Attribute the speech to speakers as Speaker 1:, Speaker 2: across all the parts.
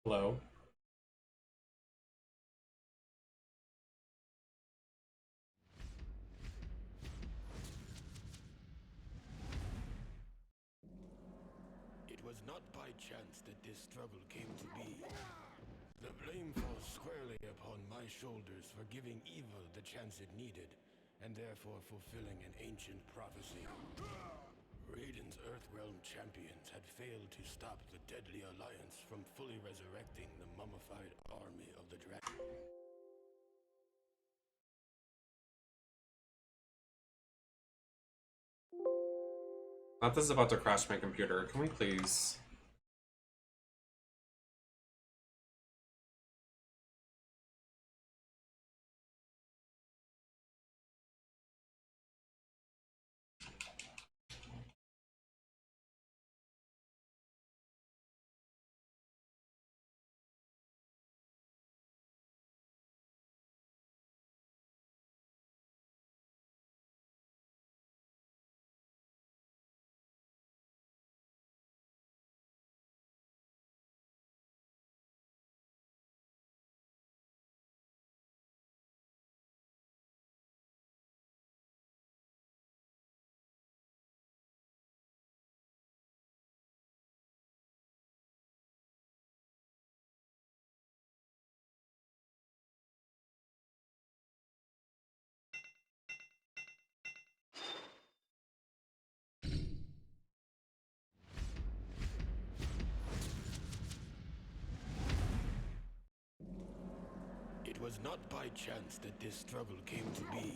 Speaker 1: Hello.
Speaker 2: It was not by chance that this struggle came to be. The blame falls squarely upon my shoulders for giving evil the chance it needed, and therefore fulfilling an ancient prophecy. Raiden's Earthrealm champions had failed to stop the Deadly Alliance from fully resurrecting the mummified army of the dragon.
Speaker 1: Not this is about to crash my computer. Can we please?
Speaker 2: It was not by chance that this struggle came to be.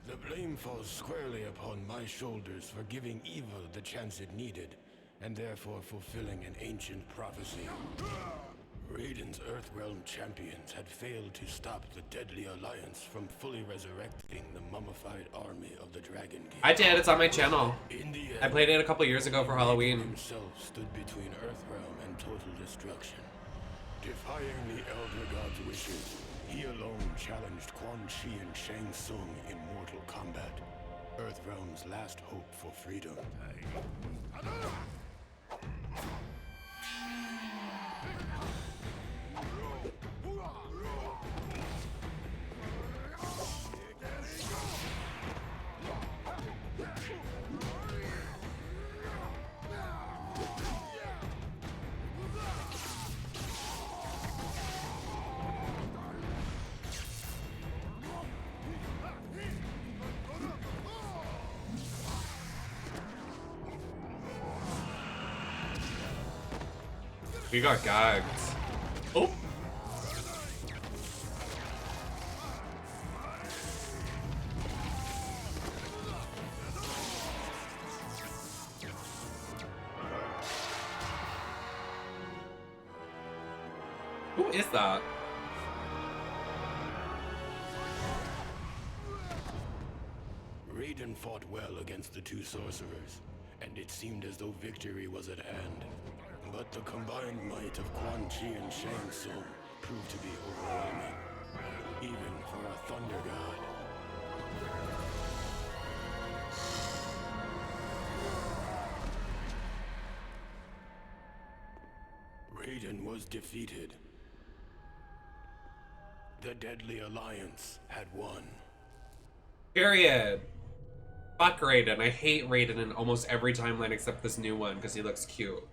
Speaker 2: The blame falls squarely upon my shoulders for giving evil the chance it needed, and therefore fulfilling an ancient prophecy. Raiden's Earthrealm champions had failed to stop the Deadly Alliance from fully resurrecting the mummified army of the Dragon King.
Speaker 1: I did. It's on my channel.
Speaker 2: In the end,
Speaker 1: I played it a couple years ago for Halloween.
Speaker 2: himself stood between Earthrealm and total destruction. Defying the Elder God's wishes, he alone challenged Quan Chi and Shang Tsung in mortal combat. Earthrealm's last hope for freedom.
Speaker 1: We got gagged. Oh. Who is that?
Speaker 2: Raiden fought well against the two sorcerers, and it seemed as though victory was at hand. But the combined might of Quan Chi and Shang Tsung proved to be overwhelming, even for a Thunder God. Raiden was defeated. The Deadly Alliance had won.
Speaker 1: Period. Fuck Raiden. I hate Raiden in almost every timeline except this new one because he looks cute.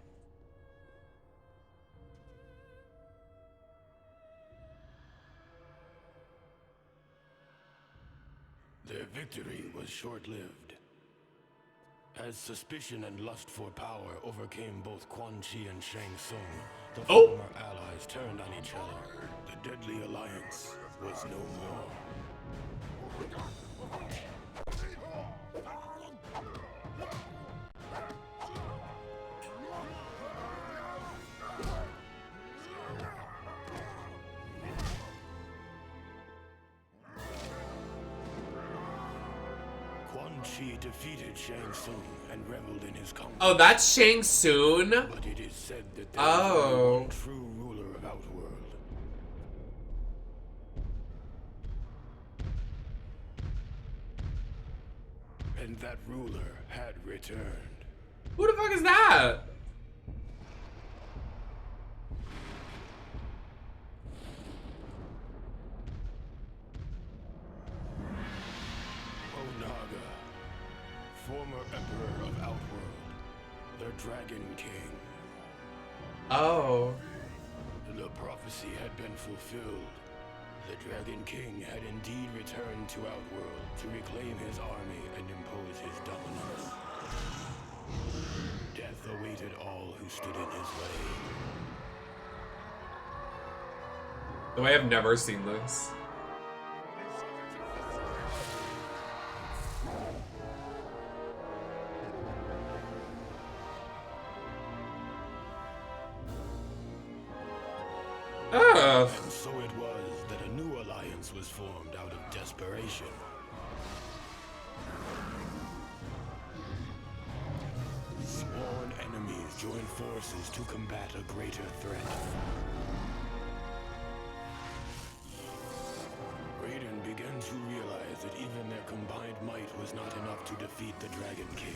Speaker 2: Their victory was short-lived. As suspicion and lust for power overcame both Quan Chi and Shang Tsung, the former allies turned on each other. The Deadly Alliance was no more. Quan Chi defeated Shang Tsung and reveled in his conquest.
Speaker 1: Oh, that's Shang Tsung?
Speaker 2: But it is said that there is only one true ruler of Outworld. And that ruler had returned.
Speaker 1: Who the fuck is that?
Speaker 2: Emperor of Outworld, the Dragon King.
Speaker 1: Oh.
Speaker 2: The prophecy had been fulfilled. The Dragon King had indeed returned to Outworld to reclaim his army and impose his dominance. Death awaited all who stood in his way.
Speaker 1: The way I've never seen this.
Speaker 2: And so it was that a new alliance was formed out of desperation. Sworn enemies joined forces to combat a greater threat. Raiden began to realize that even their combined might was not enough to defeat the Dragon King.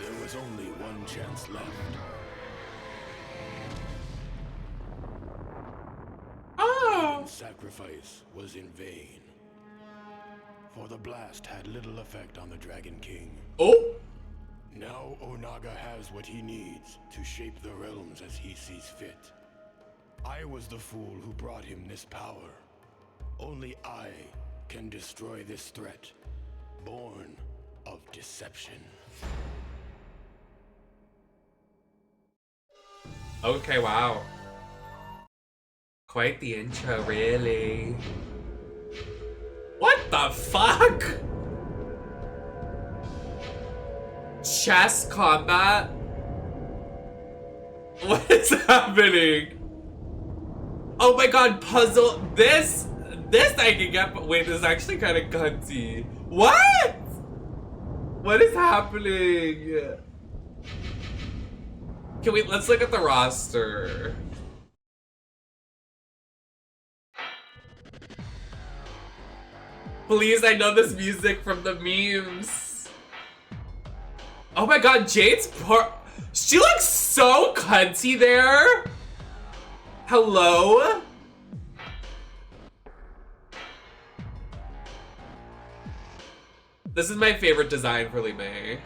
Speaker 2: There was only one chance left. And sacrifice was in vain. For the blast had little effect on the Dragon King.
Speaker 1: Oh!
Speaker 2: Now Onaga has what he needs to shape the realms as he sees fit. I was the fool who brought him this power. Only I can destroy this threat, born of deception.
Speaker 1: Okay, wow. Quite the intro, really. What the fuck? Chess combat? What is happening? Oh my god, puzzle. This I can get, but wait, this is actually kind of cunty. What? What is happening? Let's look at the roster. Please, I know this music from the memes. Oh my god, she looks so cunty there. Hello? This is my favorite design for Li Mei.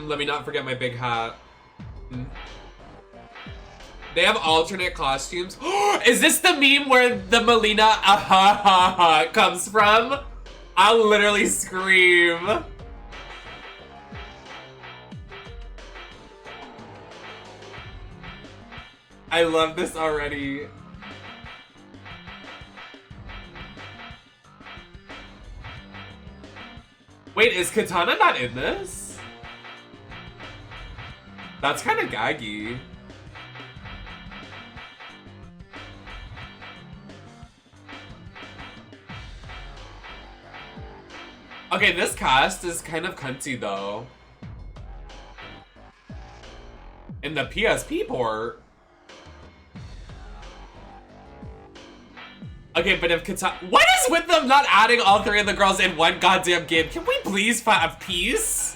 Speaker 1: Let me not forget my big hat. They have alternate costumes. Is this the meme where the Melina comes from? I'll literally scream. I love this already. Wait, is Katana not in this? That's kind of gaggy. Okay, this cast is kind of cunty though. In the PSP port. Okay, but if Katana— what is with them not adding all three of the girls in one goddamn game? Can we please have peace?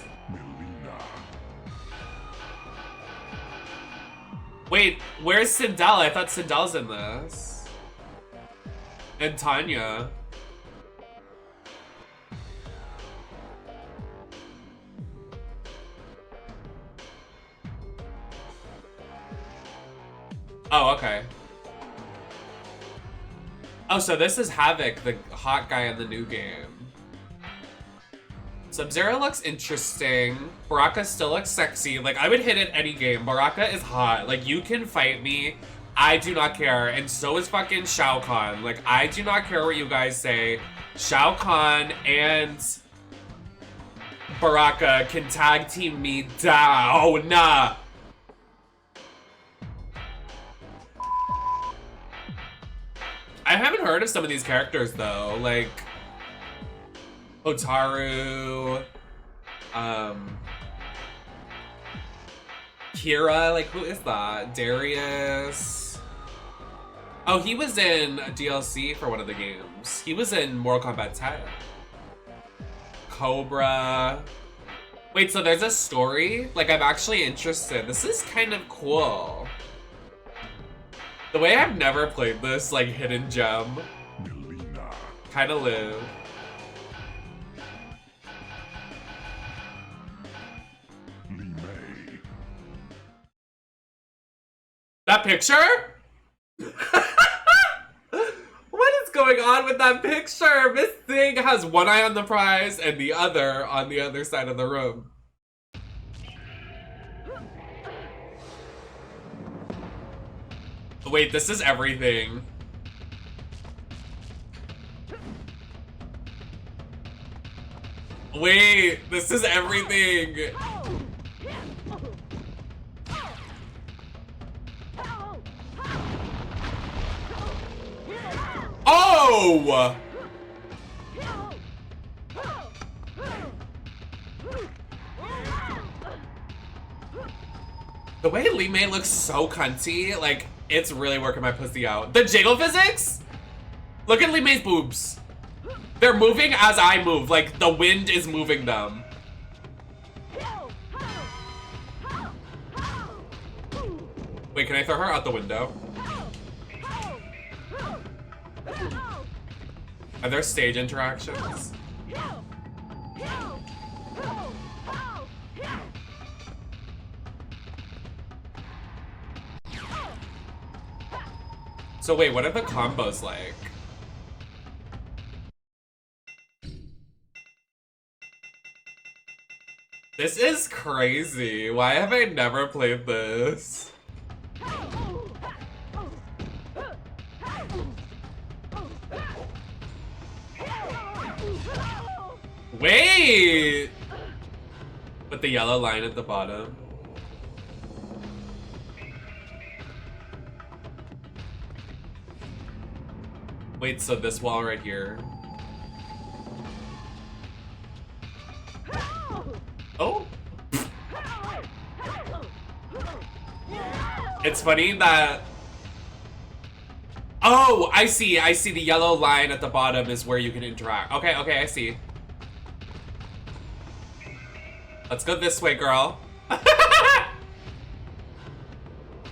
Speaker 1: Wait, where's Sindel? I thought Sindel's in this. And Tanya. Oh, okay. Oh, so this is Havoc, the hot guy in the new game. Sub-Zero looks interesting. Baraka still looks sexy. Like, I would hit it any game. Baraka is hot. Like, you can fight me. I do not care. And so is fucking Shao Kahn. Like, I do not care what you guys say. Shao Kahn and Baraka can tag team me down. I haven't heard of some of these characters though, like Otaru, Kira, like who is that? Darius. Oh, he was in DLC for one of the games. He was in Mortal Kombat 10. Cobra. Wait, so there's a story? Like, I'm actually interested. This is kind of cool. The way I've never played this, like, hidden gem. Kind of live. That picture? What is going on with that picture? Miss Thing has one eye on the prize and the other on the other side of the room. Wait, this is everything. Wait, this is everything. Oh! The way Lee May looks so cunty, like, it's really working my pussy out. The jiggle physics? Look at Lee May's boobs. They're moving as I move, like the wind is moving them. Wait, can I throw her out the window? Are there stage interactions? So wait, what are the combos like? This is crazy. Why have I never played this? Wait! With the yellow line at the bottom. Wait, so this wall right here. Oh! It's funny that... Oh, I see the yellow line at the bottom is where you can interact. Okay, I see. Let's go this way, girl.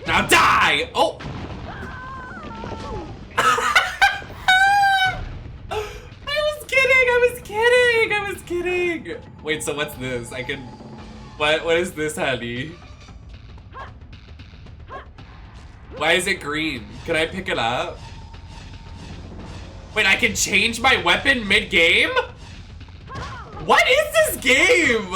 Speaker 1: Now die! Oh! I was kidding! Wait, so what's this? I can... What is this, honey? Why is it green? Can I pick it up? Wait, I can change my weapon mid-game? What is this game?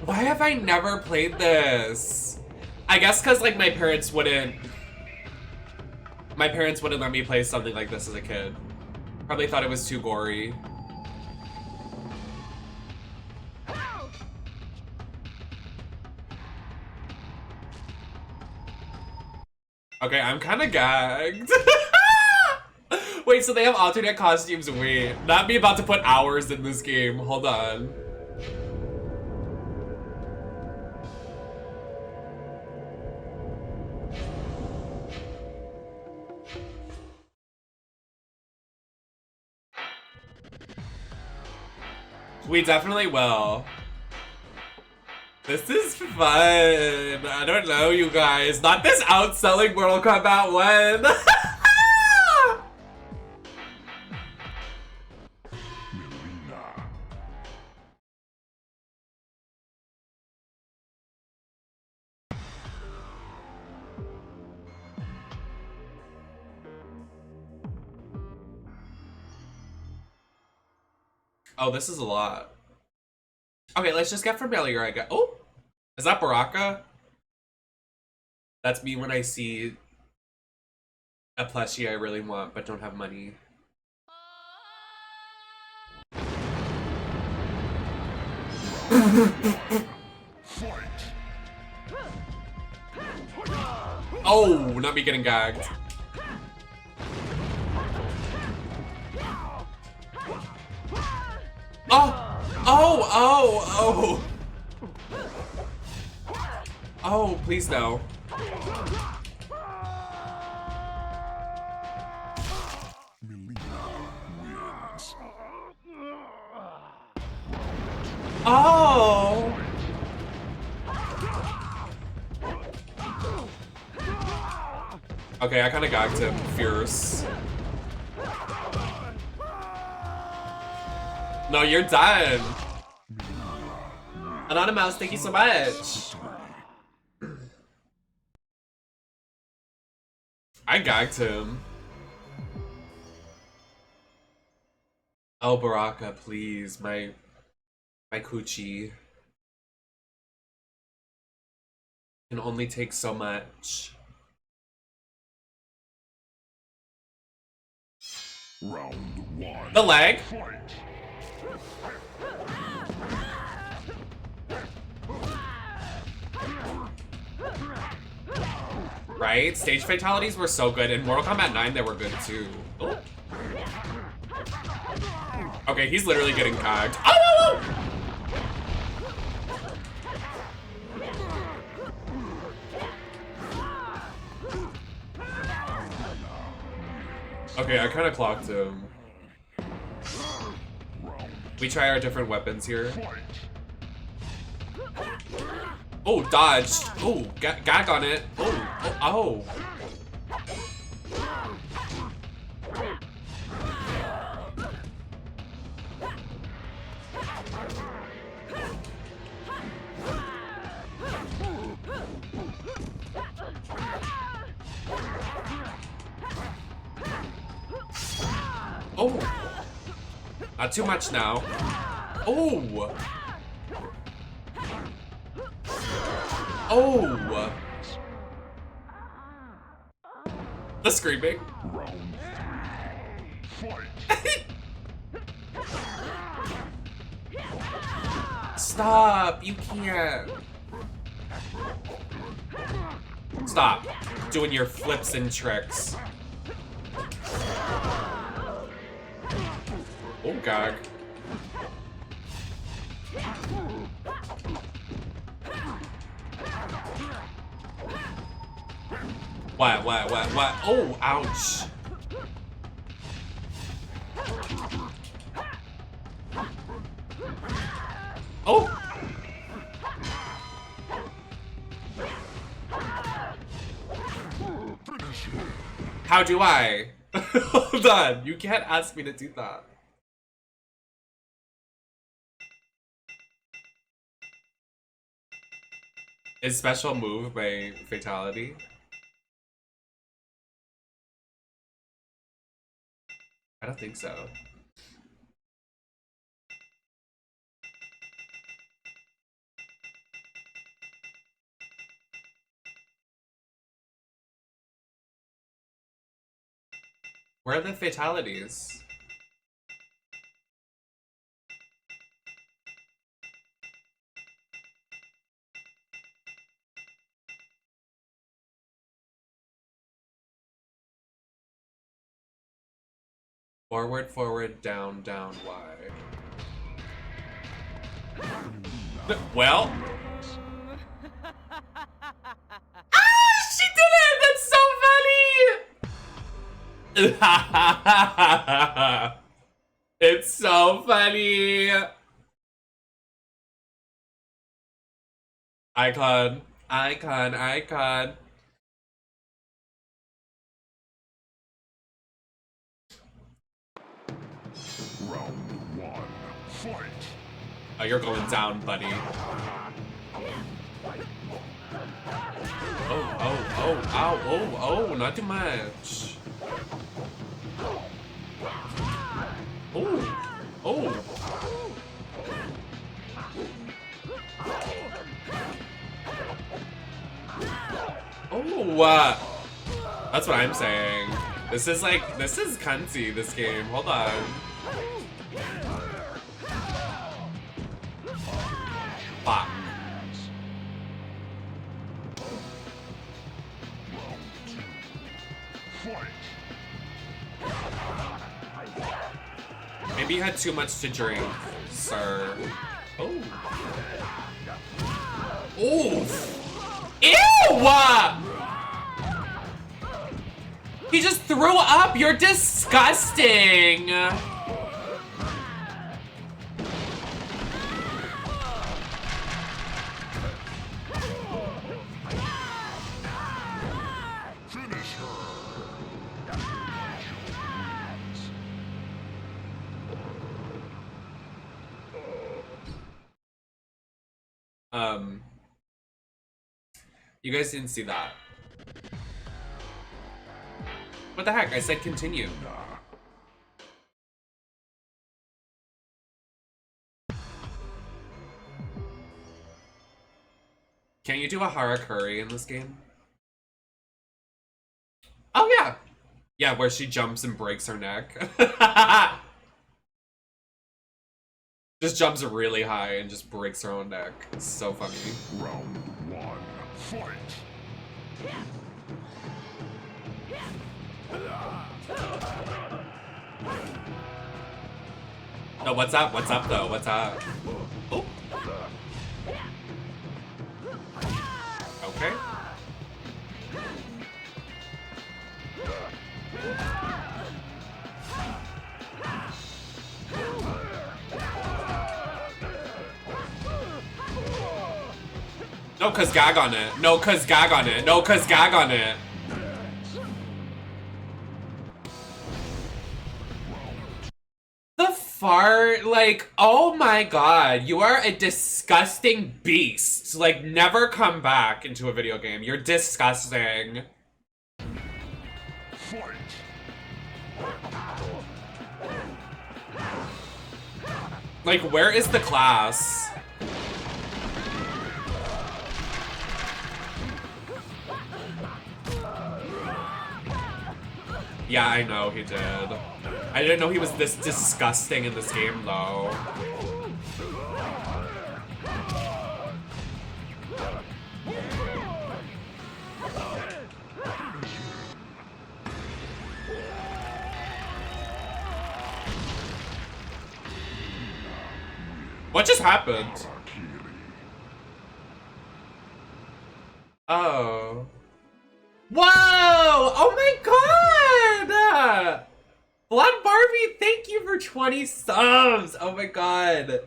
Speaker 1: Why have I never played this? I guess because, like, my parents wouldn't let me play something like this as a kid. Probably thought it was too gory. Okay, I'm kind of gagged. Wait, so they have alternate costumes? Wait, not me about to put hours in this game. Hold on. We definitely will. This is fun. I don't know, you guys. Not this outselling Mortal Kombat 1. Oh, this is a lot. Okay, let's just get familiar, I guess. Oh, is that Baraka? That's me when I see a plushie I really want but don't have money. Oh, not me getting gagged. Oh! Oh, please no. Oh! Okay, I kind of gagged him. Fierce. No, you're done. Anonymous, thank you so much. I gagged him. Oh, Baraka, please, my coochie can only take so much.
Speaker 2: Round one.
Speaker 1: The leg. Right? Stage fatalities were so good. In Mortal Kombat 9, they were good too. Oh. Okay, he's literally getting cogged. Oh! Okay, I kind of clocked him. We try our different weapons here. Oh, dodged. Oh, gag on it. Oh, oh, oh. Not too much now. Oh. Oh. The screaming. Stop. You can't. Stop doing your flips and tricks. Oh, gag. What? Oh, ouch. Oh! How do I? Hold on, you can't ask me to do that. Is special move by fatality? I don't think so. Where are the fatalities? Forward, forward, down, down, Y. Well. Ah, she did it! That's so funny! It's so funny. Icon, icon, icon.
Speaker 2: Round one. Fight.
Speaker 1: Oh, you're going down, buddy. Oh, ow, oh, not too much. Oh. That's what I'm saying. This is cunty, this game. Hold on. Fuck. Maybe you had too much to drink, sir. Oh. Oof. Ew! He just threw up! You're disgusting! You guys didn't see that. What the heck? I said continue. Can you do a harakiri in this game? Oh yeah. Yeah, where she jumps and breaks her neck. Just jumps really high and just breaks her own neck. It's so funny.
Speaker 3: Round 1, fight!
Speaker 1: No, what's up? What's up though? What's up? Oh. Okay. No, cause gag on it. No, cause gag on it. No, cause gag on it. The fart, like, oh my god, you are a disgusting beast. Like, never come back into a video game. You're disgusting.
Speaker 3: Fight!
Speaker 1: Like, where is the class? Yeah, I know he did. I didn't know he was this disgusting in this game, though. What just happened? Oh. Whoa! Oh my god! Blood Barbie, thank you for 20 subs! Oh my god.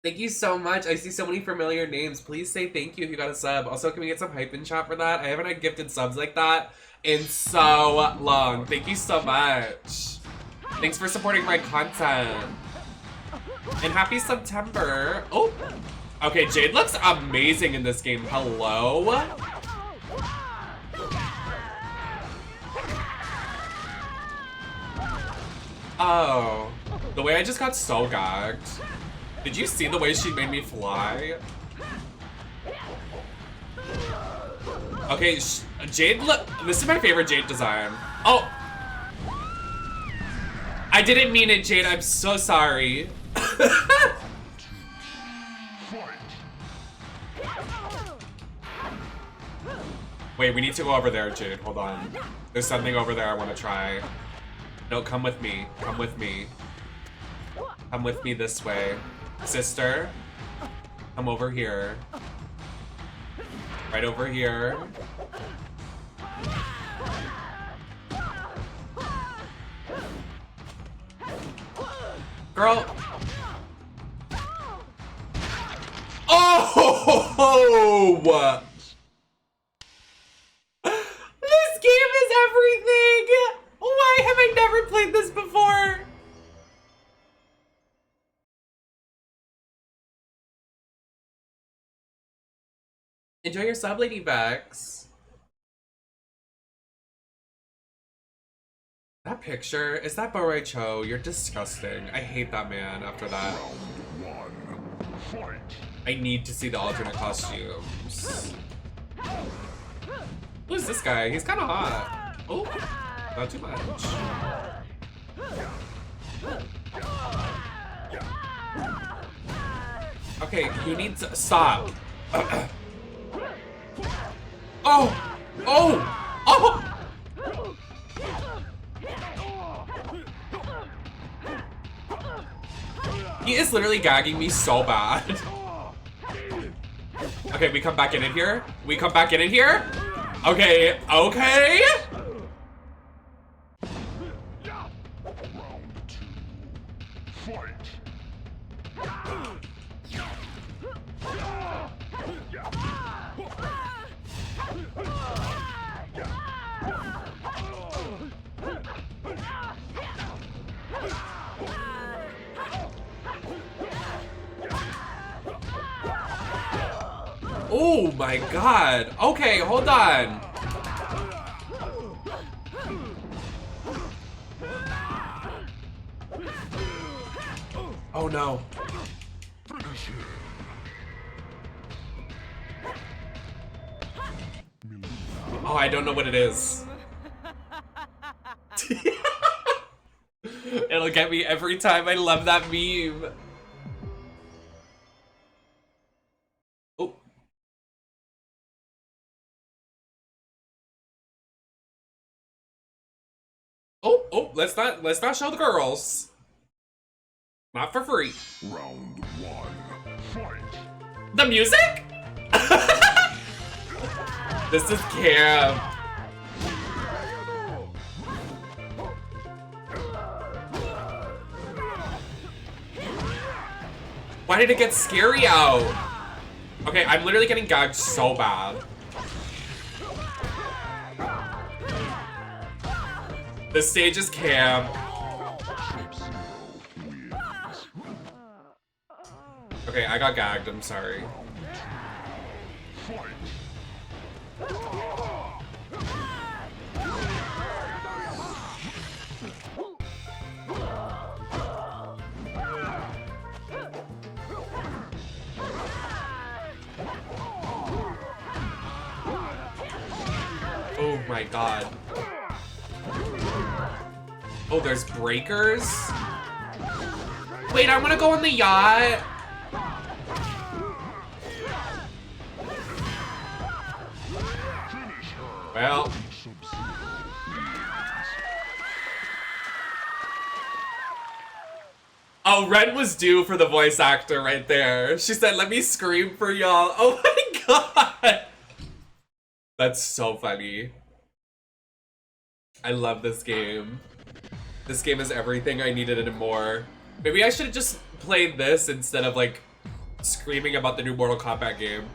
Speaker 1: Thank you so much. I see so many familiar names. Please say thank you if you got a sub. Also, can we get some hype in chat for that? I haven't had gifted subs like that in so long. Thank you so much. Thanks for supporting my content. And happy September. Oh! Okay, Jade looks amazing in this game. Hello? Oh, the way I just got so gagged. Did you see the way she made me fly? Okay, Jade, look, this is my favorite Jade design. Oh! I didn't mean it, Jade, I'm so sorry. Wait, we need to go over there, Jade, hold on. There's something over there I want to try. No, come with me. Come with me. Come with me this way. Sister, come over here. Right over here. Girl. Oh! This game is everything! Why have I never played this before? Enjoy your sub, Lady Vex. That picture, is that Borai Cho? You're disgusting. I hate that man after that.
Speaker 3: Round 1, fight!
Speaker 1: I need to see the alternate costumes. Who's this guy? He's kind of hot. Oh, not too much. Okay, you need to stop. Oh! Oh! Oh! He is literally gagging me so bad. Okay, we come back in here. We come back in here. Okay, okay.
Speaker 3: Round 2, fight!
Speaker 1: Oh my god. Okay, hold on. Oh no. Oh, I don't know what it is. It'll get me every time. I love that meme. Oh. Oh, let's not show the girls. Not for free.
Speaker 3: Round one. Fight.
Speaker 1: The music? This is camp. Why did it get scary out? Okay, I'm literally getting gagged so bad. This stage is camp. Okay, I got gagged, I'm sorry. Oh my god. Oh, there's breakers? Wait, I wanna go on the yacht. Well. Oh, Ren was due for the voice actor right there. She said, let me scream for y'all. Oh my god. That's so funny. I love this game. This game is everything I needed and more. Maybe I should have just played this instead of like screaming about the new Mortal Kombat game.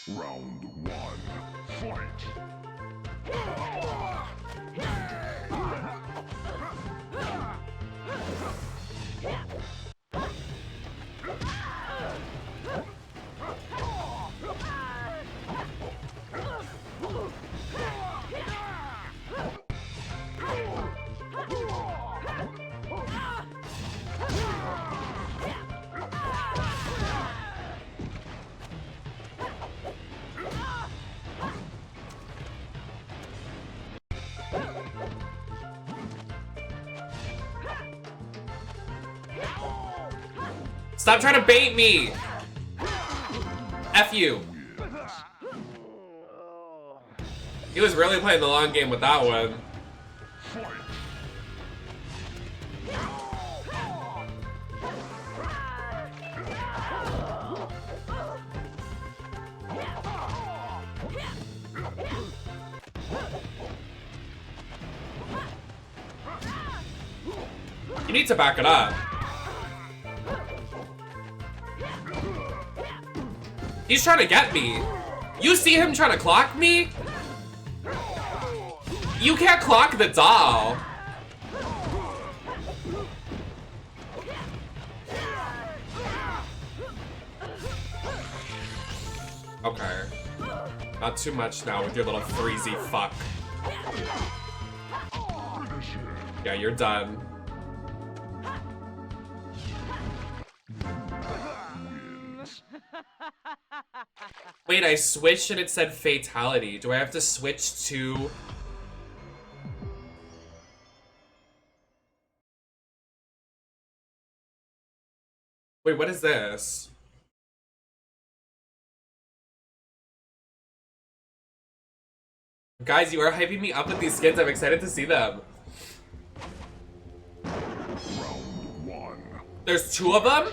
Speaker 3: Round one. Fight.
Speaker 1: Stop trying to bait me! F you. He was really playing the long game with that one. You need to back it up. He's trying to get me. You see him trying to clock me? You can't clock the doll. Okay. Not too much now with your little freezy fuck. Yeah, you're done. Wait, I switched and it said fatality. Do I have to switch to... Wait, what is this? Guys, you are hyping me up with these skins. I'm excited to see them.
Speaker 3: Round one.
Speaker 1: There's two of them?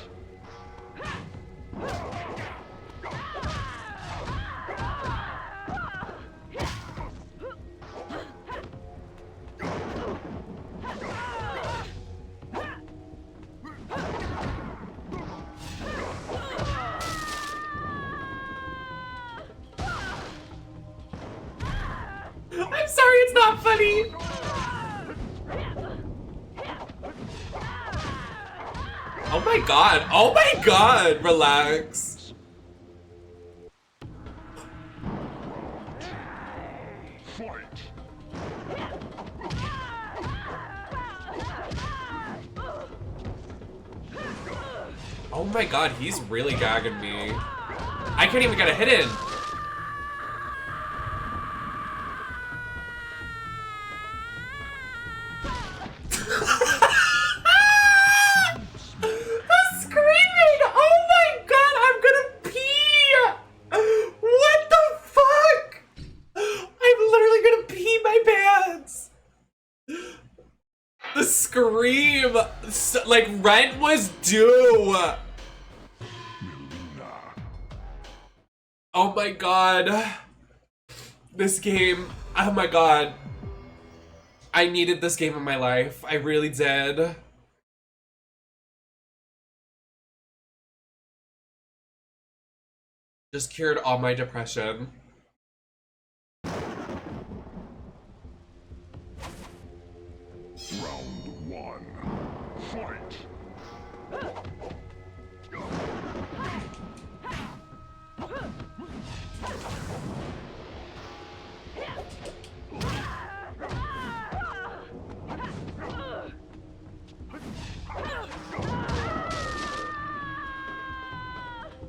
Speaker 1: Oh my god. Oh my god. Relax.
Speaker 3: Fight.
Speaker 1: Oh my god, he's really gagging me. I can't even get a hit in. Screaming! Oh my god, I'm gonna pee! What the fuck? I'm literally gonna pee my pants. The scream, like rent was due. Oh my god. This game, oh my god. I needed this game in my life. I really did. Just cured all my depression.
Speaker 3: Round 1. Fight.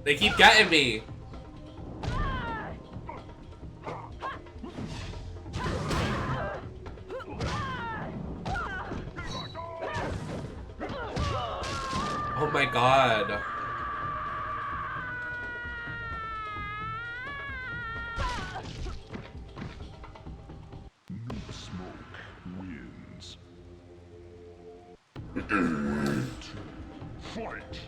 Speaker 1: They keep getting me. Oh my god.
Speaker 3: Noob Smoke wins. Fight.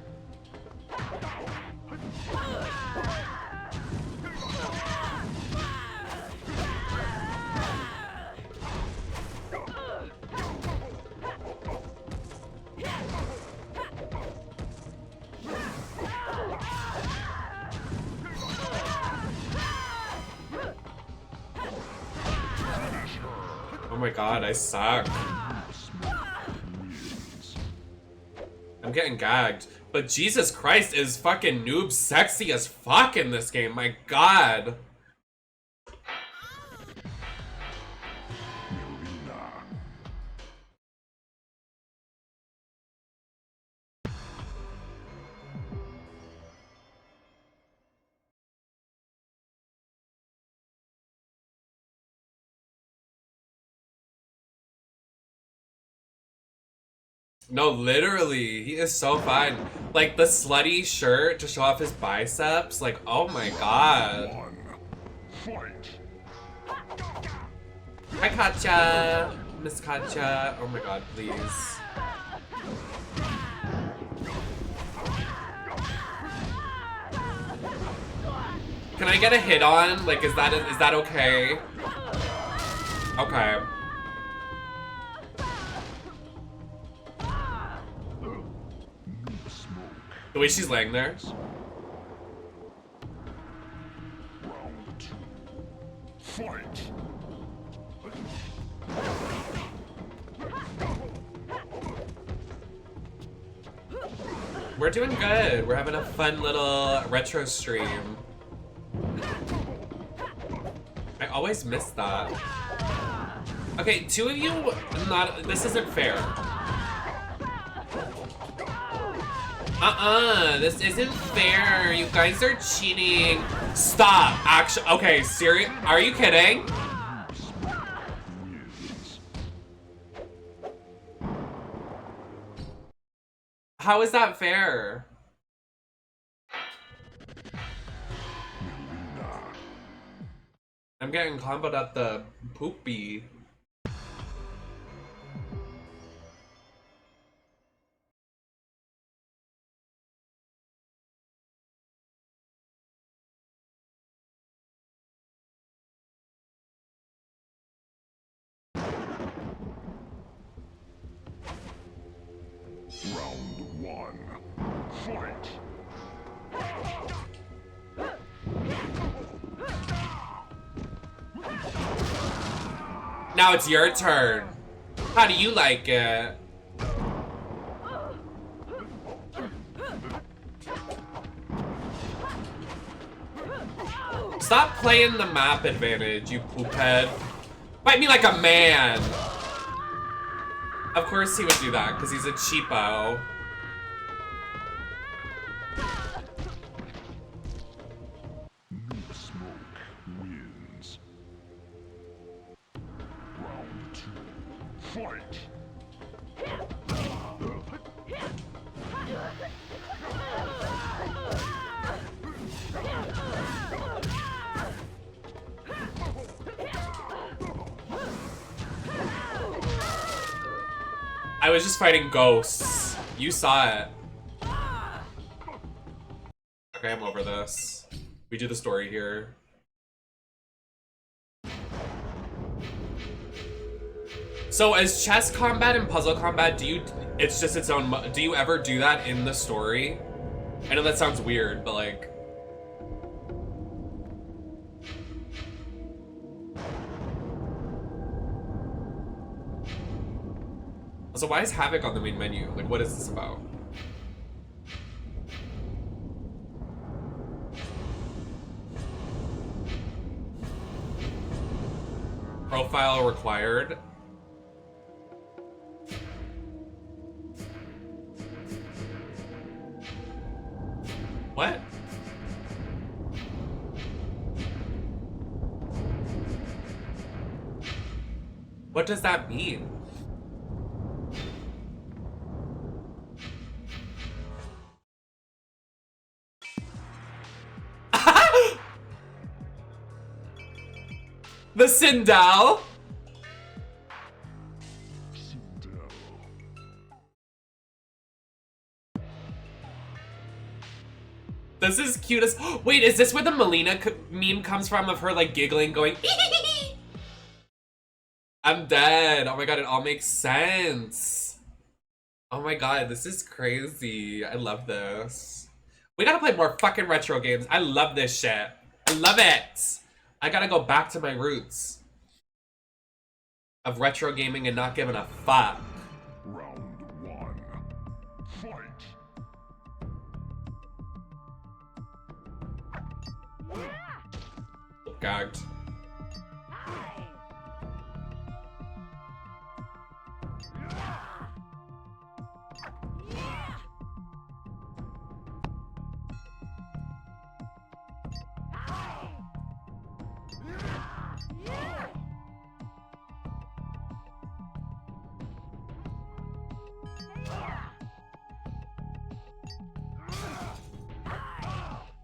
Speaker 1: Oh my god, I suck. I'm getting gagged. But Jesus Christ, is fucking Noob sexy as fuck in this game, my god. No, literally, he is so fine. Like the slutty shirt to show off his biceps. Like, oh my god.
Speaker 3: Fight.
Speaker 1: Hi, Katja. Miss Katja. Oh my god, please. Can I get a hit on? Like, is that okay? Okay. The way she's laying there.
Speaker 3: Round 2. Fight.
Speaker 1: We're doing good. We're having a fun little retro stream. I always miss that. Okay, two of you, this isn't fair. This isn't fair. You guys are cheating. Stop. Actually, okay, serious? Are you kidding? How is that fair? I'm getting comboed at the poopy.
Speaker 3: Round 1. Fight.
Speaker 1: Now it's your turn. How do you like it? Stop playing the map advantage, you poophead. Fight me like a man. Of course he would do that, because he's a cheapo.
Speaker 3: New Smoke wins. Round 2. Fight!
Speaker 1: I was just fighting ghosts. You saw it. Okay, I'm over this. We do the story here. So as chess combat and puzzle combat, it's just its own, do you ever do that in the story? I know that sounds weird, but like... So why is Havoc on the main menu? Like, what is this about? Profile required. What? What does that mean? The Sindel? This is cute as— wait, is this where the Melina meme comes from, of her like giggling going I'm dead. Oh my god, it all makes sense. Oh my god, this is crazy. I love this. We gotta play more fucking retro games. I love this shit. I love it. I gotta go back to my roots of retro gaming and not giving a fuck.
Speaker 3: Round 1. Fight!
Speaker 1: Gagged.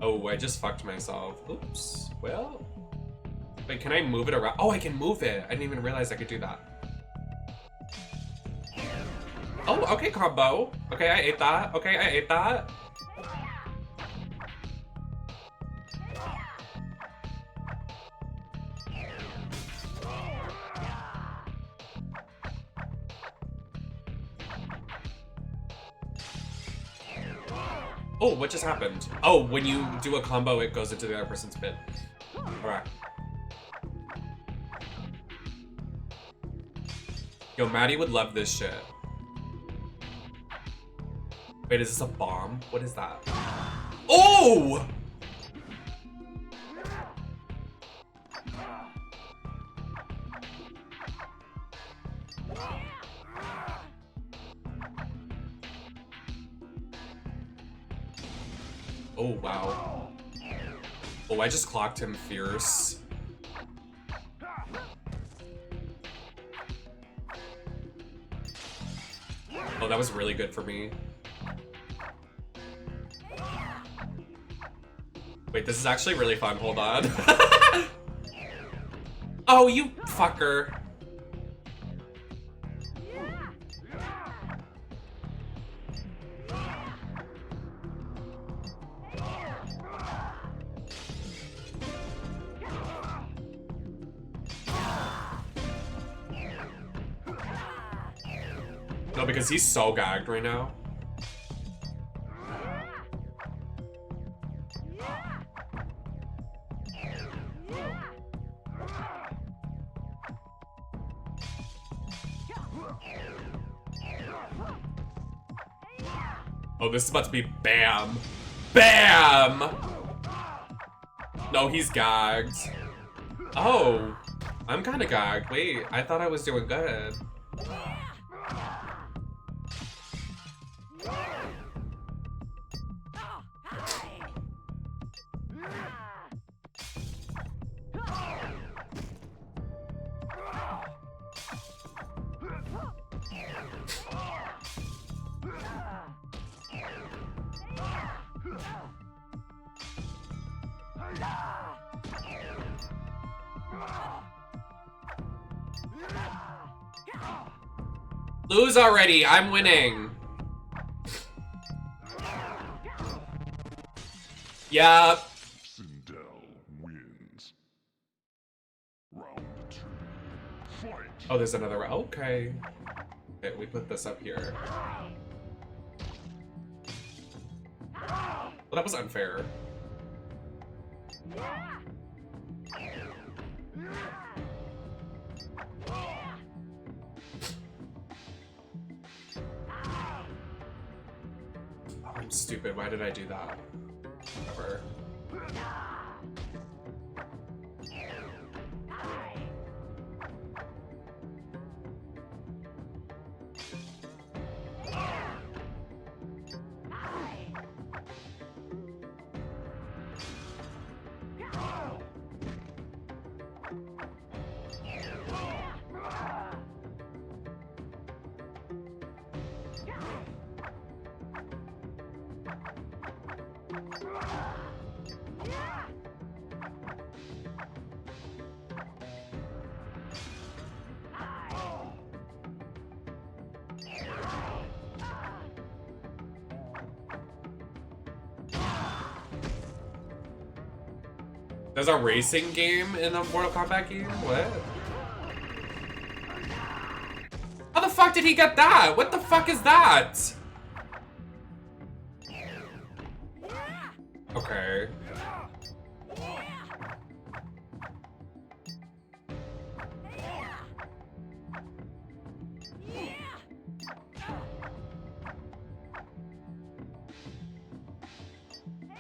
Speaker 1: Oh, I just fucked myself. Oops. Well. Wait, can I move it around? Oh, I can move it. I didn't even realize I could do that. Oh, okay, combo. Okay, I ate that. Okay, I ate that. Oh, what just happened? Oh, when you do a combo, it goes into the other person's pit. Alright. Yo, Maddie would love this shit. Wait, is this a bomb? What is that? Oh! Oh, wow. Oh, I just clocked him fierce. Oh, that was really good for me. Wait, this is actually really fun. Hold on. Oh, you fucker. No, because he's so gagged right now. Oh, this is about to be BAM! BAM! No, he's gagged. Oh, I'm kind of gagged. Wait, I thought I was doing good. Lose already, I'm winning. Yup.
Speaker 3: Sindel wins. Round 2. Fight.
Speaker 1: Oh, there's another round. Okay. Okay, we put this up here. Well, that was unfair. I'm stupid. Why did I do that? Whatever. There's a racing game in a Mortal Kombat game? What? How the fuck did he get that? What the fuck is that? Okay.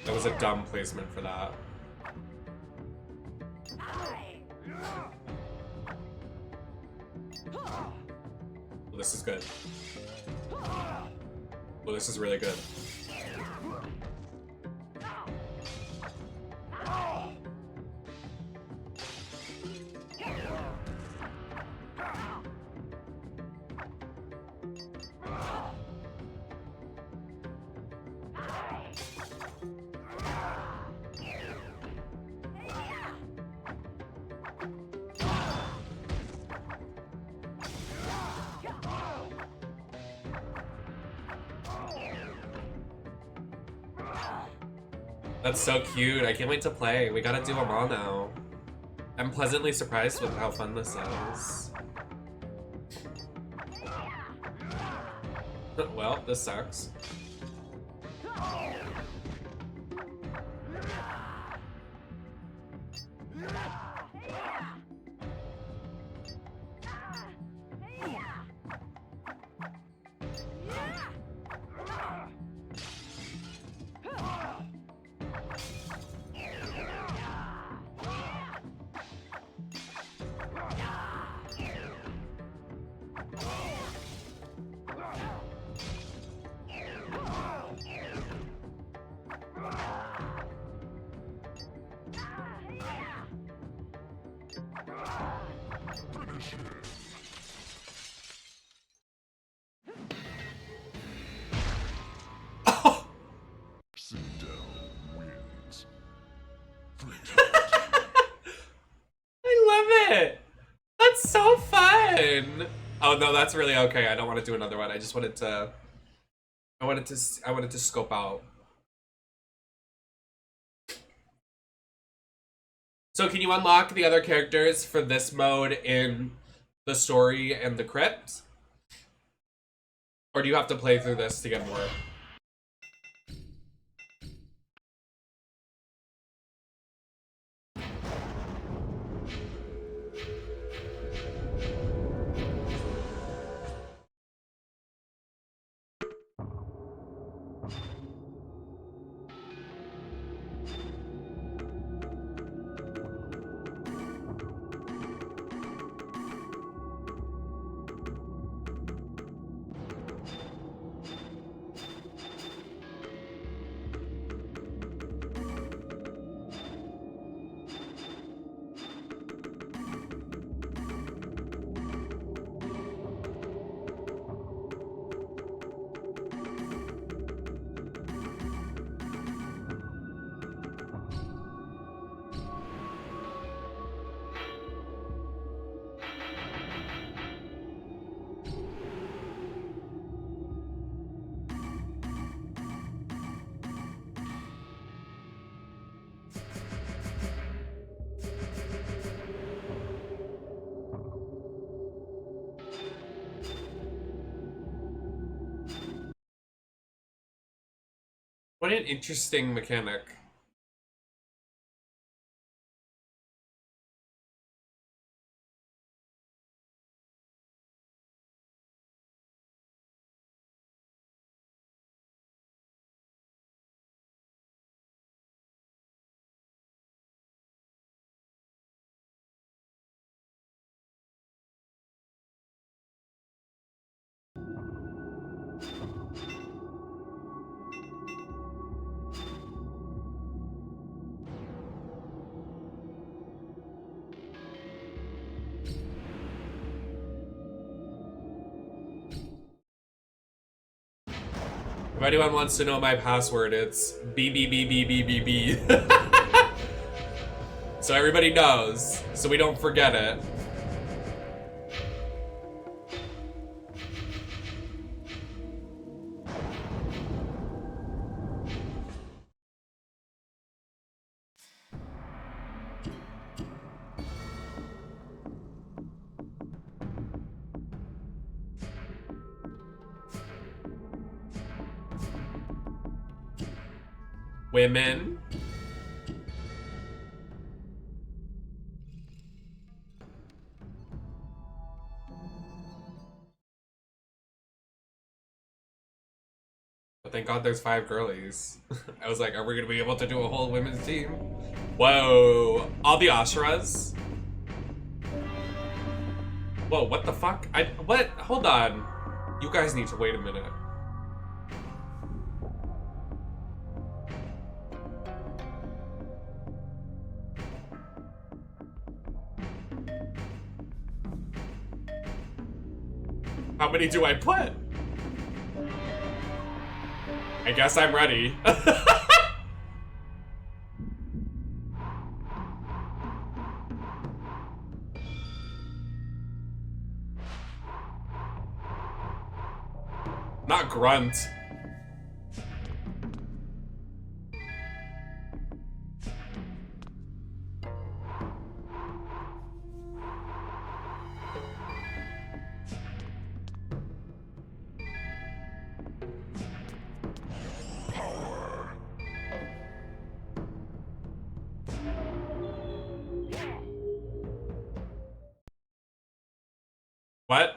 Speaker 1: That was a dumb placement for that. Well, this is good. Well, this is really good. That's so cute. I can't wait to play. We gotta do them all now. I'm pleasantly surprised with how fun this is. Well, this sucks. So fun. Oh no, that's really okay. I don't want to do another one. I just wanted to I wanted to scope out. So can you unlock the other characters for this mode in the story and the crypt? Or do you have to play through this to get more? What an interesting mechanic. If anyone wants to know my password, it's BBBBBBB. So everybody knows, so we don't forget it. Women. But thank God there's 5 girlies. I was like, are we gonna be able to do a whole women's team? Whoa. All the Asheras? Whoa, what the fuck? What? Hold on. You guys need to wait a minute. How many do I put? I guess I'm ready. Not grunt. What?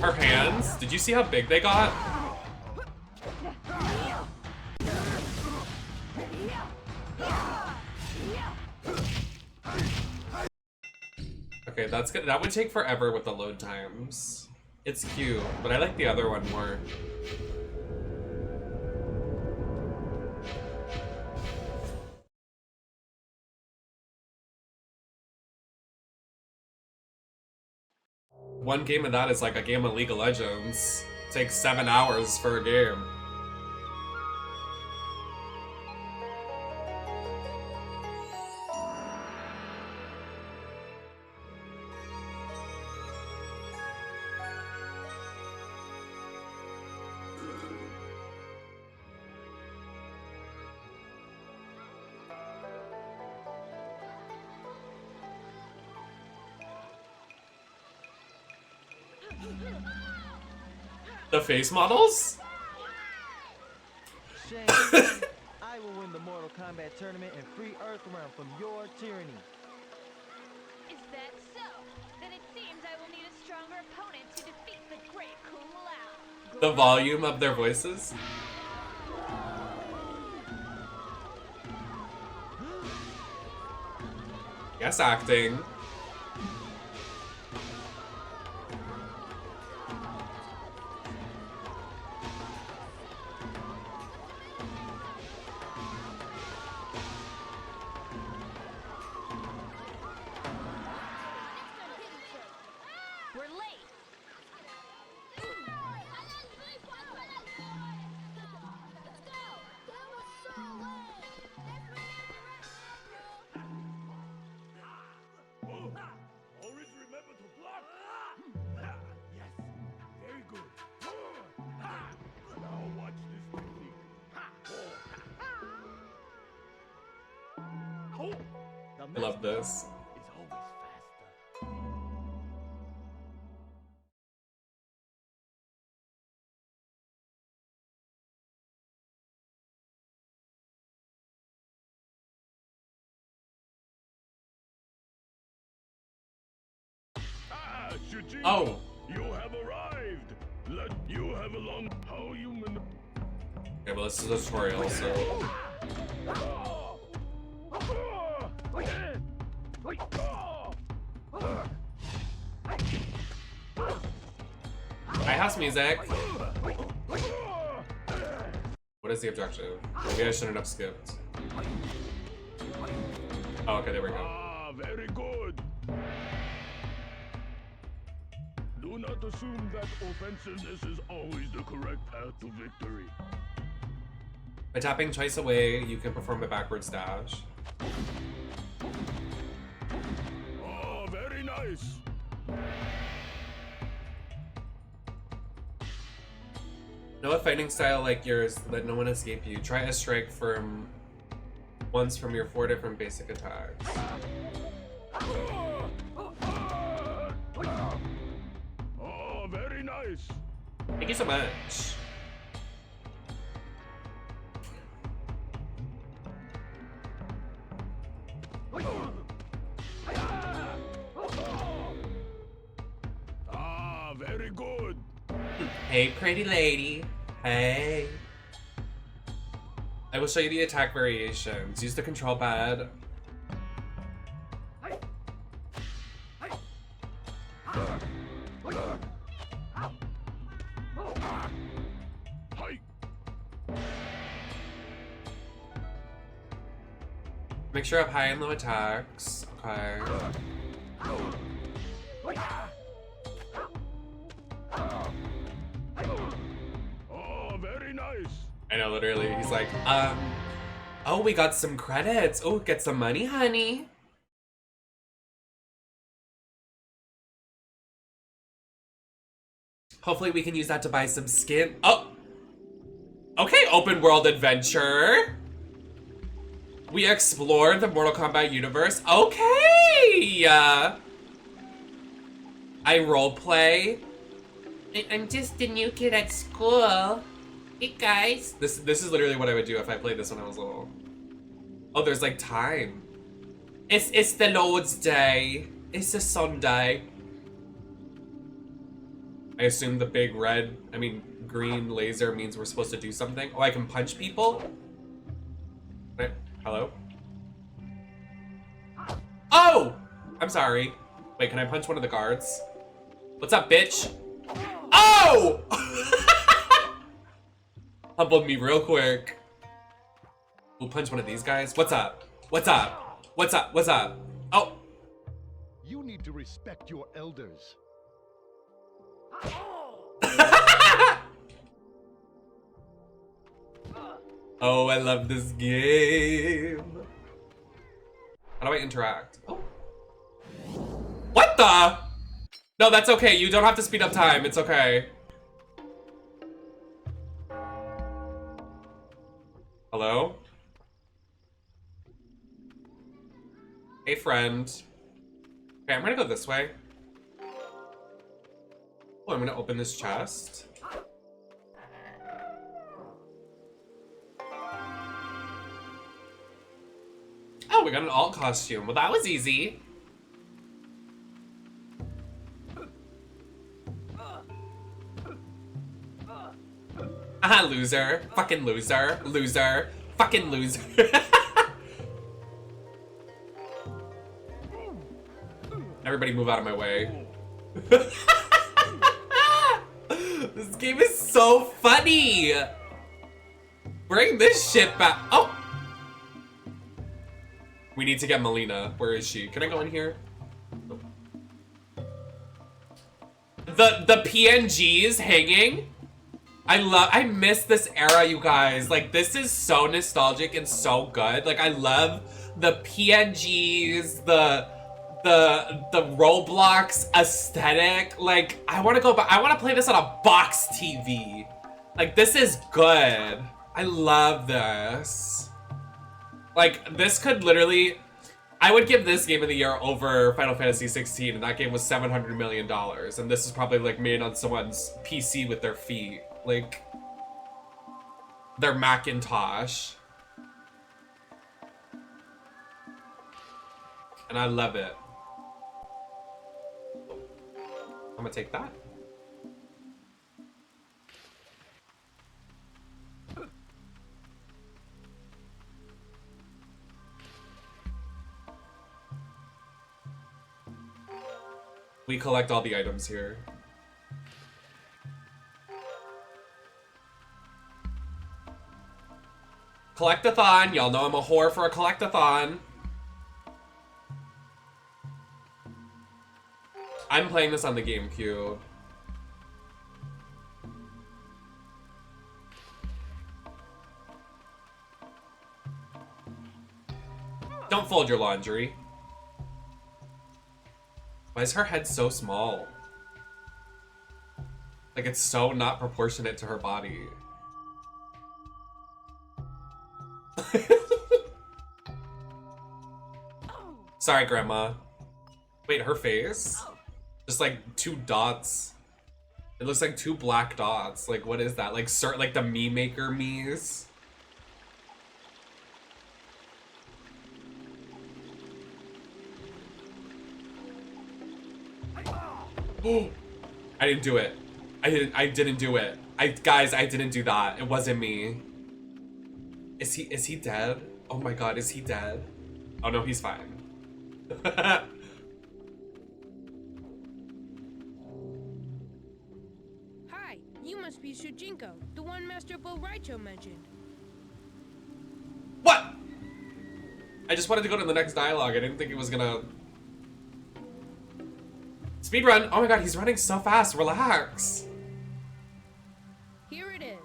Speaker 1: Her hands? Did you see how big they got? Okay, that's good. That would take forever with the load times. It's cute, but I like the other one more. One game of that is like a game of League of Legends. It takes 7 hours for a game. The face models?
Speaker 4: Shame. I will win the Mortal Kombat tournament and free Earthrealm from your tyranny.
Speaker 5: Is that so? Then it seems I will need a stronger opponent to defeat the great Kung Lao.
Speaker 1: The volume of their voices? Yes, acting.
Speaker 5: We're late.
Speaker 1: I love this.
Speaker 2: Is always faster. Ah, Shuji!
Speaker 1: Oh.
Speaker 2: You have arrived! You have a long... How you man...
Speaker 1: Okay, well, this is a tutorial, so. I house music. What is the objective? Maybe I shouldn't have skipped. Oh, okay, there we go.
Speaker 2: Ah, very good. Do not assume that offensiveness is always the correct path to victory.
Speaker 1: By tapping twice away, you can perform a backwards dash.
Speaker 2: Oh, very nice.
Speaker 1: Know a fighting style like yours, let no one escape you. Try a strike from once from your 4 different basic attacks.
Speaker 2: Oh, very nice.
Speaker 1: Thank you so much.
Speaker 2: Ah, very good.
Speaker 1: Hey, pretty lady. Hey. I will show you the attack variations. Use the control pad.
Speaker 2: Hi.
Speaker 1: Make sure I have high and low attacks. Okay.
Speaker 2: Oh, very nice.
Speaker 1: I know, literally. He's like, oh, we got some credits. Oh, get some money, honey. Hopefully we can use that to buy some skin. Oh! Okay, open world adventure. We explore the Mortal Kombat universe. Okay! I roleplay. I'm just a new kid at school. Hey guys. This is literally what I would do if I played this when I was little. Oh, there's like time. It's the Lord's Day. It's a Sunday. I assume the big green laser means we're supposed to do something. Oh, I can punch people? Hello? Oh! I'm sorry. Wait, can I punch one of the guards? What's up, bitch? Oh! Humbled me real quick. We'll punch one of these guys. What's up? What's up? What's up? What's up? Oh!
Speaker 6: You need to respect your elders.
Speaker 1: Oh, I love this game. How do I interact? Oh. What the? No, that's okay. You don't have to speed up time. It's okay. Hello? Hey, friend. Okay, I'm gonna go this way. Oh, I'm gonna open this chest. Oh, we got an alt costume. Well, that was easy. Aha, loser. Fucking loser. Loser. Fucking loser. Everybody move out of my way. This game is so funny. Bring this shit back. Oh. We need to get Melina. Where is she? Can I go in here? The PNGs hanging. I miss this era, you guys. Like, this is so nostalgic and so good. Like, I love the PNGs, the Roblox aesthetic. Like, I want to go back. I want to play this on a box TV. Like, this is good. I love this. Like, this could literally... I would give this game of the year over Final Fantasy 16, and that game was $700 million, and this is probably like made on someone's PC with their feet, like their Macintosh. And I love it. I'm gonna take that. We collect all the items here. Collectathon. Y'all know I'm a whore for a collectathon. I'm playing this on the GameCube. Don't fold your laundry. Why is her head so small? Like, it's so not proportionate to her body. Sorry, Grandma. Wait, her face? Just like 2 dots. It looks like 2 black dots. Like, what is that? Like, like the meme maker me's? Oh, I didn't do it. I didn't do it. Guys, I didn't do that. It wasn't me. Is he dead? Oh my god, is he dead? Oh no, he's fine.
Speaker 7: Hi, you must be Shujinko, the one Master Raicho mentioned.
Speaker 1: What? I just wanted to go to the next dialogue. I didn't think it was gonna... Speedrun! Oh my god, he's running so fast. Relax.
Speaker 7: Here it is.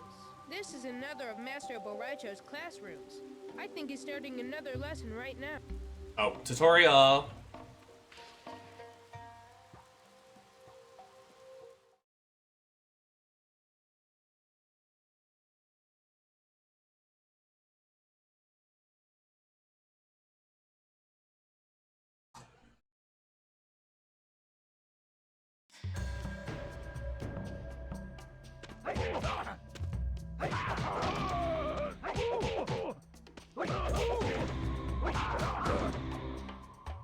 Speaker 7: This is another of Master Raicho's classrooms. I think he's starting another lesson right now.
Speaker 1: Oh, tutorial.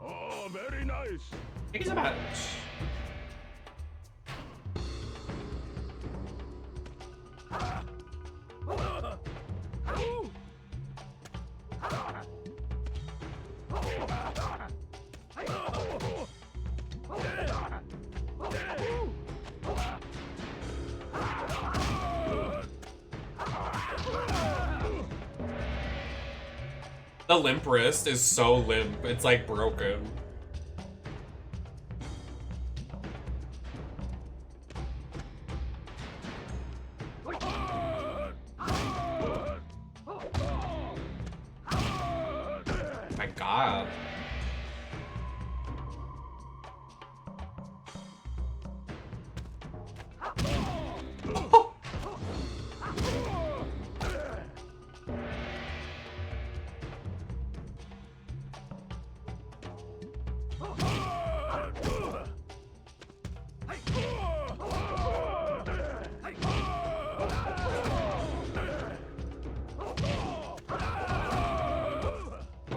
Speaker 3: Oh, very nice.
Speaker 1: Thank you so much. The limp wrist is so limp, it's like broken. My god.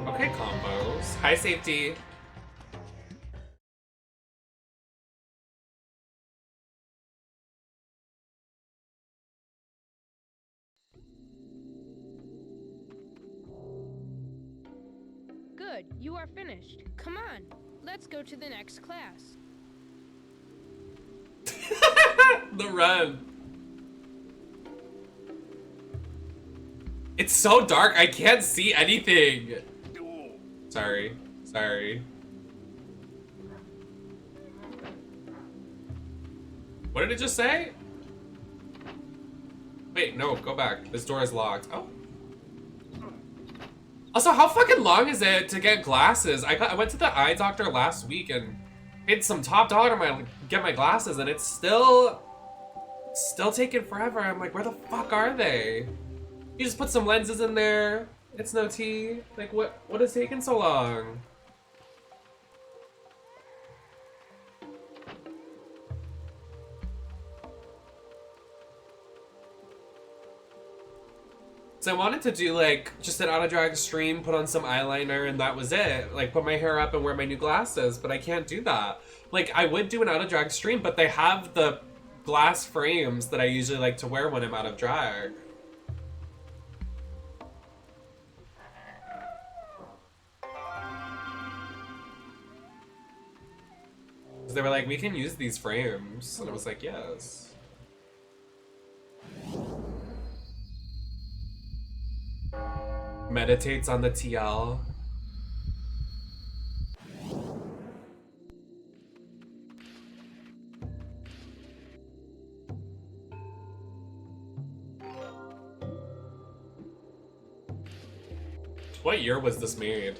Speaker 1: Okay, combos. High safety.
Speaker 7: Good, you are finished. Come on, let's go to the next class.
Speaker 1: The run. It's so dark, I can't see anything. Sorry, sorry. What did it just say? Wait, no, go back. This door is locked. Oh. Also, how fucking long is it to get glasses? I went to the eye doctor last week and paid some top dollar to get my glasses, and it's still taking forever. I'm like, where the fuck are they? You just put some lenses in there. It's no tea. Like, what is taking so long? So I wanted to do like just an auto drag stream, put on some eyeliner, and that was it. Like put my hair up and wear my new glasses, but I can't do that. Like I would do an auto drag stream, but they have the glass frames that I usually like to wear when I'm out of drag. They were like, we can use these frames. And I was like, yes. Meditates on the TL. What year was this made? It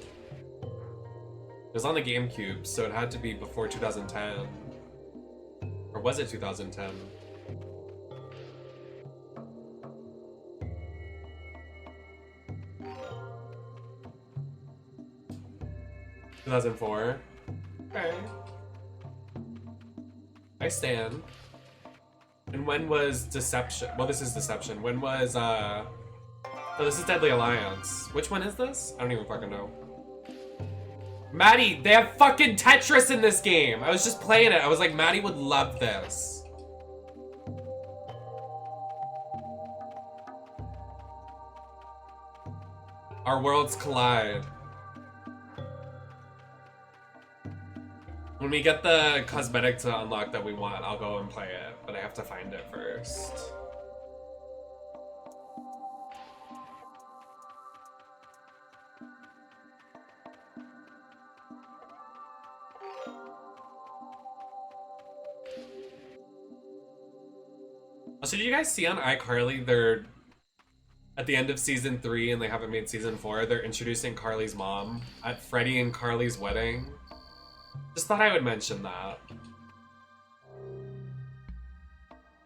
Speaker 1: was on the GameCube, so it had to be before 2010. Or was it 2010? $2004. Okay. I stand. And when was Deception? Well, this is Deception. When was, oh, this is Deadly Alliance. Which one is this? I don't even fucking know. Maddie, they have fucking Tetris in this game. I was just playing it. I was like, Maddie would love this. Our worlds collide. When we get the cosmetic to unlock that we want, I'll go and play it, but I have to find it first. So did you guys see on iCarly, they're at the end of season 3 and they haven't made season 4, they're introducing Carly's mom at Freddie and Carly's wedding. Just thought I would mention that.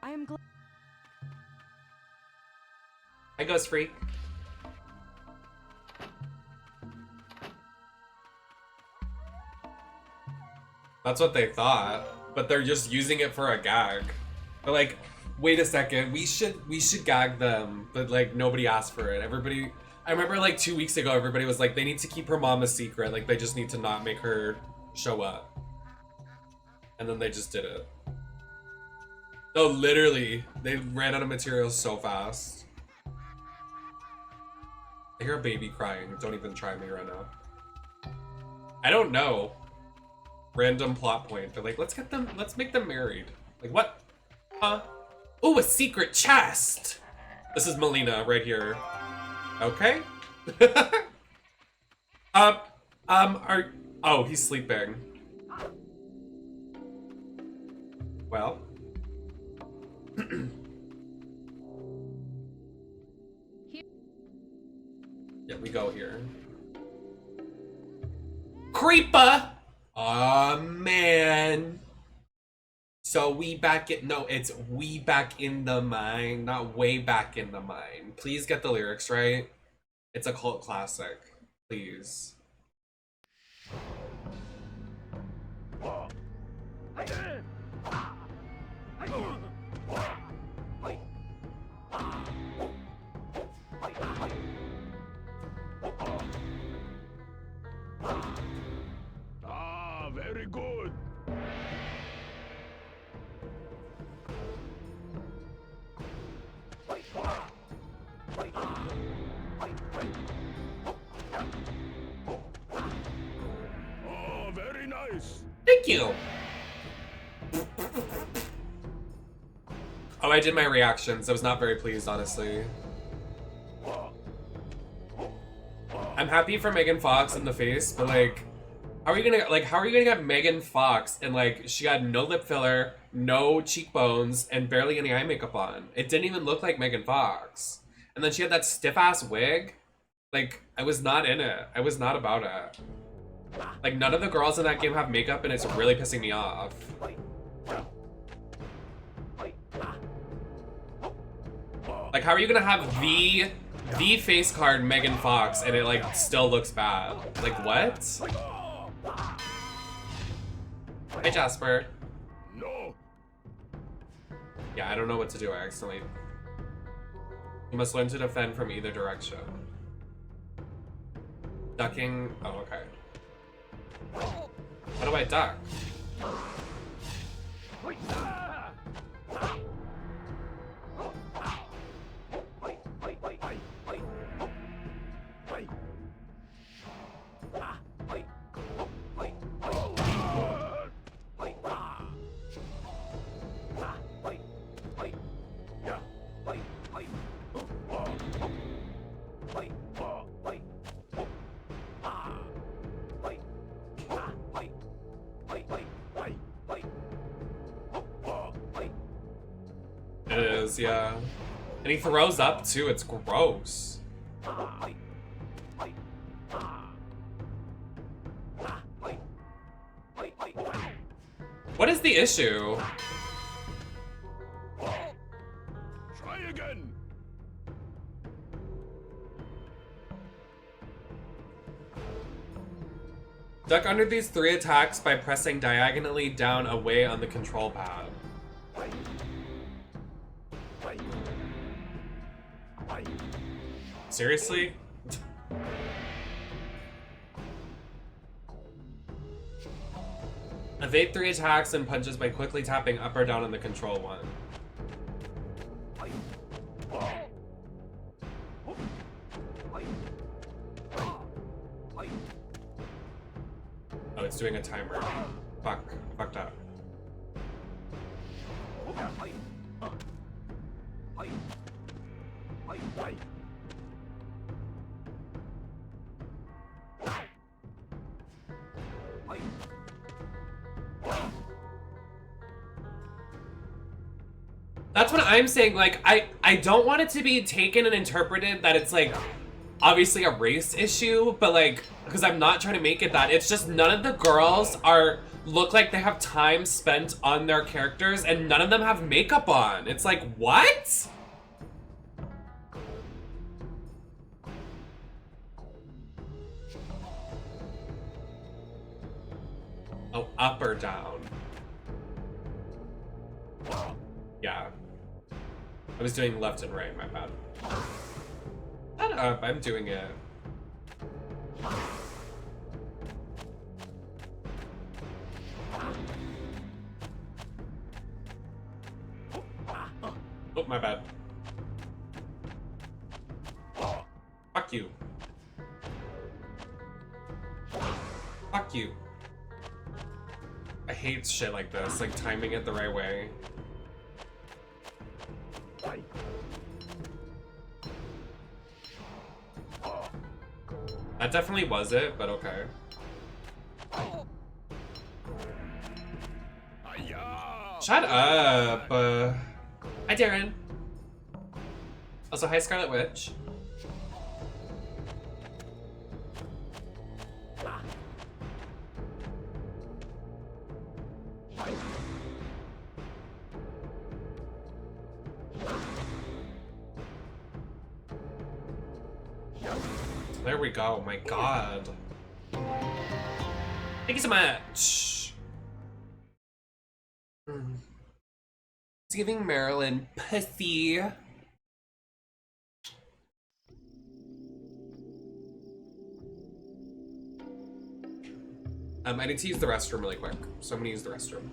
Speaker 8: I am glad.
Speaker 1: Hi, Ghost Freak. That's what they thought, but they're just using it for a gag. They're like, wait a second, we should gag them, but like nobody asked for it. Everybody, I remember like 2 weeks ago, everybody was like, they need to keep her mom a secret. Like they just need to not make her show up. And then they just did it. No, literally, they ran out of material so fast. I hear a baby crying. Don't even try me right now. I don't know. Random plot point. They're like, let's make them married. Like what? Huh? Oh, a secret chest! This is Melina right here. Okay. Oh, he's sleeping. Well. Yeah, we go here. Creeper! Aw, man. So we back in, no, it's we back in the mine, not way back in the mine. Please get the lyrics right. It's a cult classic. Please.
Speaker 3: Ah, very good. Oh, very nice.
Speaker 1: Thank you. Oh, I did my reactions. I was not very pleased, honestly. I'm happy for Megan Fox in the face, but like, how are you gonna get Megan Fox and like she got no lip filler, no cheekbones, and barely any eye makeup on? It didn't even look like Megan Fox. And then she had that stiff ass wig. Like, I was not in it. I was not about it. Like, none of the girls in that game have makeup, and it's really pissing me off. Like, how are you gonna have the face card Megan Fox and it like still looks bad? Like, what? Hi, Jasper.
Speaker 3: No.
Speaker 1: Yeah, I don't know what to do. I accidentally. You must learn to defend from either direction. Ducking. Oh, okay. How do I duck? It is, yeah. And he throws up too, it's gross. What is the issue?
Speaker 3: Try again.
Speaker 1: Duck under these 3 attacks by pressing diagonally down away on the control pad. Seriously? Evade 3 attacks and punches by quickly tapping up or down on the control one. Oh, it's doing a timer. Fucked up. That's what I'm saying, like, I don't want it to be taken and interpreted that it's, like, obviously a race issue, but, like, because I'm not trying to make it that. It's just none of the girls look like they have time spent on their characters, and none of them have makeup on. It's like, what? Oh, up or down? Yeah. I was doing left and right, my bad. Shut up, I'm doing it. Oh, my bad. Fuck you. Fuck you. I hate shit like this, like timing it the right way. That definitely was it, but okay. Shut up! Hi, Darren. Also, hi, Scarlet Witch. There we go, my god. Thank you so much. It's giving Marilyn pussy. I need to use the restroom really quick, so I'm gonna use the restroom.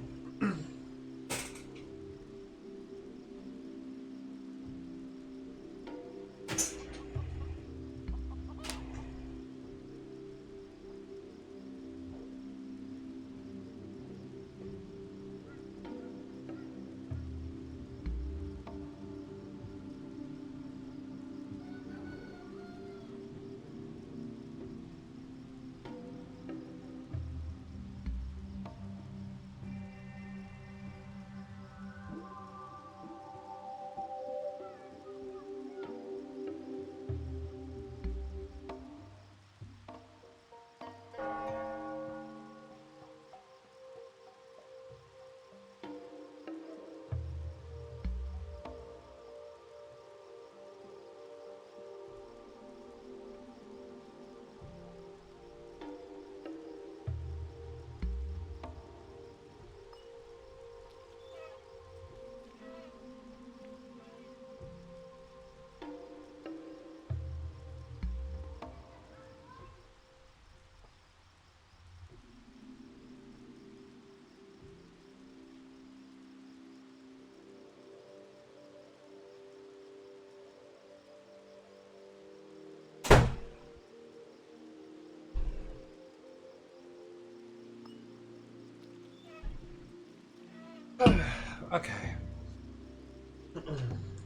Speaker 1: Okay.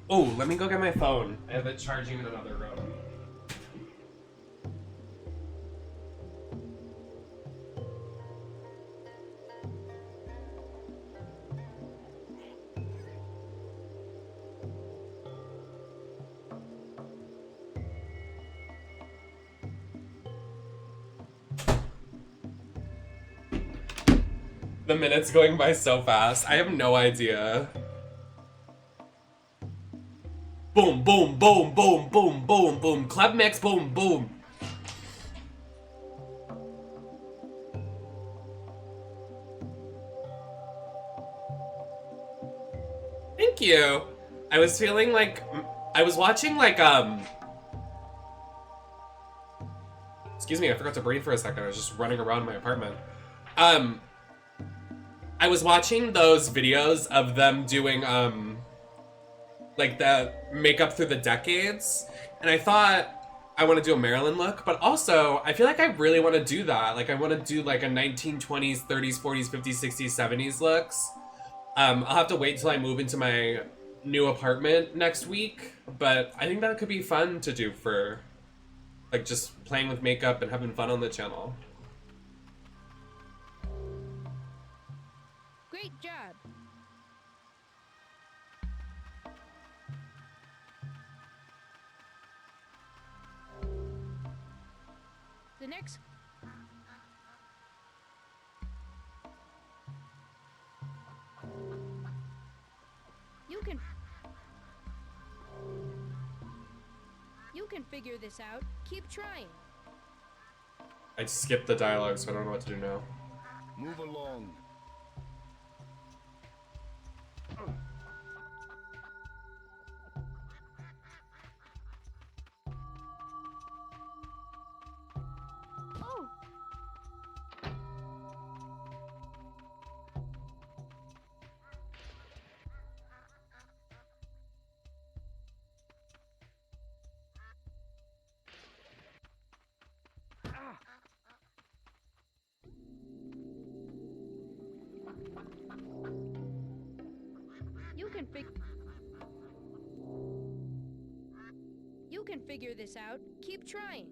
Speaker 1: Oh, let me go get my phone. I have it charging in another room. The minutes going by so fast. I have no idea. Boom, boom, boom, boom, boom, boom, boom. Club mix, boom, boom. Thank you. I was feeling like I was watching like excuse me, I forgot to breathe for a second. I was just running around my apartment. I was watching those videos of them doing like the makeup through the decades, and I thought I want to do a Marilyn look, but also I feel like I really want to do that. Like I want to do like a 1920s, 30s, 40s, 50s, 60s, 70s looks. I'll have to wait till I move into my new apartment next week, but I think that could be fun to do for like just playing with makeup and having fun on the channel.
Speaker 7: Great job. The next... You can figure this out. Keep trying.
Speaker 1: I skipped the dialogue, so I don't know what to do now.
Speaker 2: Move along.
Speaker 5: Oh,
Speaker 7: You can figure this out. Keep trying.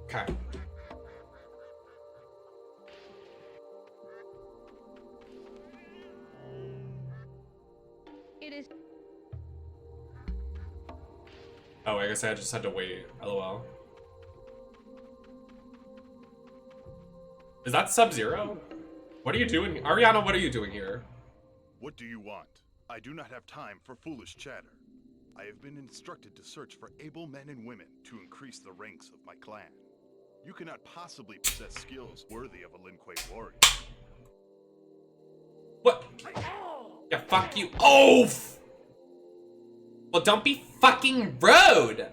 Speaker 1: Okay.
Speaker 7: It is...
Speaker 1: Oh, I guess I just had to wait. LOL. Is that Sub-Zero? What are you doing? Ariana, what are you doing here?
Speaker 3: What do you want? I do not have time for foolish chatter. I have been instructed to search for able men and women to increase the ranks of my clan. You cannot possibly possess skills worthy of a Lin Kuei warrior.
Speaker 1: What? Yeah, fuck you. Oh! Well, don't be fucking rude!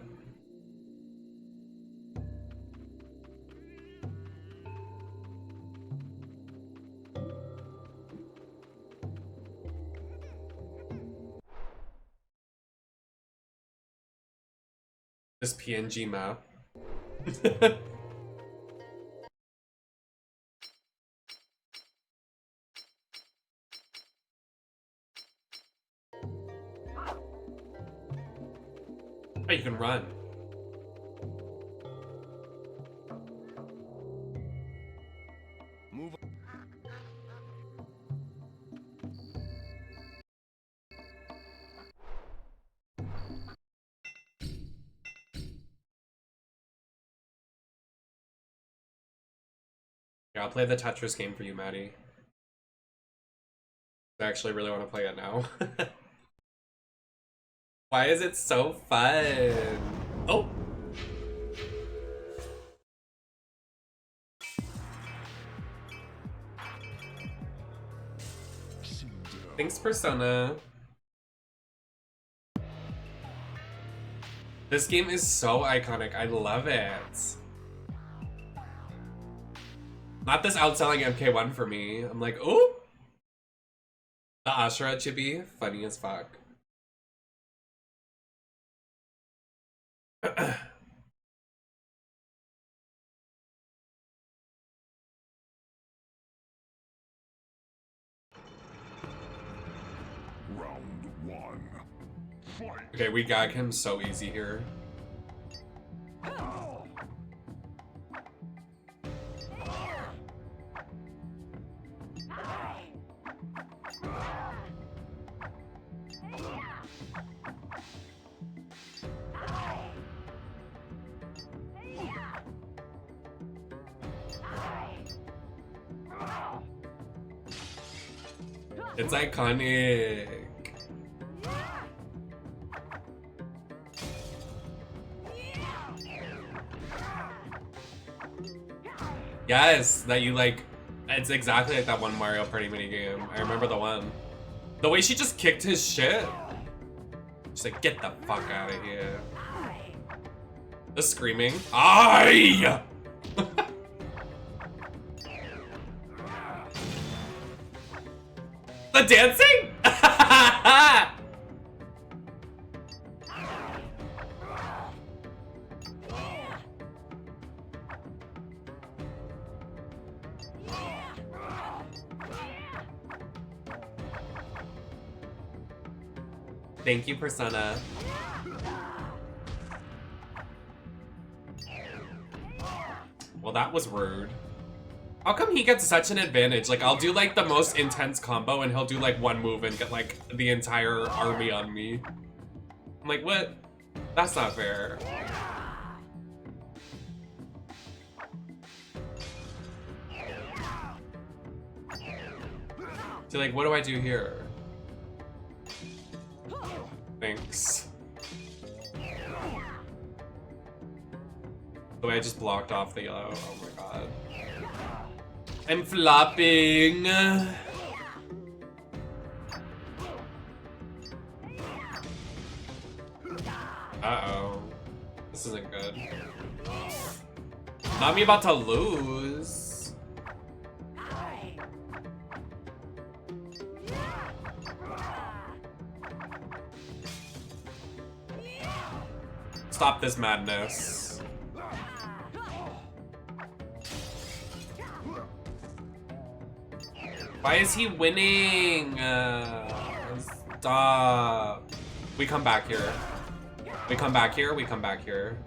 Speaker 1: This PNG map. Oh, you can run.
Speaker 2: Move.
Speaker 1: Yeah, I'll play the Tetris game for you, Maddie. I actually really want to play it now. Why is it so fun? Oh. Thanks, Persona. This game is so iconic. I love it. Not this outselling MK1 for me. I'm like, ooh. The Ashura chibi, funny as fuck.
Speaker 3: Round one. Fight.
Speaker 1: Okay, we gag him so easy here. It's iconic. Yes, that you like, it's exactly like that one Mario Party minigame. I remember the one. The way she just kicked his shit. She's like, get the fuck out of here. The screaming. Aye! The dancing? Thank you, Persona. Well, that was rude. How come he gets such an advantage? Like, I'll do like the most intense combo and he'll do like one move and get like the entire army on me. I'm like, what? That's not fair. So like, what do I do here? Thanks. The way I just blocked off the yellow. Oh my god. I'm flopping. Uh-oh. This isn't good. Not me about to lose. Stop this madness. Why is he winning? Stop. We come back here. We come back here. We come back here.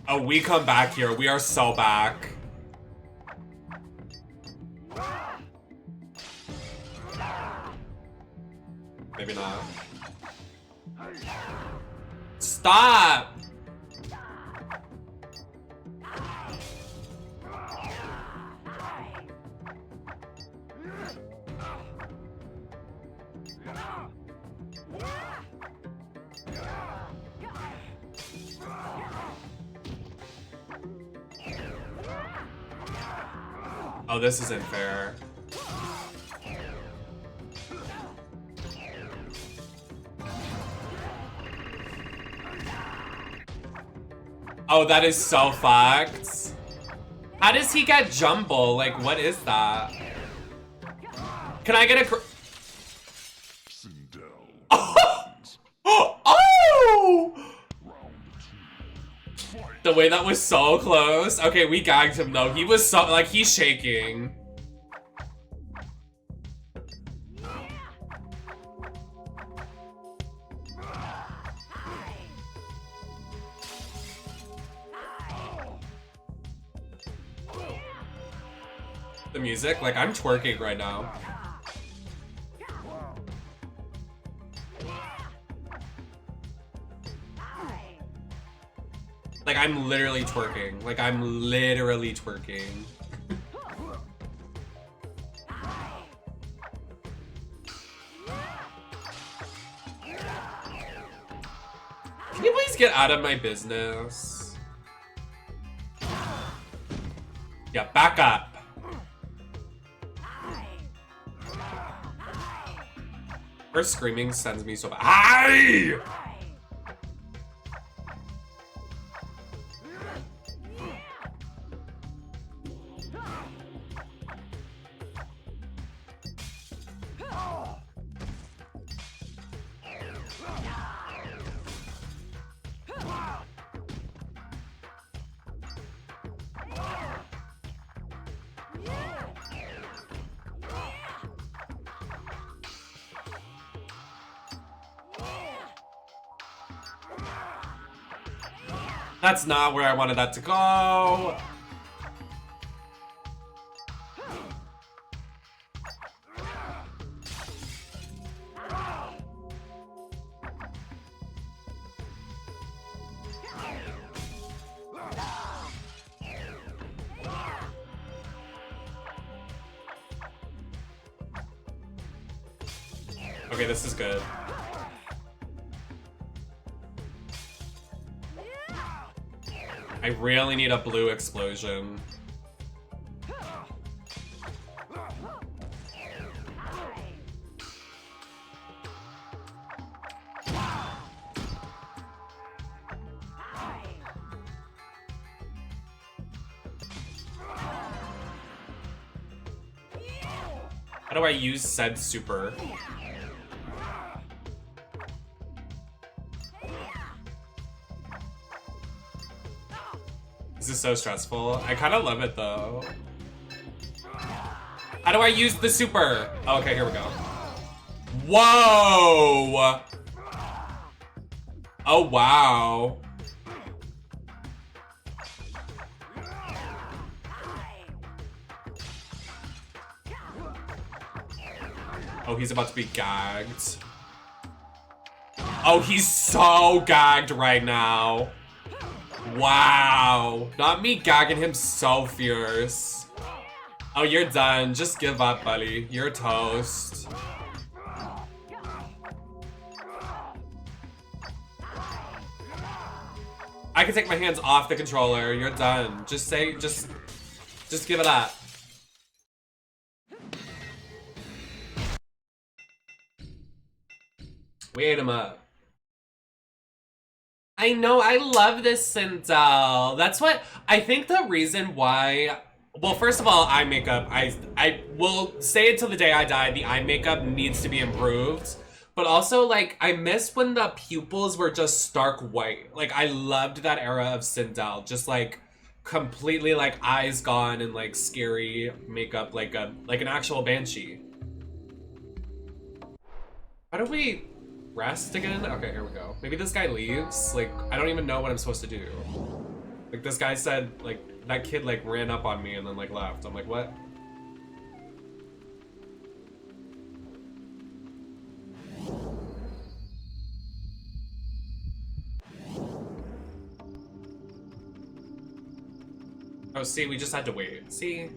Speaker 1: Oh, we come back here. We are so back. Maybe not. Stop! Oh, this isn't fair. Oh, that is so fucked. How does he get jumble? Like, what is that? Can I get a Oh! The way that was so close. Okay, we gagged him though. He was so, like, he's shaking. The music, like, I'm twerking right now. Like, Like, I'm literally twerking. Like, I'm literally twerking. Can you please get out of my business? Yeah, back up. Her screaming sends me so bad. Hi! That's not where I wanted that to go. Okay, this is good. I really need a blue explosion. How do I use said super? This is so stressful. I kind of love it though. How do I use the super? Oh, okay, here we go. Whoa! Oh, wow. Oh, he's about to be gagged. Oh, he's so gagged right now. Wow. Not me gagging him so fierce. Oh, you're done. Just give up, buddy. You're toast. I can take my hands off the controller. You're done. Just give it up. We ate him up. I know, I love this Sindel. That's what, I think the reason why, well, first of all, eye makeup, I will say it till the day I die, the eye makeup needs to be improved. But also, like, I miss when the pupils were just stark white. Like, I loved that era of Sindel. Just, like, completely, like, eyes gone and, like, scary makeup, like an actual banshee. How do we rest again? Okay, here we go. Maybe this guy leaves. Like, I don't even know what I'm supposed to do. Like, this guy said, like, that kid, like, ran up on me and then, like, left. I'm like, what? Oh, see, we just had to wait. See?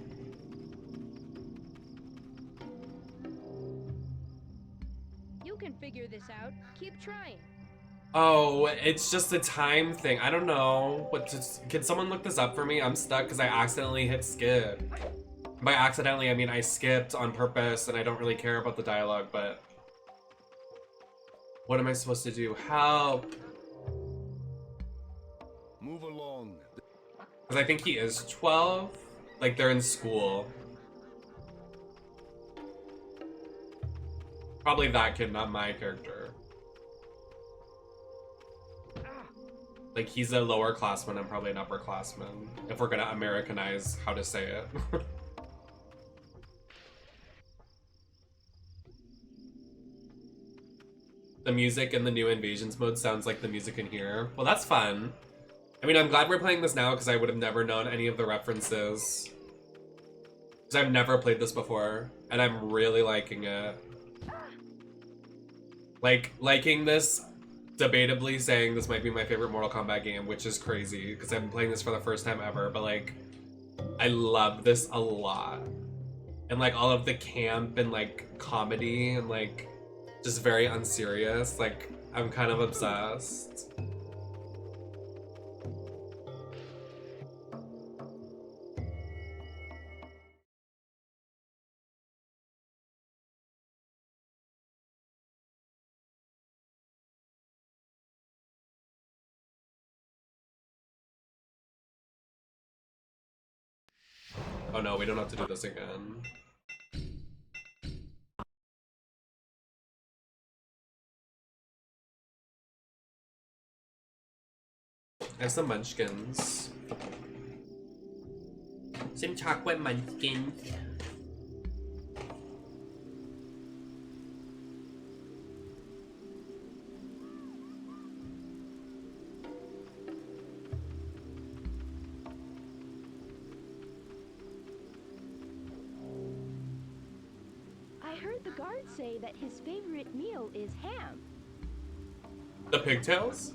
Speaker 7: You can figure this out. Keep trying.
Speaker 1: Oh, it's just a time thing. I don't know. Can someone look this up for me? I'm stuck because I accidentally hit skip. By accidentally, I mean I skipped on purpose and I don't really care about the dialogue, but... What am I supposed to do? Help!
Speaker 6: Move along.
Speaker 1: Because I think he is 12. Like, they're in school. Probably that kid, not my character. Like, he's a lower classman, I'm probably an upperclassman. If we're gonna Americanize how to say it. The music in the new Invasions mode sounds like the music in here. Well, that's fun. I mean, I'm glad we're playing this now because I would have never known any of the references. Because I've never played this before, and I'm really liking it. Like, liking this debatably saying this might be my favorite Mortal Kombat game, which is crazy because I've been playing this for the first time ever, but like I love this a lot. And like all of the camp and like comedy and like just very unserious, like I'm kind of obsessed. Oh no, we don't have to do this again. I have some munchkins. Some chocolate munchkins.
Speaker 5: I heard the guard say that his favorite meal is ham.
Speaker 1: The pigtails?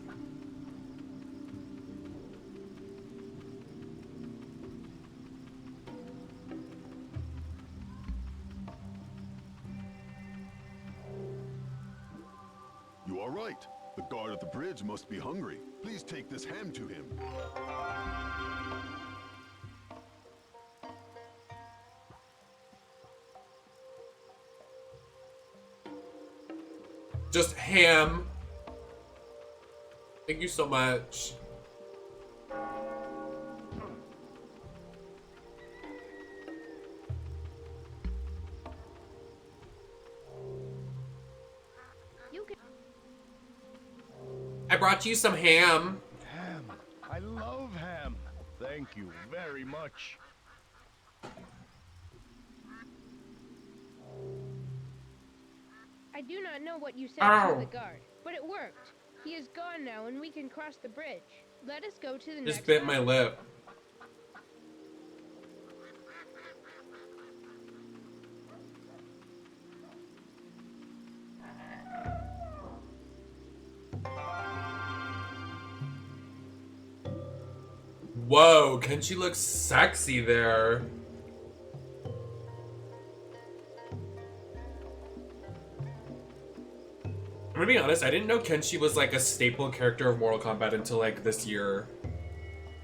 Speaker 3: You are right. The guard at the bridge must be hungry. Please take this ham to him.
Speaker 1: Just ham. Thank you so much. I brought you some ham.
Speaker 6: Ham. I love ham. Thank you very much.
Speaker 7: I do not know what you said
Speaker 1: Ow.
Speaker 7: to the guard, but it worked. He is gone now and we can cross the bridge. Let us go to the
Speaker 1: Just
Speaker 7: next
Speaker 1: bit my
Speaker 7: level.
Speaker 1: lip. Whoa, Kenshi looks sexy there. I'm gonna be honest, I didn't know Kenshi was like a staple character of Mortal Kombat until like this year.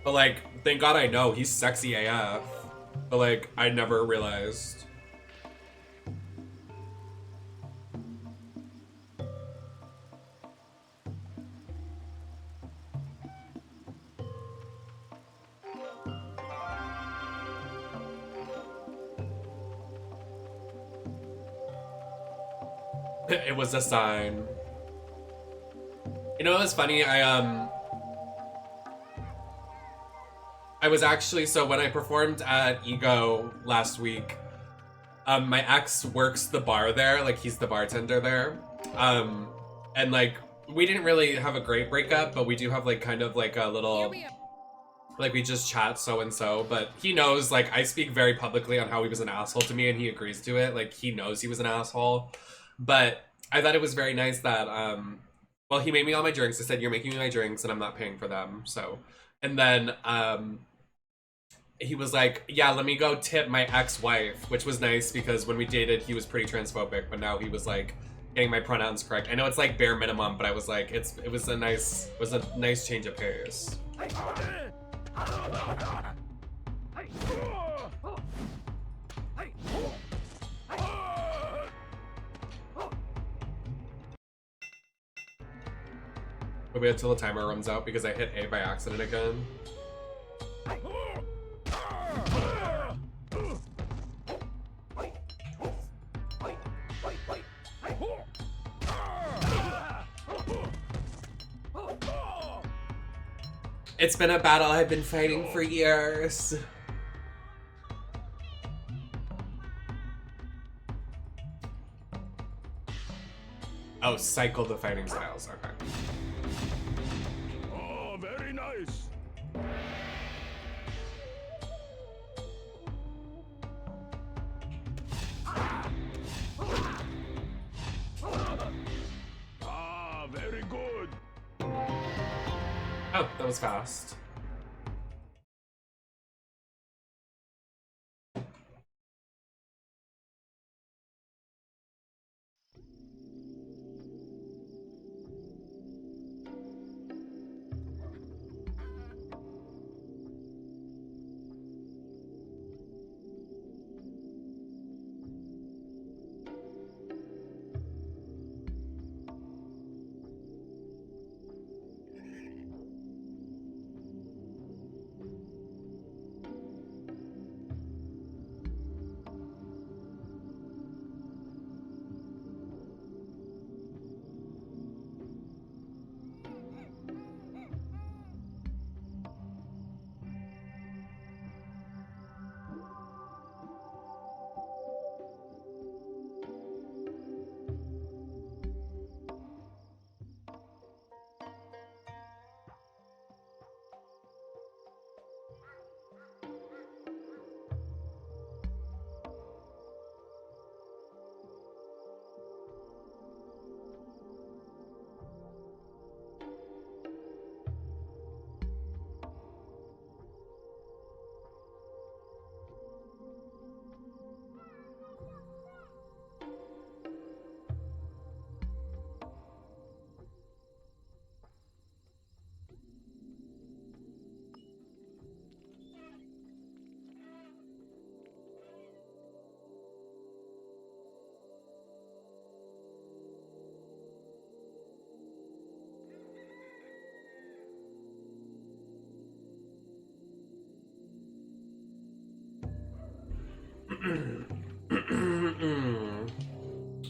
Speaker 1: But like, thank God I know, he's sexy AF. But like, I never realized. It was a sign. You know, it was funny. I was actually, so when I performed at Ego last week, my ex works the bar there, like he's the bartender there. And like we didn't really have a great breakup, but we do have like kind of like a
Speaker 7: Here
Speaker 1: little,
Speaker 7: we are.
Speaker 1: like we just chat so and so, but he knows like I speak very publicly on how he was an asshole to me and he agrees to it. Like he knows he was an asshole. But I thought it was very nice that well, he made me all my drinks. I said, "You're making me my drinks and I'm not paying for them." So, and then he was like, "Yeah, let me go tip my ex-wife," which was nice because when we dated, he was pretty transphobic, but now he was like getting my pronouns correct. I know it's like bare minimum, but I was like, it was a nice change of pace. We'll wait until the timer runs out because I hit A by accident again. It's been a battle I've been fighting for years. Oh, cycle the fighting styles, okay.
Speaker 2: Oh, very nice. Ah, very good.
Speaker 1: was fast.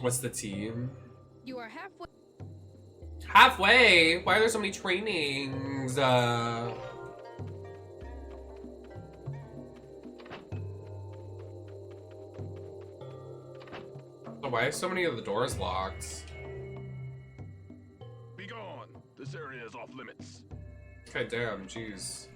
Speaker 1: What's the team?
Speaker 7: You are halfway.
Speaker 1: Halfway? Why are there so many trainings? Why are so many of the doors locked?
Speaker 6: Be gone. This area is off limits.
Speaker 1: Okay, damn, jeez.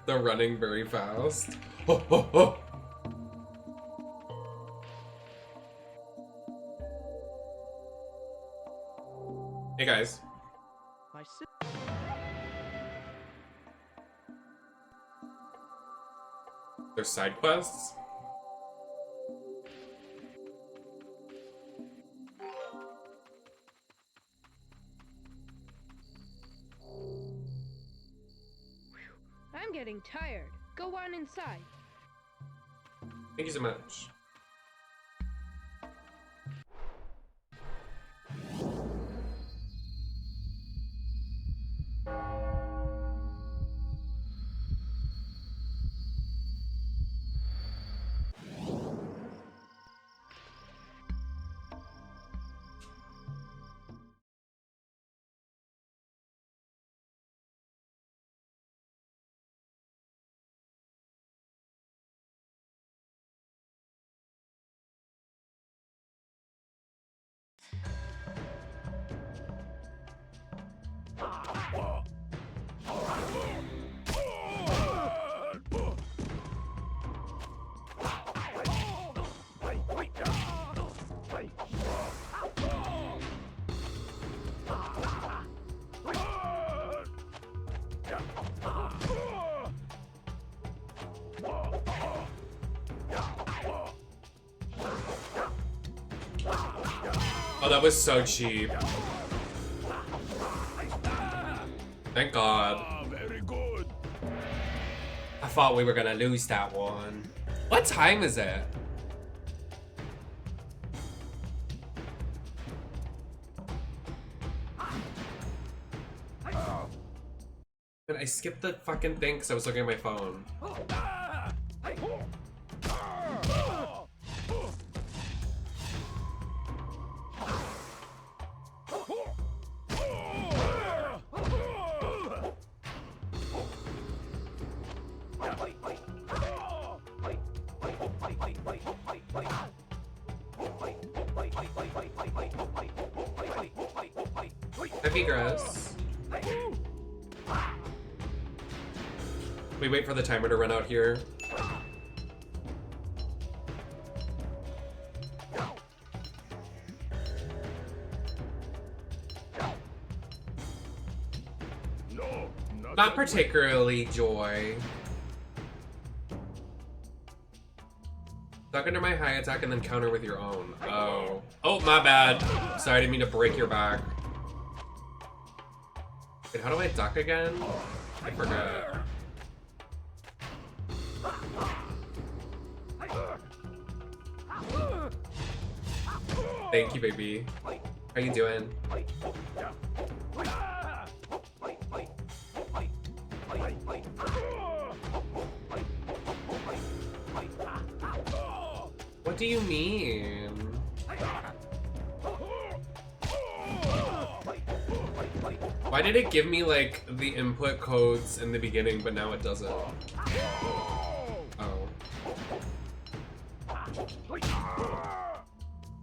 Speaker 1: They're running very fast. Ho, ho, ho. Hey guys.
Speaker 4: My
Speaker 1: There's side quests?
Speaker 7: I'm getting tired. Go on inside.
Speaker 1: Thank you so much. Oh, that was so cheap. Thank God.
Speaker 6: Very good.
Speaker 1: I thought we were gonna lose that one. What time is it? Man, I skipped the fucking thing because I was looking at my phone. That'd be gross. We wait for the timer to run out here. Not particularly, Joy. Duck under my high attack and then counter with your own. Oh. Oh, my bad. Sorry, I didn't mean to break your back. Wait, how do I duck again? I forgot. Thank you, baby. How you doing? What do you mean? Why did it give me like the input codes in the beginning, but now it doesn't? Oh.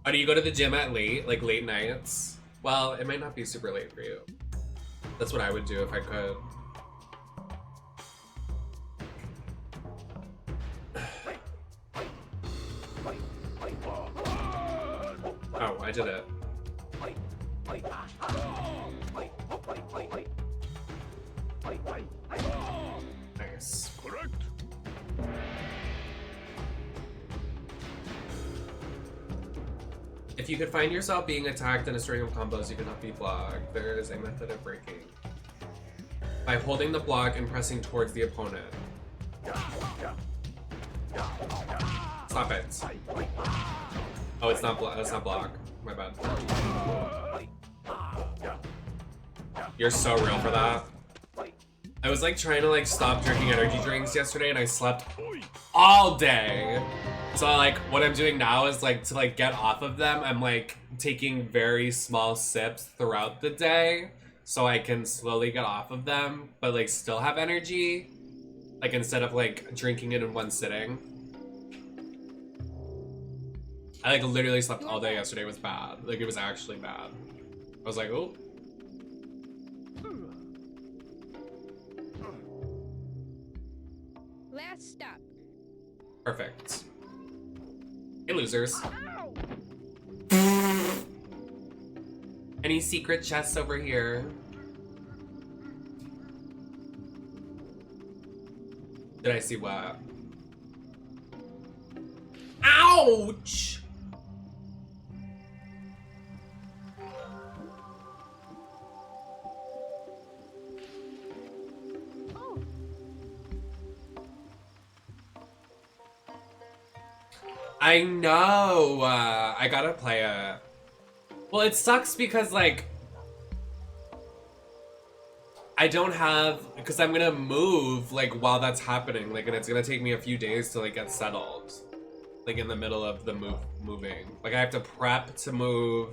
Speaker 1: Oh, do you go to the gym at late nights? Well, it might not be super late for you. That's what I would do if I could. Oh, I did it. Nice.
Speaker 6: Correct.
Speaker 1: If you could find yourself being attacked in a string of combos, you cannot be blocked. There is a method of breaking. By holding the block and pressing towards the opponent. Stop it. Oh, it's not block. That's not block. My bad. You're so real for that. I was like trying to like stop drinking energy drinks yesterday and I slept all day. So like what I'm doing now is like to like get off of them, I'm like taking very small sips throughout the day so I can slowly get off of them, but like still have energy. Like instead of like drinking it in one sitting. I like literally slept all day yesterday. It was bad. Like it was actually bad. I was like, oh.
Speaker 7: Last stop.
Speaker 1: Perfect. Hey, losers. Any secret chests over here? Did I see what? Ouch! I know. I gotta play it. Well, it sucks because like I don't have, because I'm gonna move like while that's happening, like, and it's gonna take me a few days to like get settled, like in the middle of the moving. Like I have to prep to move,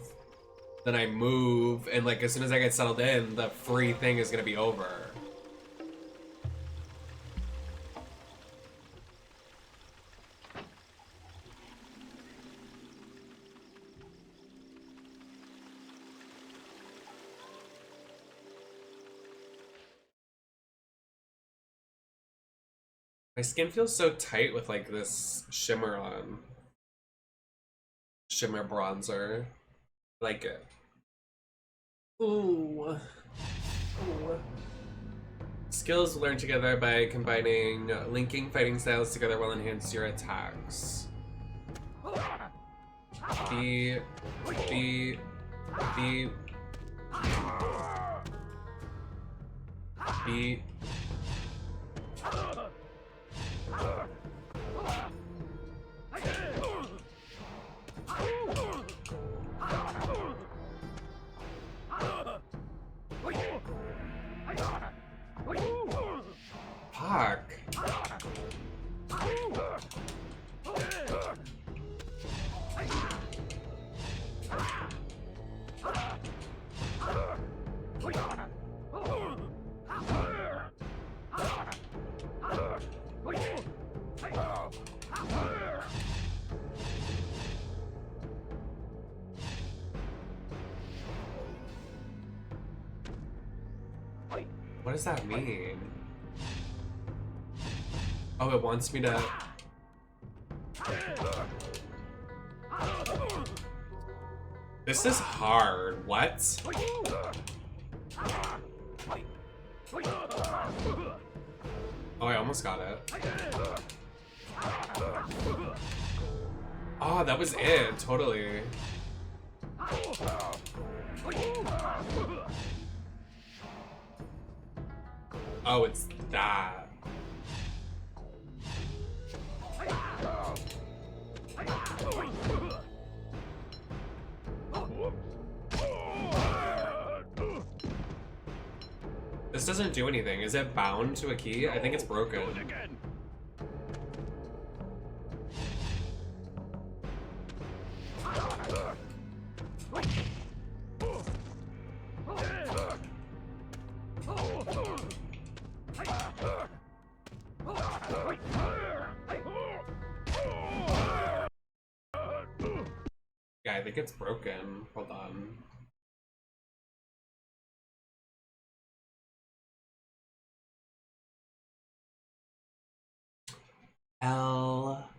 Speaker 1: then I move, and like as soon as I get settled in, the free thing is gonna be over. My skin feels so tight with like this shimmer on. Shimmer bronzer. I like it. Ooh. Ooh. Skills learned together by combining linking fighting styles together will enhance your attacks. B. Fuck. What does that mean? Oh, it wants me to... This is hard. What? Oh, I almost got it. Oh, that was it. Totally. Oh, it's that. This doesn't do anything. Is it bound to a key? I think it's broken. Yeah, I think it's broken. Hold on. L.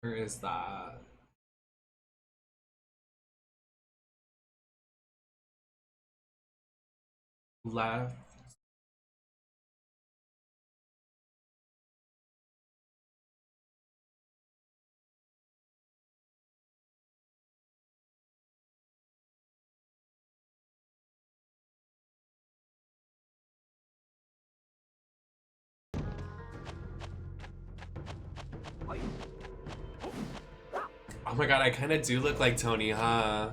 Speaker 1: Where is that? Left. Oh my god, I kind of do look like Tony, huh?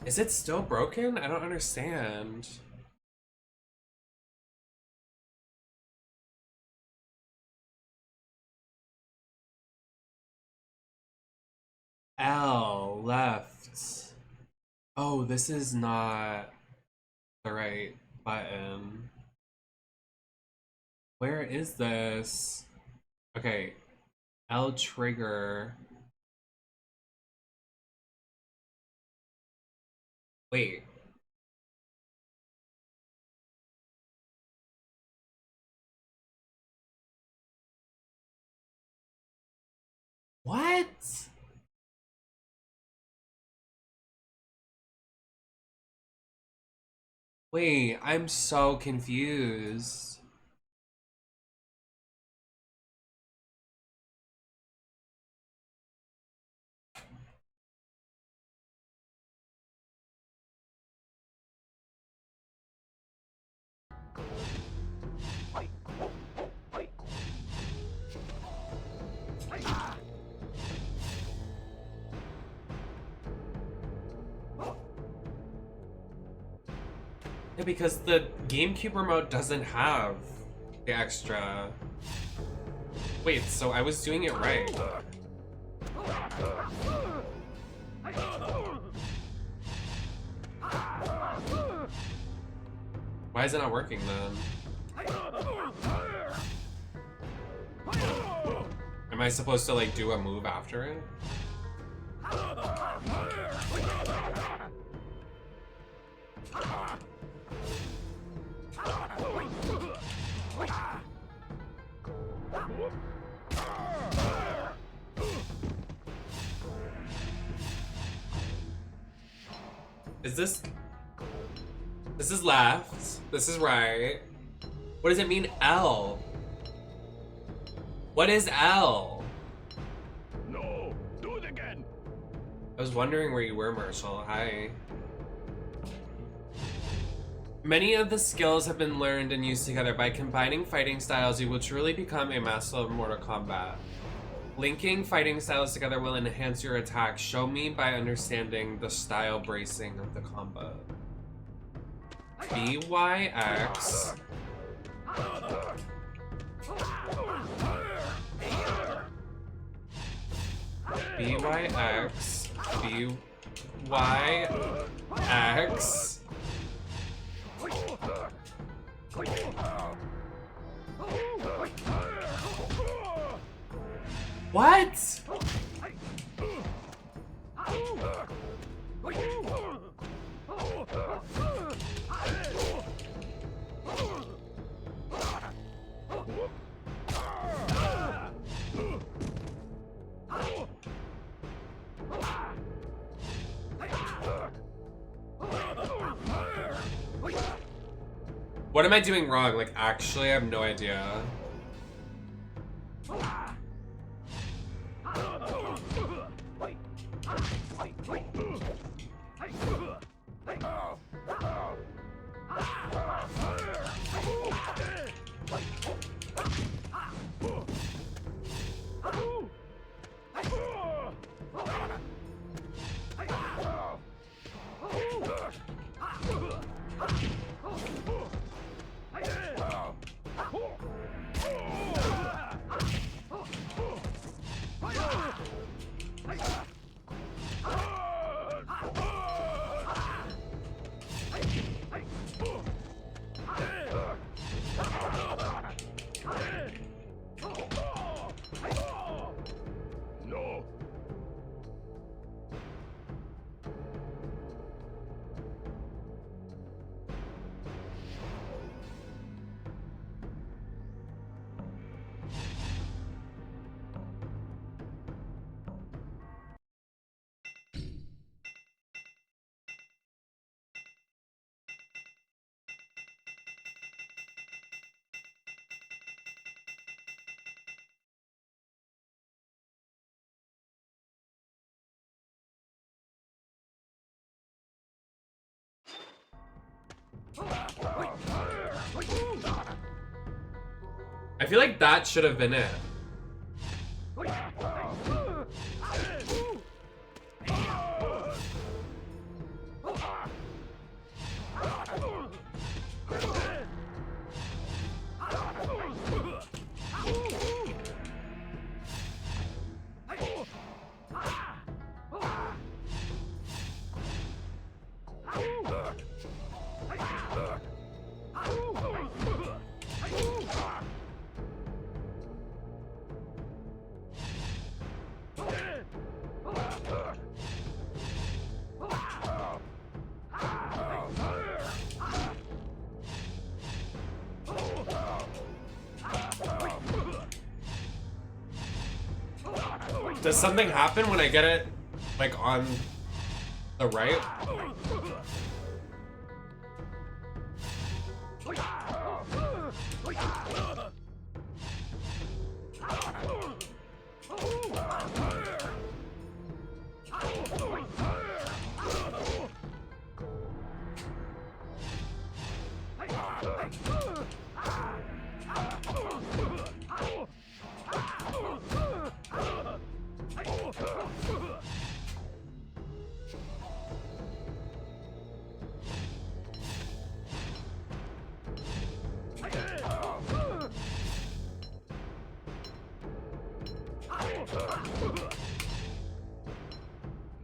Speaker 1: Is it still broken? I don't understand. L, left. Oh, this is not the right button. Where is this? Okay, L trigger. Wait. What? Wait, I'm so confused. Yeah, because the GameCube remote doesn't have the extra. Wait, so I was doing it right. Why is it not working then? Am I supposed to like do a move after it? Is this... This is left. This is right. What does it mean, L? What is L?
Speaker 6: No, do it again.
Speaker 1: I was wondering where you were, Marshall. Hi. Many of the skills have been learned and used together. By combining fighting styles, you will truly become a master of Mortal Kombat. Linking fighting styles together will enhance your attack. Show me by understanding the style bracing of the combo. BYX. BYX. BYX. What? What am I doing wrong? Like, actually, I have no idea. I feel like that should have been it. Does something happen when I get it, like, on the right?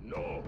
Speaker 6: No.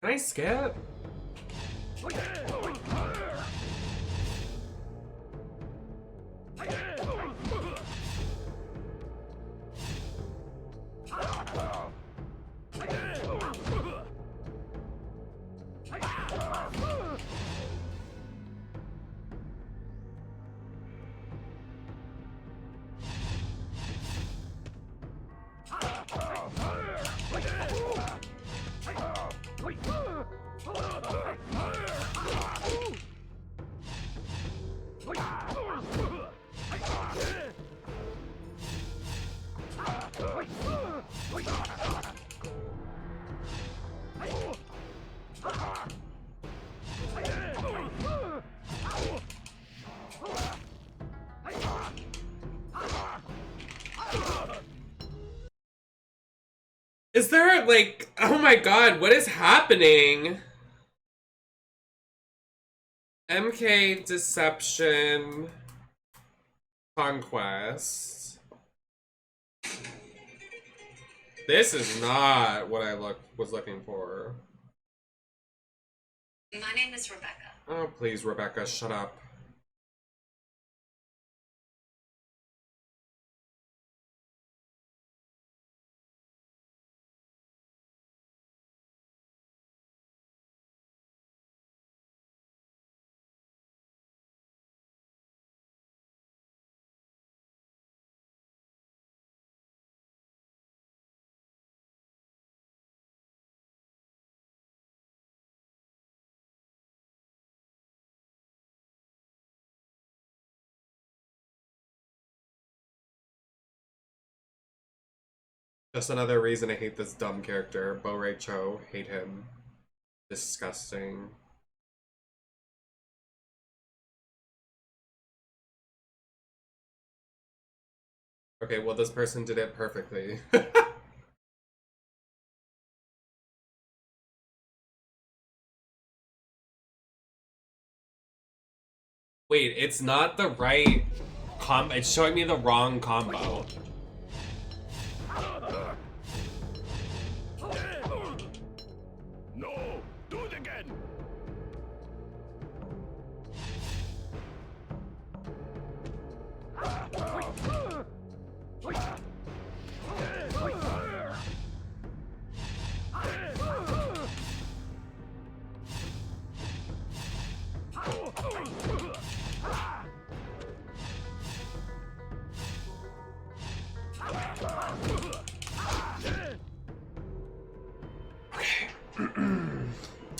Speaker 1: Can I skip? there, like, oh my god, what is happening? MK Deception Conquest. This is not what I was looking for.
Speaker 9: My name is Rebecca.
Speaker 1: Oh, please, Rebecca, shut up. Just another reason I hate this dumb character. Bo-Ray Cho. Hate him. Disgusting. Okay, well, this person did it perfectly. Wait, it's not the right it's showing me the wrong combo.
Speaker 6: No, do it again.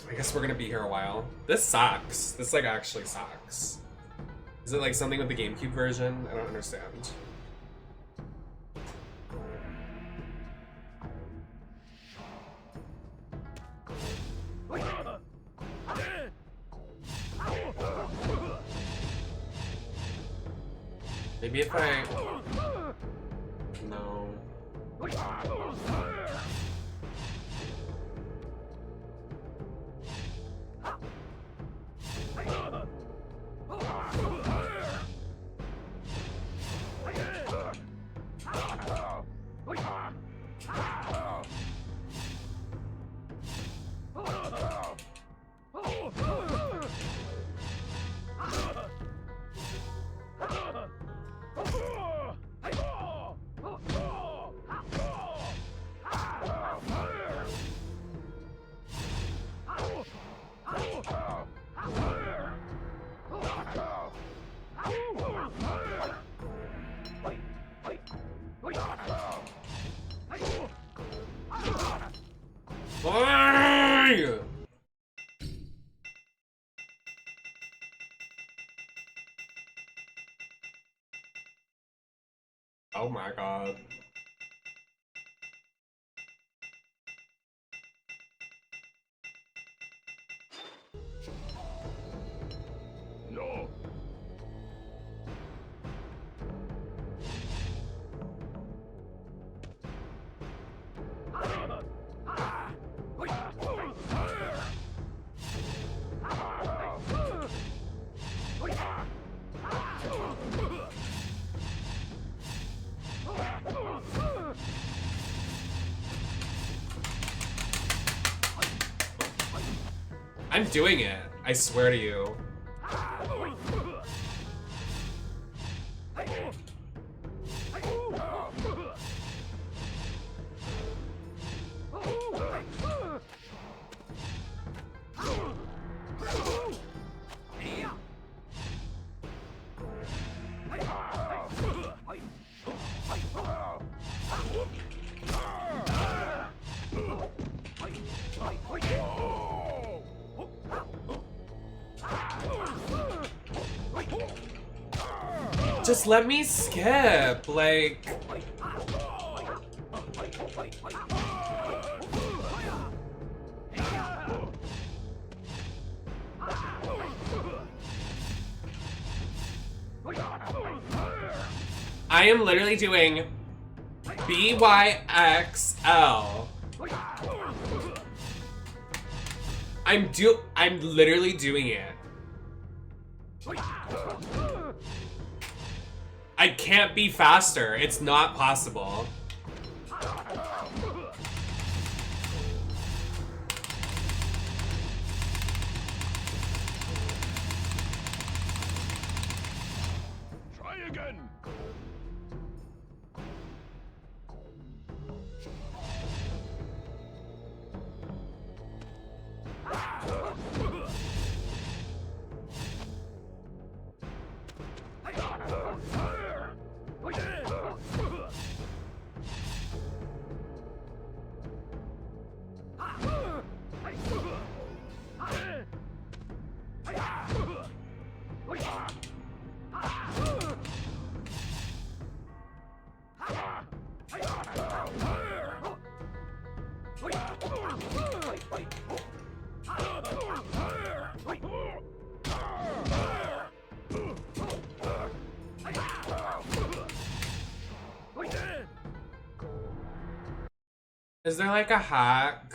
Speaker 1: I guess we're gonna be here a while. This sucks. This, like, actually sucks. Is it, like, something with the GameCube version? I don't understand. Maybe if I... No. Why? Oh my god.
Speaker 6: No.
Speaker 1: I'm doing it. I swear to you. Just let me skip, like... I am literally doing BYXL I'm literally doing it. I can't be faster. It's not possible.
Speaker 6: Try again.
Speaker 1: Is there like a hack?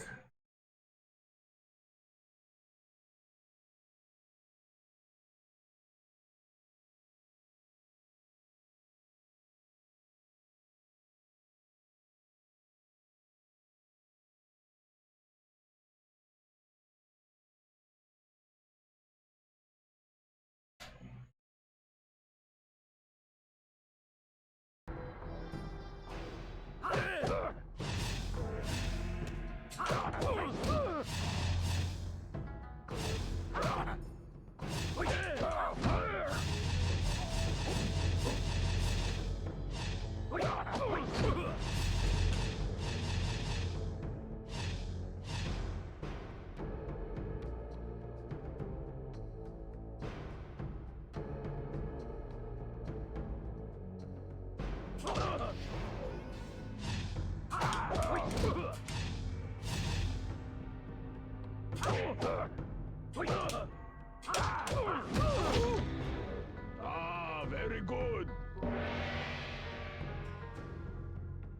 Speaker 6: Ah, very good.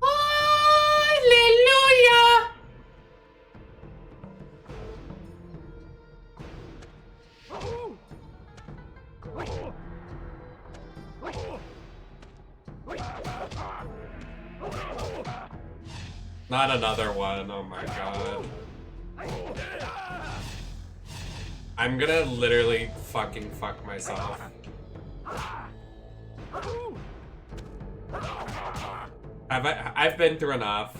Speaker 1: Hallelujah! Not another one, oh my god. I'm gonna literally fucking fuck myself. I've been through enough.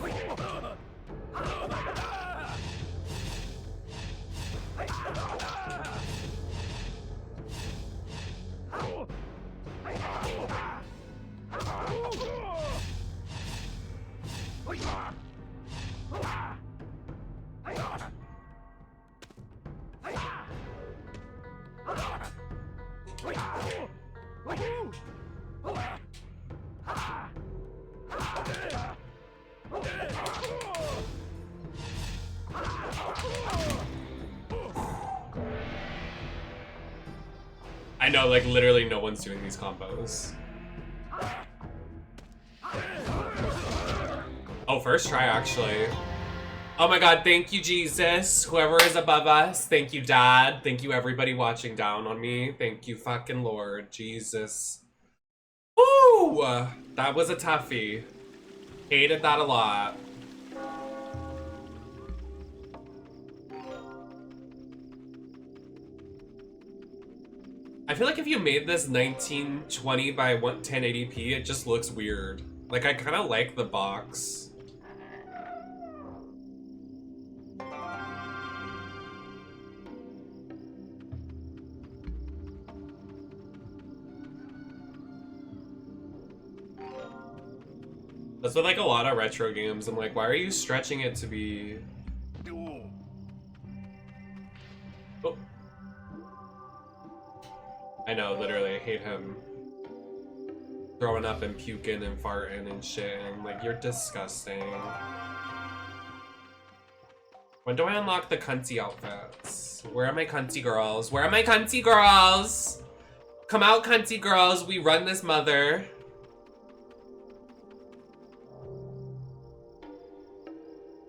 Speaker 1: I know, like, literally no one's doing these combos. Oh, first try, actually. Oh my god, thank you, Jesus. Whoever is above us, thank you, Dad. Thank you, everybody watching down on me. Thank you, fucking Lord. Jesus. Woo! That was a toughie. Hated that a lot. I feel like if you made this 1920 by 1080p, it just looks weird. Like, I kind of like the box. That's with like a lot of retro games. I'm like, why are you stretching it to be... Oh. I know, literally, I hate him. Throwing up and puking and farting and shit, and like, you're disgusting. When do I unlock the cunty outfits? Where are my cunty girls? Where are my cunty girls? Come out, cunty girls, we run this mother.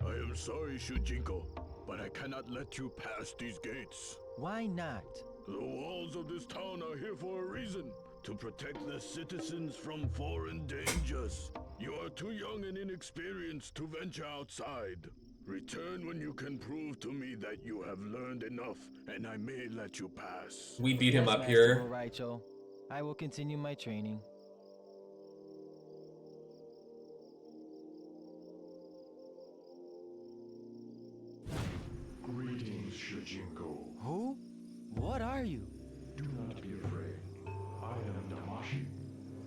Speaker 6: I am sorry, Shujinko. but I cannot let you pass these gates.
Speaker 4: Why not?
Speaker 6: The walls of this town are here for a reason. To protect the citizens from foreign dangers. You are too young and inexperienced to venture outside. Return when you can prove to me that you have learned enough, and I may let you pass.
Speaker 1: We beat him
Speaker 4: Yes,
Speaker 1: up
Speaker 4: Master
Speaker 1: here.
Speaker 4: Boraicho. I will continue my training.
Speaker 9: Greetings, Shujinko.
Speaker 4: Who? What are you?
Speaker 9: Do not be afraid. I am Damashi.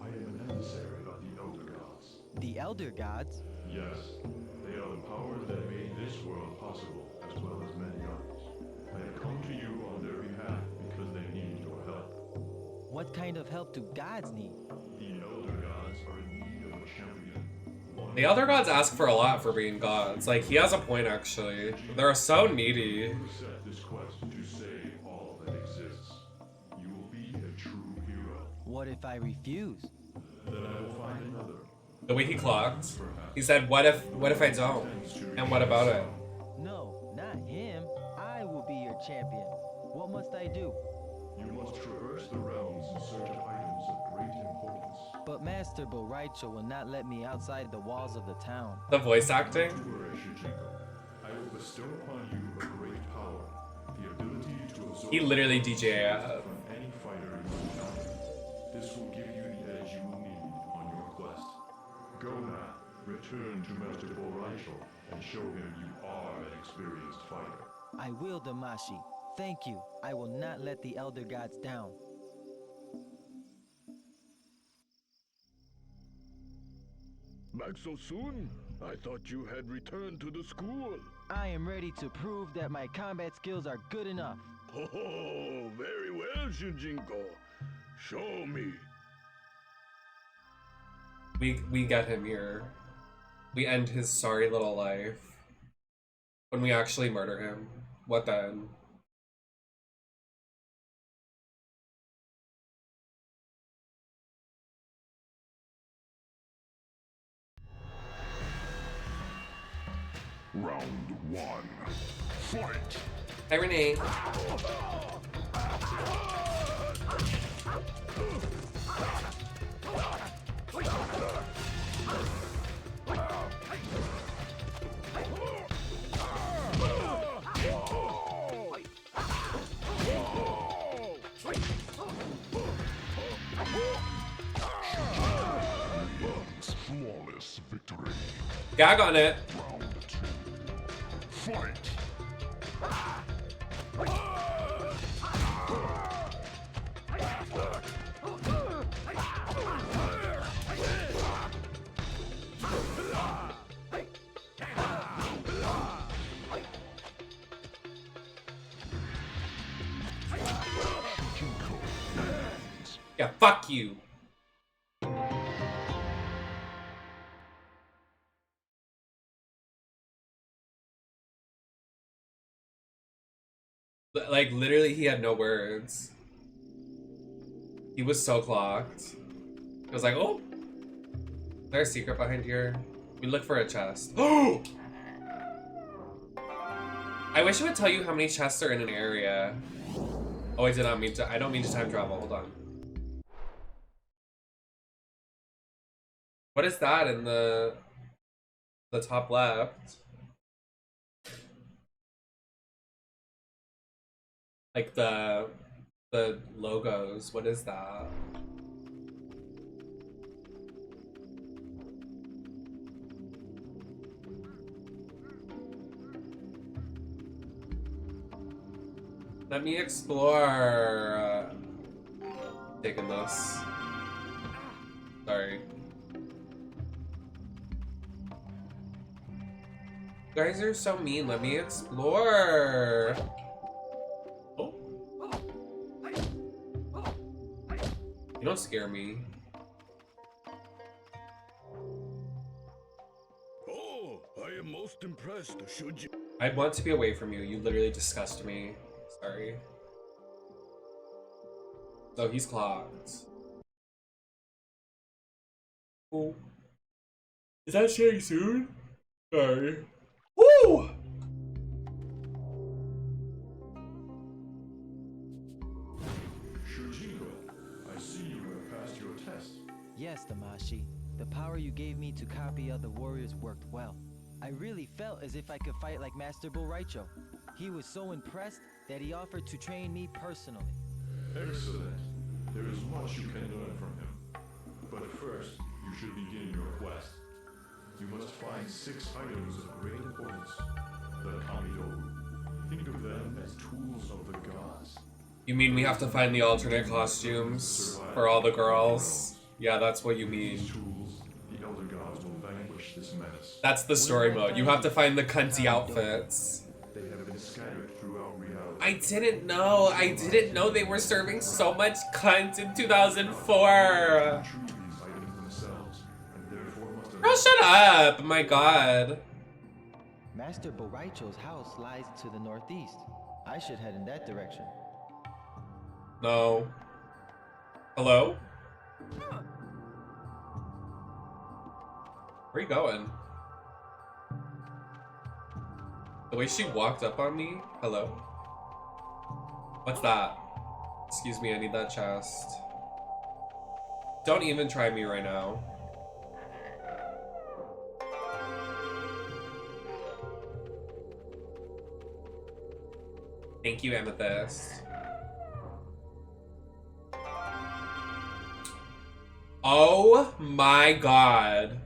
Speaker 9: I am an emissary of the Elder Gods.
Speaker 4: The Elder Gods?
Speaker 9: Yes, they are the powers that made this world possible, as well as many others. I have come to you on their behalf because they need your help.
Speaker 4: What kind of help do gods need?
Speaker 9: The Elder Gods are in need of a champion.
Speaker 1: The Elder Gods ask for a lot for being gods. Like, he has a point, actually. They're so needy.
Speaker 9: You set this quest to save all that exists. You will be a true hero.
Speaker 4: What if I refuse?
Speaker 9: Then I will find another.
Speaker 1: The way he clocked, he said, what if I don't? And what about it?
Speaker 4: No, not him. I will be your champion. What must I do?
Speaker 9: You must traverse the realms in search of items of great importance.
Speaker 4: But Master Boraicho will not let me outside the walls of the town.
Speaker 1: The voice acting?
Speaker 9: Don't worry, Shujinko. I will bestow upon you a great power. The ability to absorb
Speaker 1: He literally DJ
Speaker 9: from any fighter you encounter. This will give you the edge you will need on your quest. Go now, return to Master Boraicho and show him you are an experienced fighter.
Speaker 4: I will, Damashi. Thank you. I will not let the Elder Gods down.
Speaker 6: Back so soon? I thought you had returned to the school.
Speaker 4: I am ready to prove that my combat skills are good enough.
Speaker 6: Oh, very well, Shujinko. Show me.
Speaker 1: We get him here. We end his sorry little life. When we actually murder him. What then?
Speaker 6: Round one. Fight!
Speaker 1: Hi, Renee.
Speaker 6: Flawless victory.
Speaker 1: Gag on it.
Speaker 6: Round two. Fight!
Speaker 1: Yeah, fuck you. Like, literally, he had no words. He was so clocked. He was like, oh! Is there a secret behind here? We look for a chest. Oh! I wish it would tell you how many chests are in an area. Oh, I don't mean to time travel. Hold on. What is that in the top left? Like the logos. What is that? Let me explore. Taking this. Sorry. You guys are so mean. Let me explore. Oh. You don't scare me.
Speaker 6: Oh, I am most impressed, should you?
Speaker 1: I want to be away from you. You literally disgust me. Sorry. So he's clocked. Oh. Is that sharing soon? Sorry. Woo!
Speaker 4: Yes, Damashi. The power you gave me to copy other warriors worked well. I really felt as if I could fight like Master Boraicho. He was so impressed that he offered to train me personally.
Speaker 9: Excellent. There is much you can learn from him. But first, you should begin your quest. You must find 6 items of great importance. The Kamidogu. Think of them as tools of the gods.
Speaker 1: You mean we have to find the alternate costumes for all the girls? Yeah, that's what you mean.
Speaker 9: These tools, the Elder Gods will vanquish this menace.
Speaker 1: That's the story mode. You have to find the cunty outfits.
Speaker 9: They have been scattered throughout reality.
Speaker 1: I didn't know. I didn't know they were serving so much cunt in 2004.
Speaker 9: Retrieve these items themselves, and therefore must
Speaker 1: Girl, shut up. My god.
Speaker 4: Master Boraicho's house lies to the northeast. I should head in that direction.
Speaker 1: No. Hello? Where are you going? The way she walked up on me? Hello? What's that? Excuse me, I need that chest. Don't even try me right now. Thank you, Amethyst. Oh my god.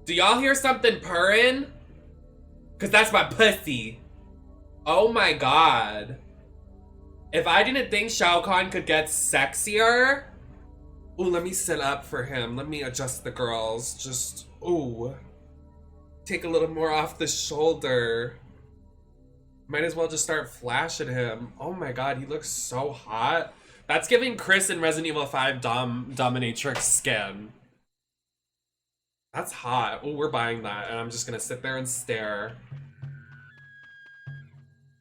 Speaker 1: Do y'all hear something purring? Cause that's my pussy. Oh my god. If I didn't think Shao Kahn could get sexier. Ooh, let me sit up for him. Let me adjust the girls. Just, ooh. Take a little more off the shoulder. Might as well just start flashing him. Oh my god, he looks so hot. That's giving Chris in Resident Evil 5 dominatrix skin. That's hot. Oh, we're buying that, and I'm just gonna sit there and stare.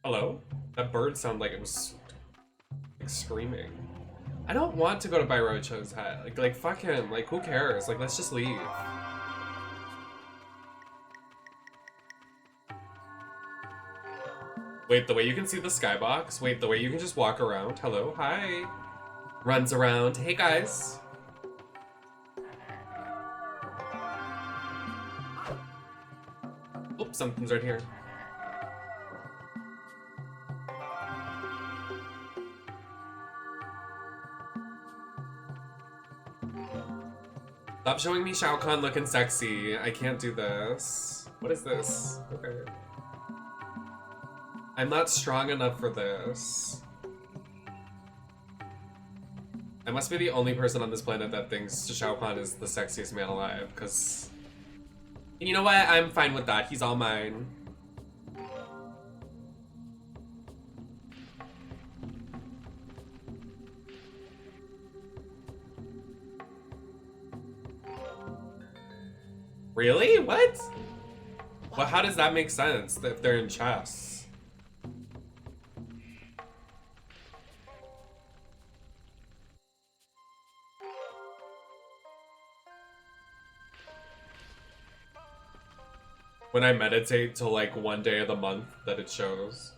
Speaker 1: Hello? That bird sounded like it was like screaming. I don't want to go to Bairocho's head. Like fuck him. Like who cares? Like let's just leave. Wait, the way you can see the skybox? Wait, the way you can just walk around? Hello, hi. Runs around. Hey guys. Oops, something's right here. Stop showing me Shao Kahn looking sexy. I can't do this. What is this? Okay. I'm not strong enough for this. I must be the only person on this planet that thinks Shao Kahn is the sexiest man alive, because... And you know what? I'm fine with that. He's all mine. Really? What? Well, how does that make sense if they're in chess? When I meditate till like one day of the month that it shows.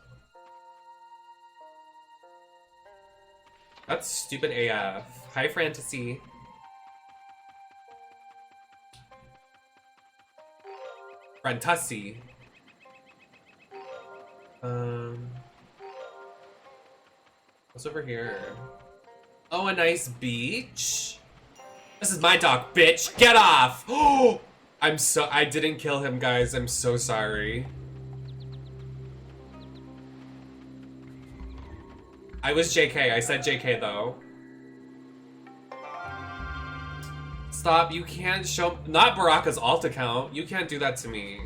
Speaker 1: That's stupid AF. Hi, Fantasy. Fantasy. What's over here? Oh, a nice beach. This is my dog, bitch. Get off. Oh, I didn't kill him, guys. I'm so sorry. I was JK. I said JK though. Stop, you can't show, not Baraka's alt account. You can't do that to me.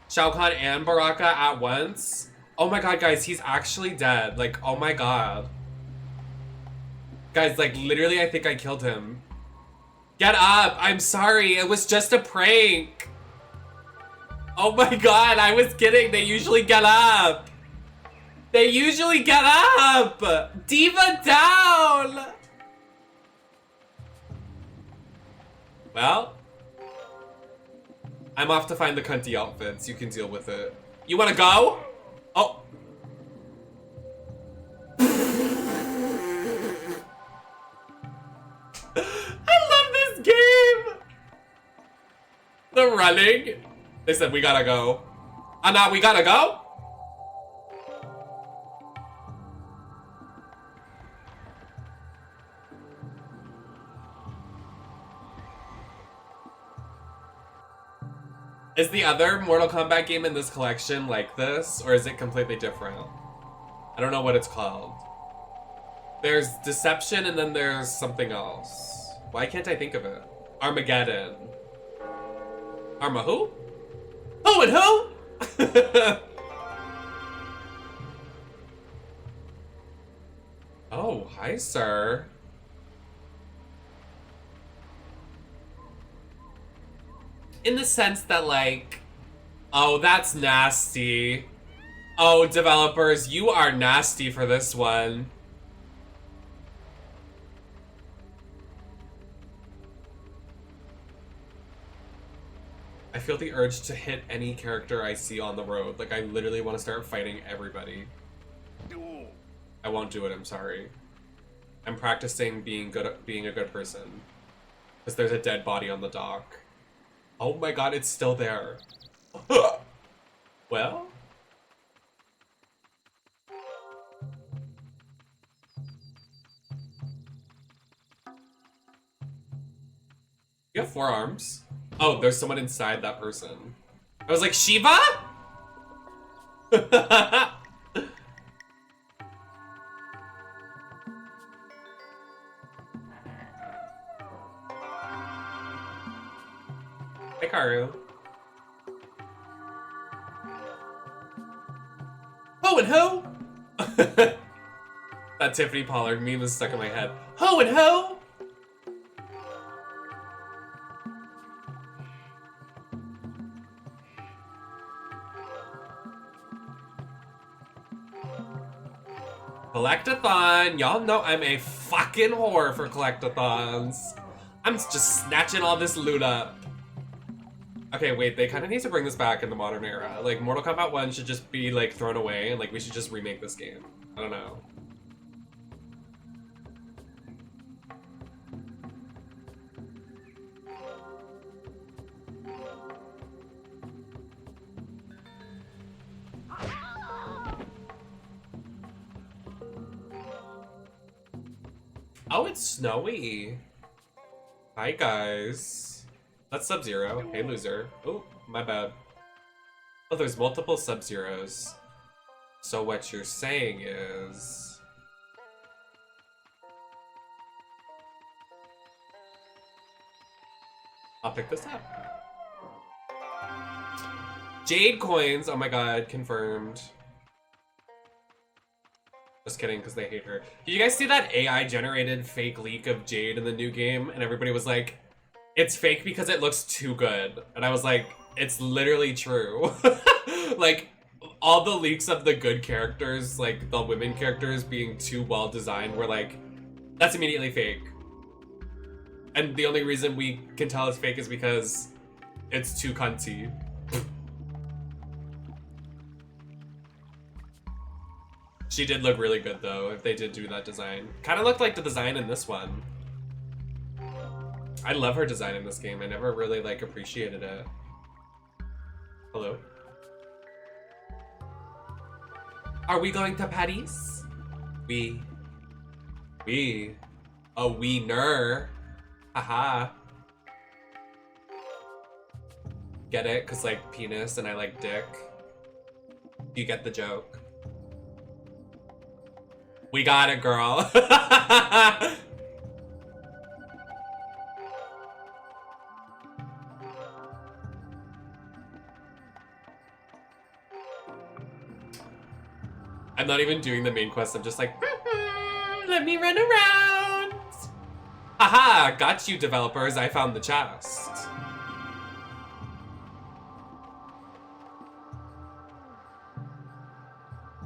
Speaker 1: Shao Kahn and Baraka at once? Oh my god, guys, he's actually dead. Like, oh my god. Guys, like, literally, I think I killed him. Get up, I'm sorry, it was just a prank. Oh my god, I was kidding, they usually get up. They usually get up. Diva down. Well, I'm off to find the cunty outfits. You can deal with it. You wanna go? Oh. running. They said, we gotta go. Anna, we gotta go? Is the other Mortal Kombat game in this collection like this, or is it completely different? I don't know what it's called. There's Deception and then there's something else. Why can't I think of it? Armageddon. Arma who? Who and who? Oh, hi, sir. In the sense that, like, oh, that's nasty. Oh, developers, you are nasty for this one. I feel the urge to hit any character I see on the road. Like, I literally want to start fighting everybody. I won't do it, I'm sorry. I'm practicing being a good person. Because there's a dead body on the dock. Oh my god, it's still there. Well? You have 4 arms? Oh, there's someone inside that person. I was like, Shiva? Hey, Karu. Ho and ho! That Tiffany Pollard meme is stuck in my head. Ho and ho! Collectathon! Y'all know I'm a fucking whore for collectathons. I'm just snatching all this loot up. Okay, wait, they kind of need to bring this back in the modern era. Like, Mortal Kombat 1 should just be, like, thrown away, and, like, we should just remake this game. I don't know. Oh, it's snowy. Hi, guys. That's Sub-Zero. Hey, loser. Oh, my bad. Oh, there's multiple Sub-Zeros. So what you're saying is... I'll pick this up. Jade coins! Oh my god, confirmed. Just kidding, because they hate her. Did you guys see that AI-generated fake leak of Jade in the new game? And everybody was like, it's fake because it looks too good. And I was like, it's literally true. Like, all the leaks of the good characters, like the women characters being too well designed, were like, that's immediately fake. And the only reason we can tell it's fake is because it's too cunty. She did look really good though, if they did do that design. Kind of looked like the design in this one. I love her design in this game. I never really like appreciated it. Hello? Are we going to Paris? We. A wiener. Haha. Get it? Cause like penis and I like dick. You get the joke. We got it, girl. I'm not even doing the main quest. I'm just like, let me run around. Haha, got you, developers. I found the chest.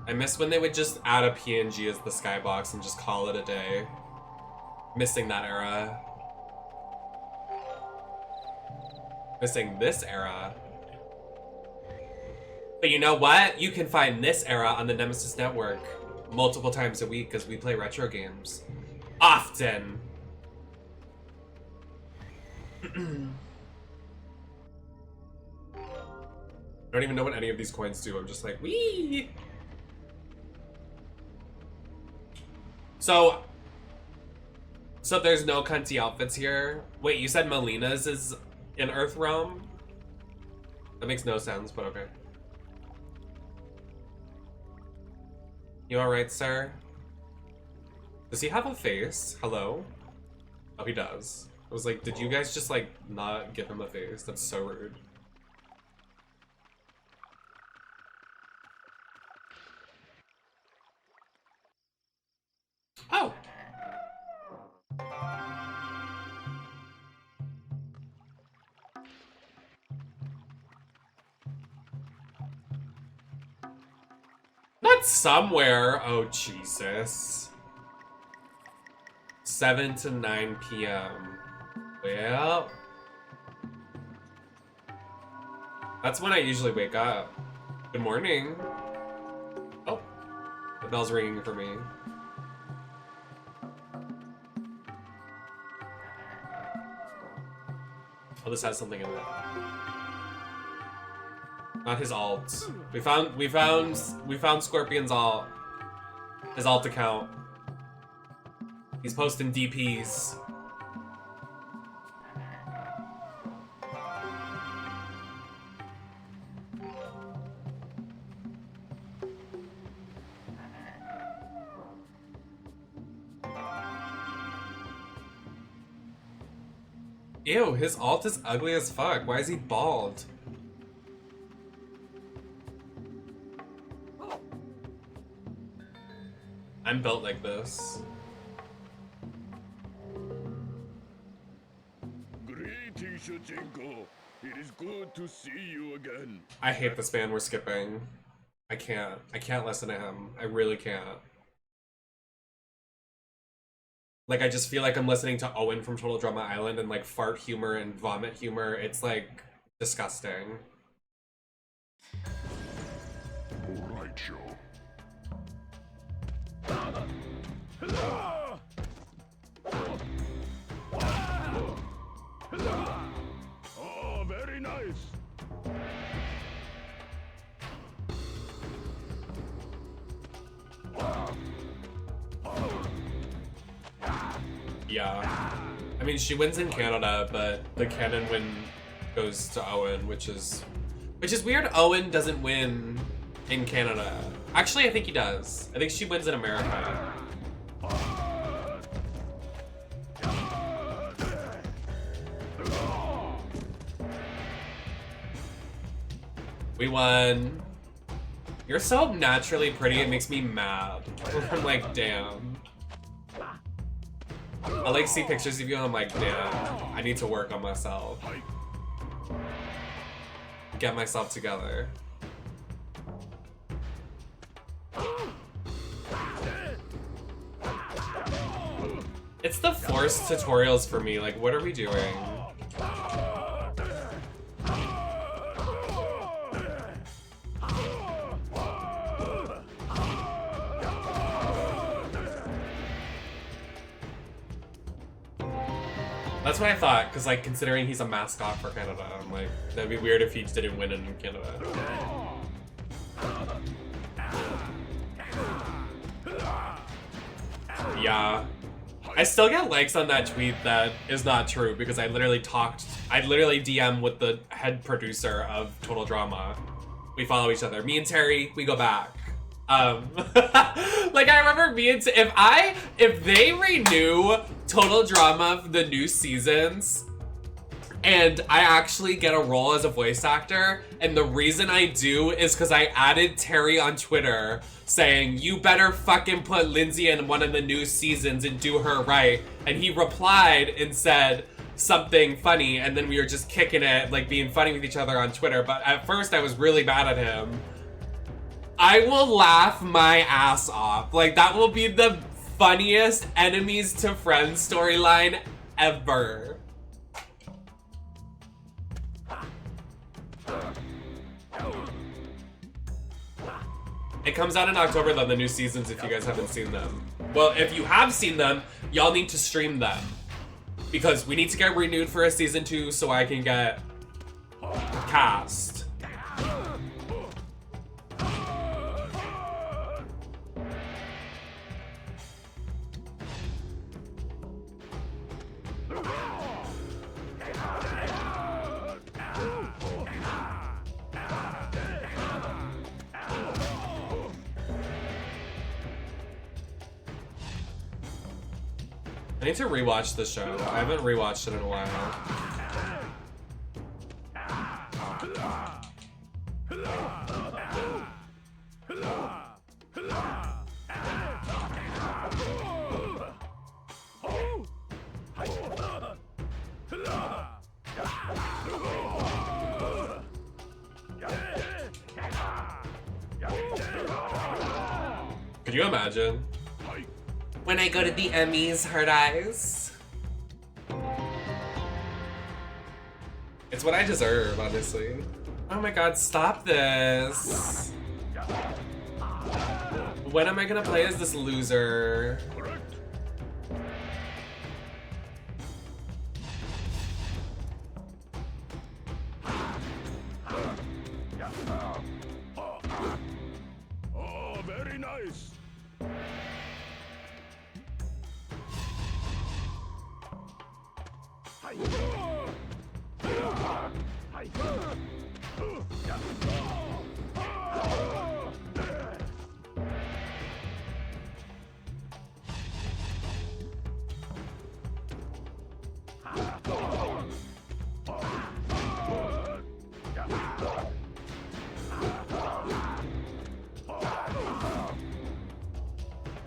Speaker 1: I miss when they would just add a PNG as the skybox and just call it a day. Missing that era. Missing this era. But you know what? You can find this era on the Nemesis Network multiple times a week because we play retro games. Often. I don't even know what any of these coins do. I'm just like, wee. So there's no cunty outfits here. Wait, you said Melina's is in Earthrealm? That makes no sense, but okay. You alright, sir? Does he have a face? Hello? Oh, he does. I was like, did you guys just like not give him a face? That's so rude. Oh! Not somewhere. Oh, Jesus. 7 to 9 p.m. Well, that's when I usually wake up. Good morning. Oh, the bell's ringing for me. Oh, this has something in it. Not his alt. We found Scorpion's alt. His alt account. He's posting DPs. Ew, his alt is ugly as fuck. Why is he bald? I'm built like this.
Speaker 6: Greetings, Shujinko. It is good to see you again.
Speaker 1: I hate this band we're skipping. I can't listen to him. I really can't. Like, I just feel like I'm listening to Owen from Total Drama Island and like fart humor and vomit humor. It's like disgusting.
Speaker 9: Alright, Joe.
Speaker 6: Oh, very nice.
Speaker 1: Yeah. I mean, she wins in Canada, but the canon win goes to Owen, which is weird. Owen doesn't win in Canada. Actually, I think he does. I think she wins in America. We won. You're so naturally pretty, it makes me mad. I'm like, damn. I like see pictures of you and I'm like, damn, I need to work on myself. Get myself together. It's the forced tutorials for me, like what are we doing? That's what I thought, because like considering he's a mascot for Canada, I'm like, that'd be weird if he didn't win in Canada. Yeah. I still get likes on that tweet that is not true because I literally DM with the head producer of Total Drama. We follow each other. Me and Terry, we go back. Like I remember me and if they renew Total Drama the new seasons and I actually get a role as a voice actor, and the reason I do is because I added Terry on Twitter saying, you better fucking put Lindsay in one of the new seasons and do her right. And he replied and said something funny, and then we were just kicking it, like being funny with each other on Twitter. But at first I was really mad at him. I will laugh my ass off. Like that will be the funniest enemies to friends storyline ever. It comes out in October though, the new seasons, if you guys haven't seen them. Well, if you have seen them, y'all need to stream them. Because we need to get renewed for a season 2 so I can get cast. I need to rewatch the show. I haven't rewatched it in a while. Could you imagine? When I go to the Emmys, hard eyes. It's what I deserve, honestly. Oh my god, stop this. When am I gonna play as this loser?
Speaker 6: Oh, very nice.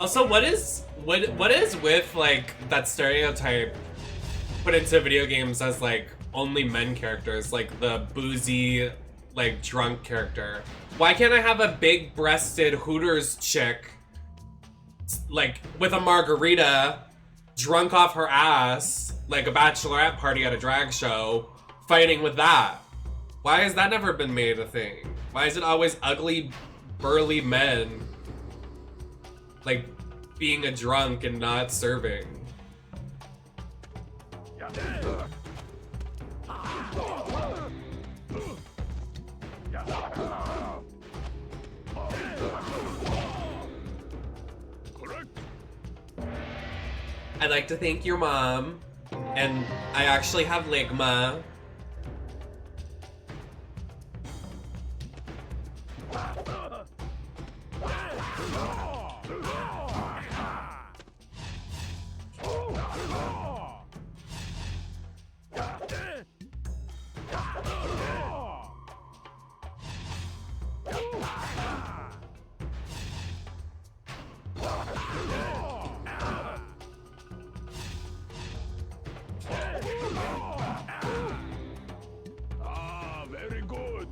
Speaker 1: Also, what is with like that stereotype put into video games as like only men characters, like the boozy, like drunk character? Why can't I have a big-breasted Hooters chick, like with a margarita, drunk off her ass, like a bachelorette party at a drag show, fighting with that? Why has that never been made a thing? Why is it always ugly, burly men, like, being a drunk and not serving? I'd like to thank your mom, and I actually have ligma.
Speaker 6: Very good.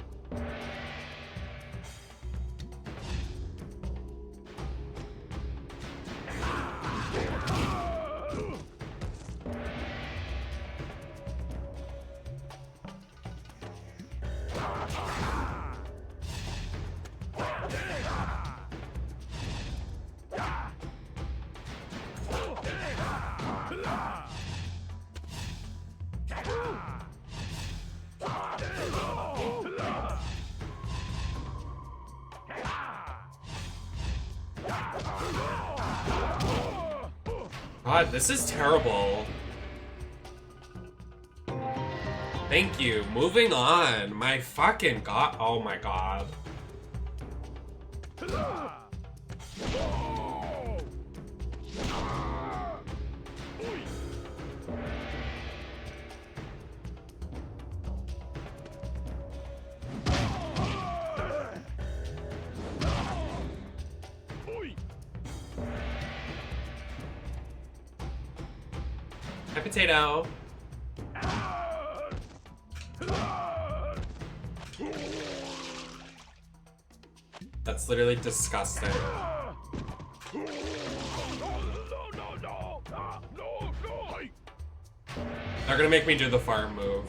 Speaker 1: God, this is terrible. Thank you. Moving on. My fucking god. Oh my god. Hi, potato. That's literally disgusting. They're gonna make me do the farm move.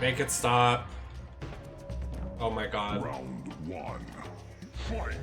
Speaker 1: Make it stop. Oh my god.
Speaker 6: Round 1. Fight!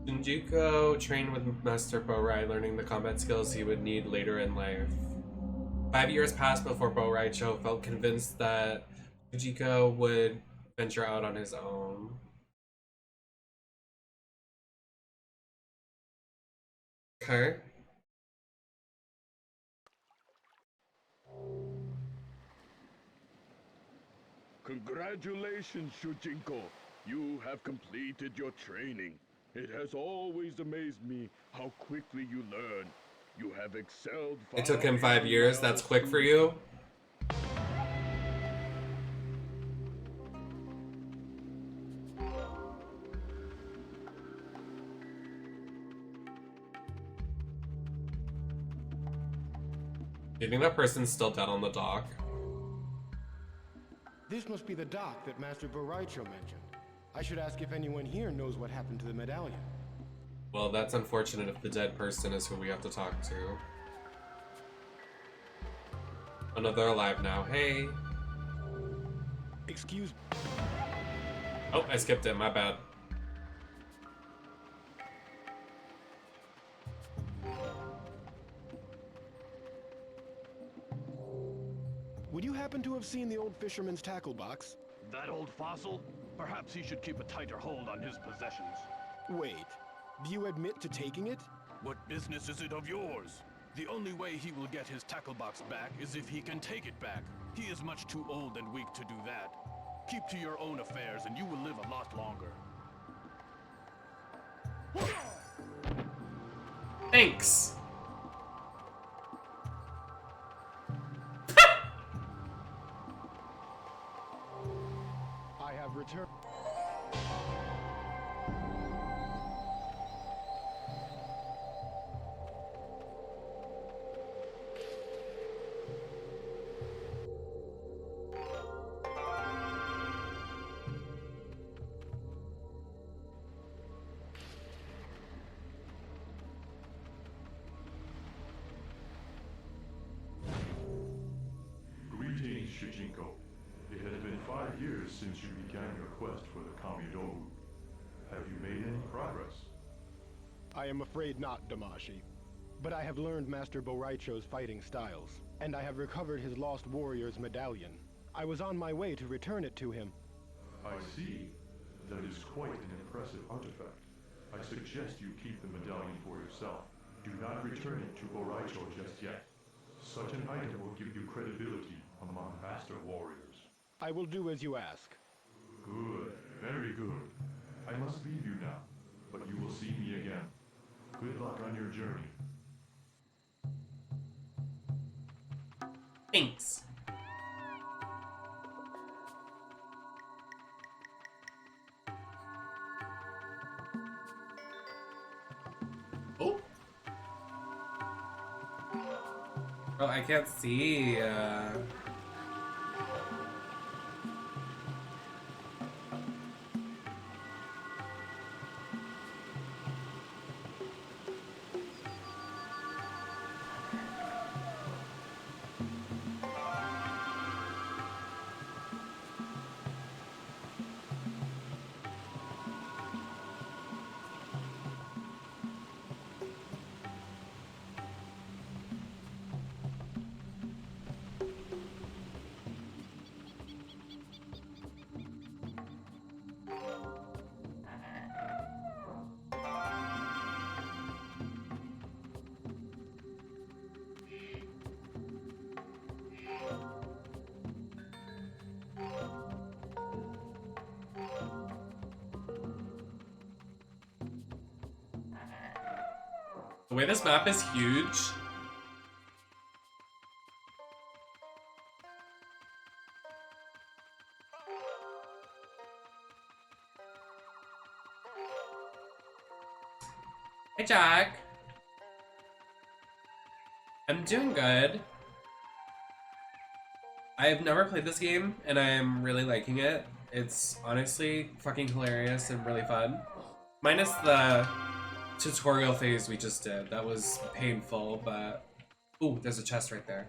Speaker 1: Junjiko trained with Master Borai, learning the combat skills he would need later in life. 5 years passed before Boraicho felt convinced that Junjiko would venture out on his own. Okay.
Speaker 6: Congratulations, Shujinko. You have completed your training. It has always amazed me how quickly you learn. You have excelled.
Speaker 1: It took him 5 years. That's quick for you? Do you think that person's still dead on the dock?
Speaker 2: This must be the dock that Master Boraicho mentioned. I should ask if anyone here knows what happened to the medallion.
Speaker 1: Well, that's unfortunate if the dead person is who we have to talk to. Oh no, they're alive now. Hey.
Speaker 2: Excuse me.
Speaker 1: Oh, I skipped it. My bad.
Speaker 2: Would you happen to have seen the old fisherman's tackle box?
Speaker 6: That old fossil? Perhaps he should keep a tighter hold on his possessions.
Speaker 2: Wait, do you admit to taking it?
Speaker 6: What business is it of yours? The only way he will get his tackle box back is if he can take it back. He is much too old and weak to do that. Keep to your own affairs and you will live a lot longer.
Speaker 1: Thanks.
Speaker 2: I have returned.
Speaker 9: Greetings, Shujinko. It has been 5 years since you began your quest for the Kamidogu. Have you made any progress?
Speaker 2: I am afraid not, Damashi. But I have learned Master Boraicho's fighting styles, and I have recovered his lost warrior's medallion. I was on my way to return it to him.
Speaker 9: I see. That is quite an impressive artifact. I suggest you keep the medallion for yourself. Do not return it to Boraicho just yet. Such an item will give you credibility among master warriors.
Speaker 2: I will do as you ask.
Speaker 9: Good, very good. I must leave you now, but you will see me again. Good luck on your journey.
Speaker 1: Thanks. Oh. Oh, I can't see. The way this map is huge. Hey, Jack. I'm doing good. I've never played this game, and I'm really liking it. It's honestly fucking hilarious and really fun. Minus the tutorial phase we just did. That was painful, but... Ooh, there's a chest right there.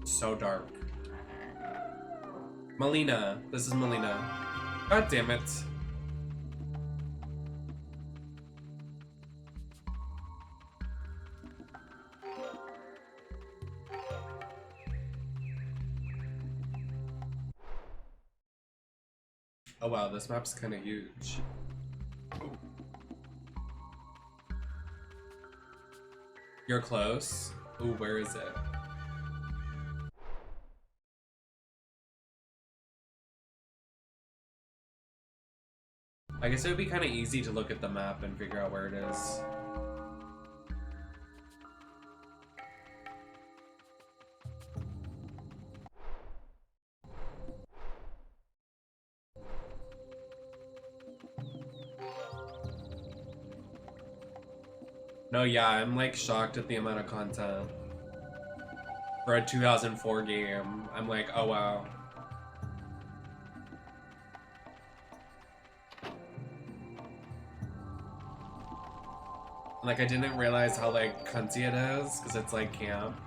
Speaker 1: So dark. Melina. This is Melina. God damn it. Oh wow, this map's kind of huge. You're close. Ooh, where is it? I guess it would be kind of easy to look at the map and figure out where it is. No, yeah, I'm like shocked at the amount of content. For a 2004 game, I'm like, oh wow. Like, I didn't realize how like cunty it is, because it's like camp.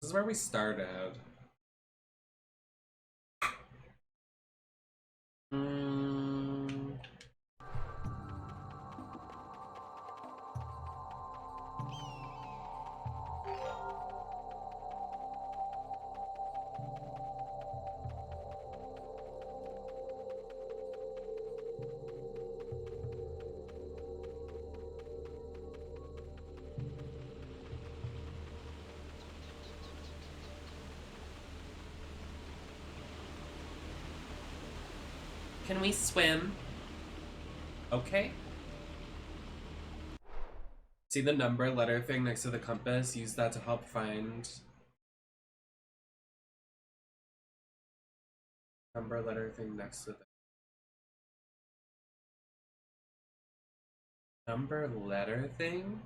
Speaker 1: This is where we started. Can we swim? Okay. See the number letter thing next to the compass? Use that to help find number letter thing next to the number letter thing?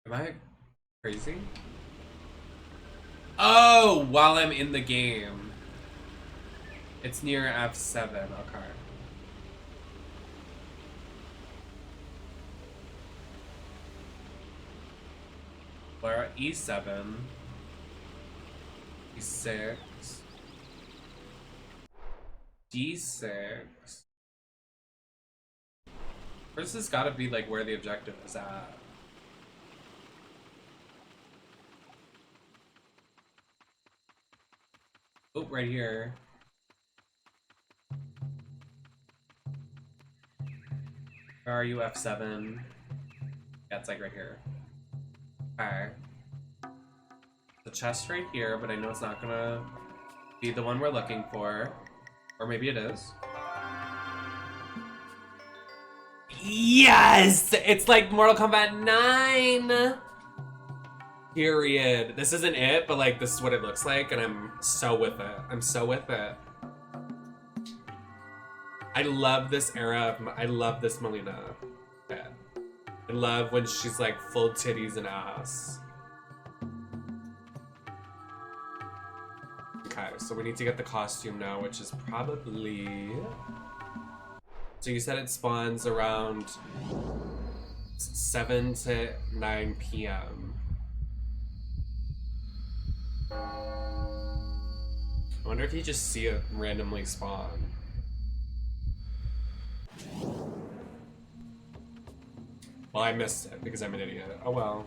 Speaker 1: Am I crazy? Oh, while I'm in the game. It's near F7, okay. We're at E7. E6. D6. This has gotta be like where the objective is at. Oh, right here. Where are you, F7? Yeah, it's like right here. Okay. The chest right here, but I know it's not gonna be the one we're looking for. Or maybe it is. Yes! It's like Mortal Kombat 9! Period. This isn't it, but like this is what it looks like, and I'm so with it. I'm so with it. I love this era of, I love this Melina. Yeah. I love when she's like full titties and ass. Okay, so we need to get the costume now, which is probably... So you said it spawns around 7 to 9 p.m. I wonder if you just see it randomly spawn. Well, I missed it because I'm an idiot. Oh well.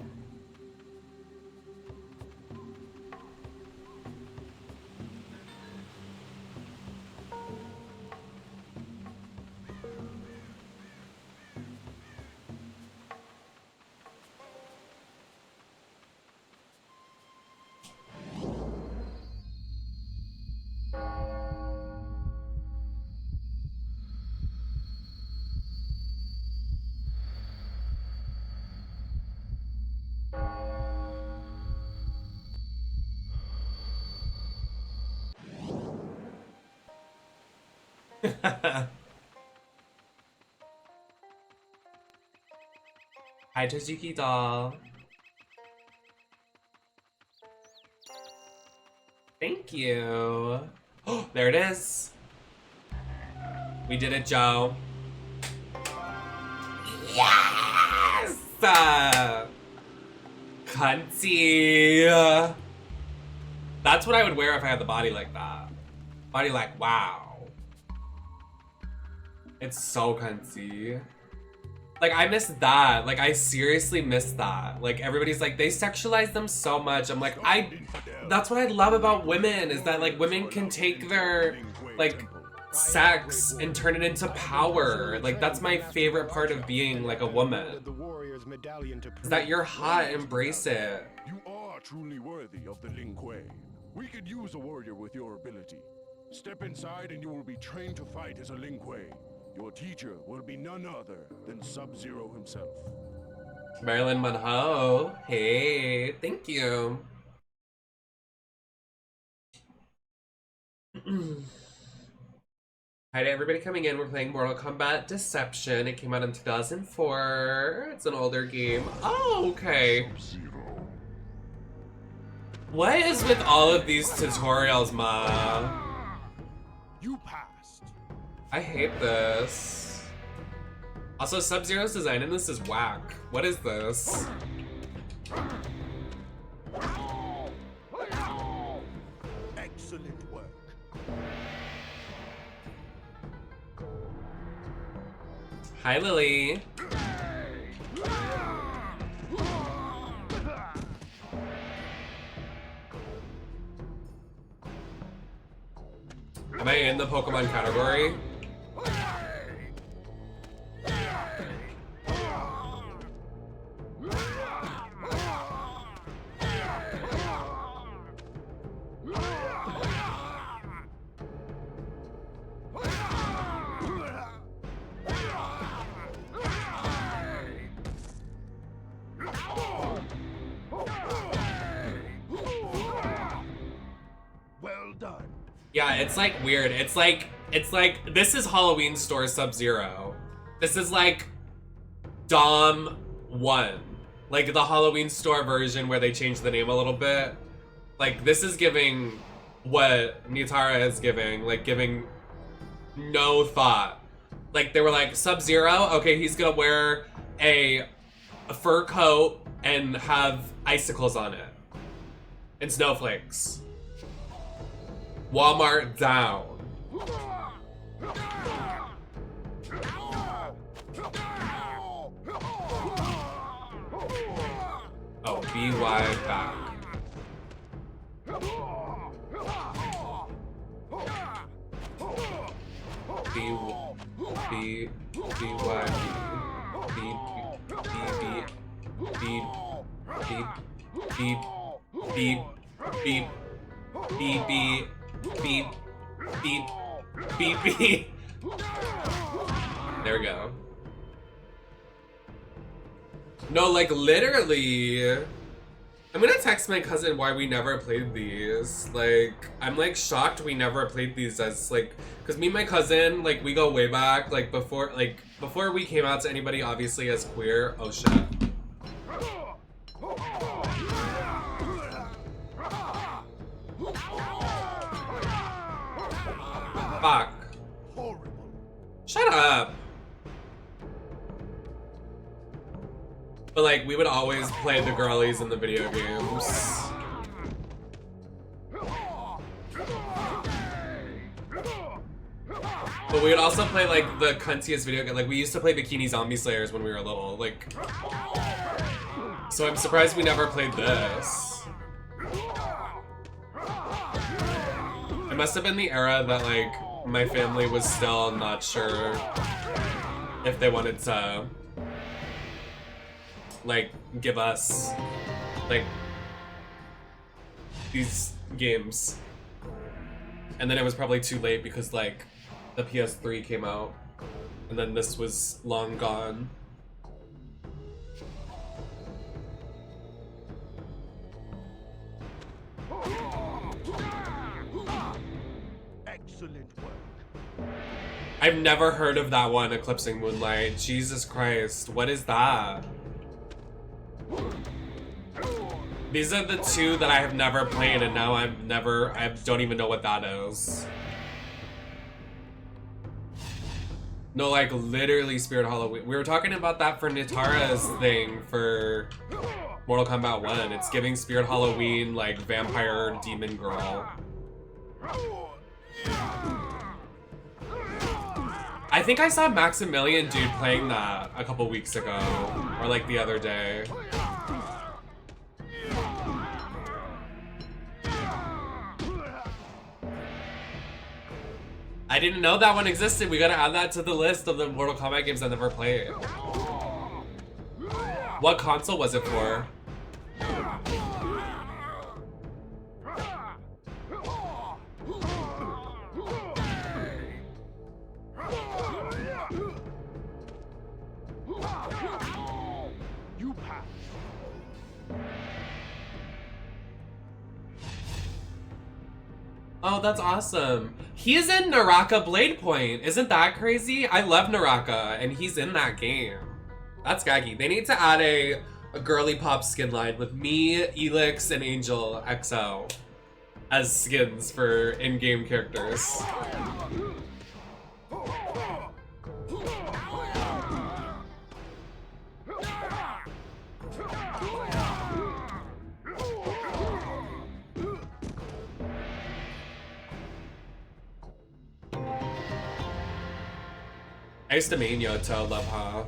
Speaker 1: Hi, Tozuki doll. Thank you. Oh, there it is. We did it, Joe. Yes! Cunty. That's what I would wear if I had the body like that. Body like, wow. It's so cunty. Like, I miss that. Like, I seriously miss that. Like, everybody's like, they sexualize them so much. I'm like, that's what I love about women, is that, like, women can take their, like, sex and turn it into power. Like, that's my favorite part of being, like, a woman. Is that you're hot, embrace it.
Speaker 6: You are truly worthy of the Lacroix. We could use a warrior with your ability. Step inside and you will be trained to fight as a Lacroix. Your teacher will be none other than Sub-Zero himself.
Speaker 1: Marilyn Monroe. Hey, thank you. Hi to everybody coming in. We're playing Mortal Kombat Deception. It came out in 2004. It's an older game. Oh, okay. What is with all of these tutorials, Ma?
Speaker 6: You passed.
Speaker 1: I hate this. Also, Sub-Zero's design in this is whack. What is this?
Speaker 6: Excellent work.
Speaker 1: Hi, Lily. Am I in the Pokemon category?
Speaker 6: Well done.
Speaker 1: Yeah, it's like weird. It's like this is Halloween Store Sub-Zero. This is like Dom 1. Like the Halloween Store version where they changed the name a little bit. Like this is giving what Nitara is giving, like giving no thought. Like they were like, Sub-Zero, okay, he's gonna wear a fur coat and have icicles on it. And snowflakes. Walmart down. Oh, BY back. Beep. There we go. No, like literally. I'm gonna text my cousin why we never played these. Like, I'm like shocked we never played these as like, cause me and my cousin, like we go way back, like before we came out to anybody obviously as queer. Oh shit. Fuck. Shut up. But like, we would always play the girlies in the video games. we would also play like the cuntiest video game. Like we used to play Bikini Zombie Slayers when we were little. Like, so I'm surprised we never played this. It must have been the era that like my family was still not sure if they wanted to like give us like these games. And then it was probably too late because like the PS3 came out and then this was long gone.
Speaker 6: Excellent work.
Speaker 1: I've never heard of that one, Eclipsing Moonlight. Jesus Christ, what is that? These are the two that I have never played and now I don't even know what that is. No, like literally Spirit Halloween. We were talking about that for Nitara's thing for Mortal Kombat 1. It's giving Spirit Halloween like vampire demon girl. I think I saw Maximilian dude playing that a couple weeks ago or like the other day. I didn't know that one existed. We gotta add that to the list of the Mortal Kombat games I never played. What console was it for?
Speaker 6: You pass.
Speaker 1: Oh, that's awesome. He's in Naraka Bladepoint. Isn't that crazy? I love Naraka, and he's in that game. That's gaggy. They need to add a girly pop skin line with me, Elix, and Angel XO as skins for in-game characters. I used to main Yoto, love her.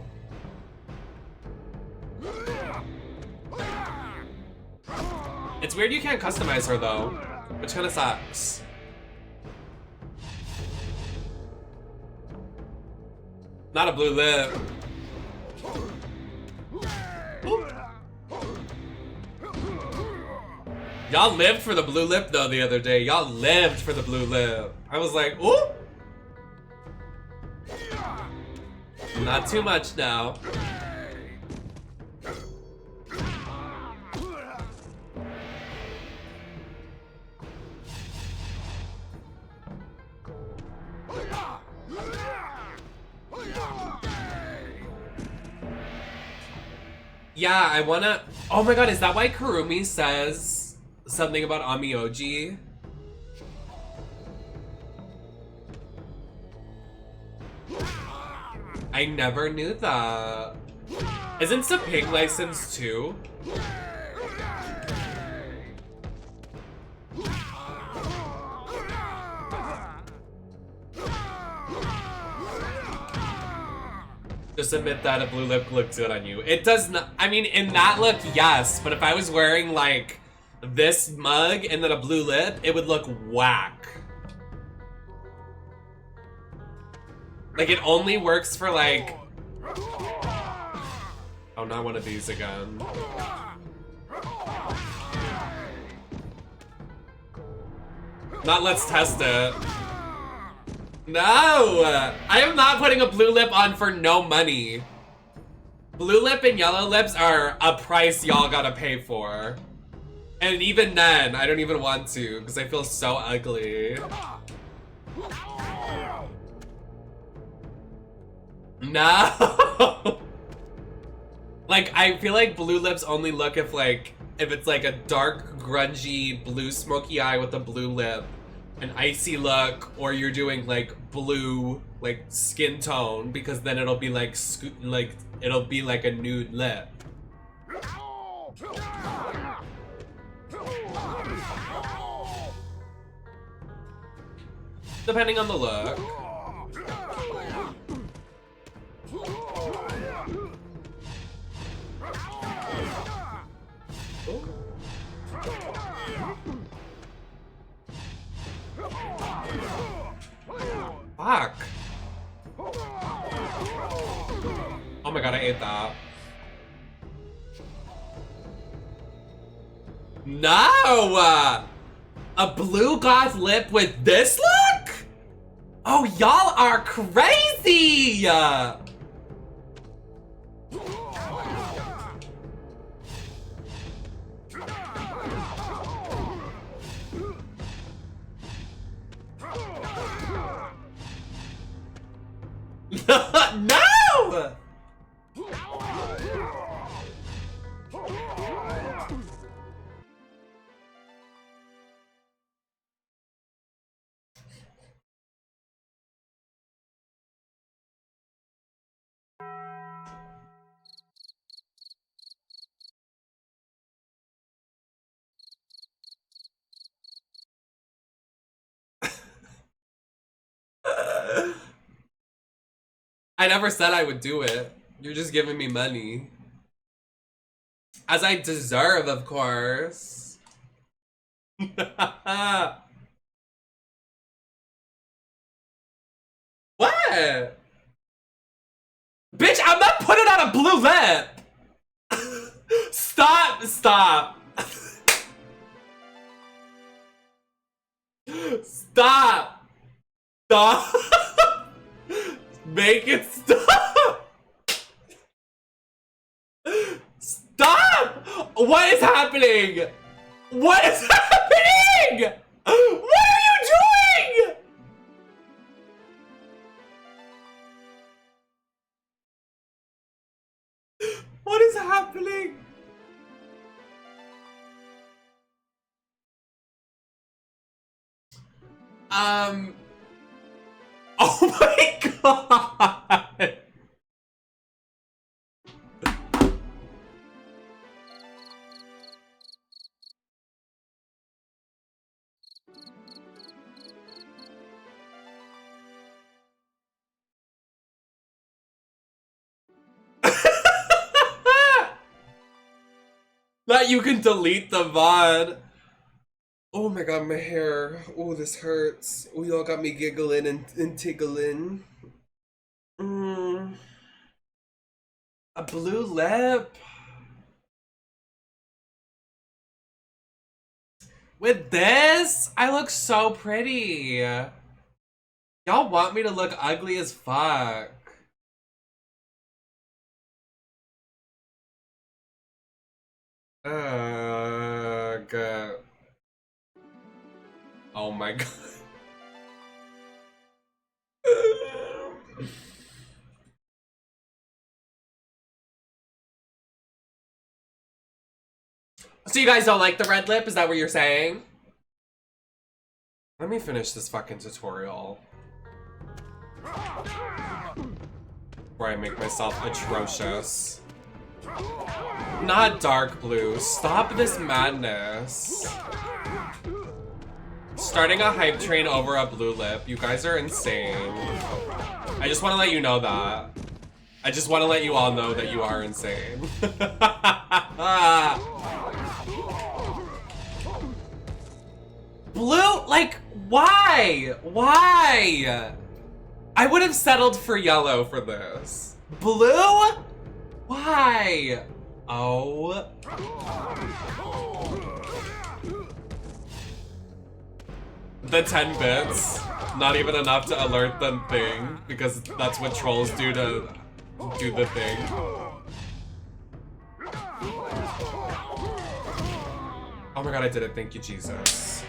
Speaker 1: It's weird you can't customize her though, which kind of sucks. Not a blue lip. Y'all lived for the blue lip though the other day. Y'all lived for the blue lip. I was like, ooh. Not too much now. Yeah, I wanna... Oh my god, is that why Kurumi says something about Amioji? I never knew that. Isn't Seping licensed too? Just admit that a blue lip looks good on you. It does not. I mean, in that look, yes. But if I was wearing like this mug and then a blue lip, it would look whack. Like, it only works for, like... Oh, not one of these again. Not let's test it. No! I am not putting a blue lip on for no money. Blue lip and yellow lips are a price y'all gotta pay for. And even then, I don't even want to, because I feel so ugly. No! Like, I feel like blue lips only look if it's like a dark, grungy, blue smoky eye with a blue lip, an icy look, or you're doing like blue, like skin tone, because then it'll be like, it'll be like a nude lip. Depending on the look. Fuck. Oh my god, I ate that. No! A blue gauze lip with this look? Oh, y'all are crazy! No! I never said I would do it. You're just giving me money. As I deserve, of course. What? Bitch, I'm not putting on a blue lip! Stop! Stop! Stop! Stop! Make it stop! Stop! What is happening? What is happening? What are you doing? What is happening? Oh my god! That you can delete the VOD. Oh my god, my hair. Oh, this hurts. Oh, y'all got me giggling and tickling. A blue lip. With this, I look so pretty. Y'all want me to look ugly as fuck. God. Oh my god. So you guys don't like the red lip? Is that what you're saying? Let me finish this fucking tutorial before I make myself atrocious. Not dark blue. Stop this madness. Starting a hype train over a blue lip. You guys are insane. I just want to let you know that. I just want to let you all know that you are insane. Blue? Like, why? Why? I would have settled for yellow for this. Blue? Why? Oh. The 10 bits. Not even enough to alert the thing, because that's what trolls do to do the thing. Oh my god, I did it. Thank you, Jesus.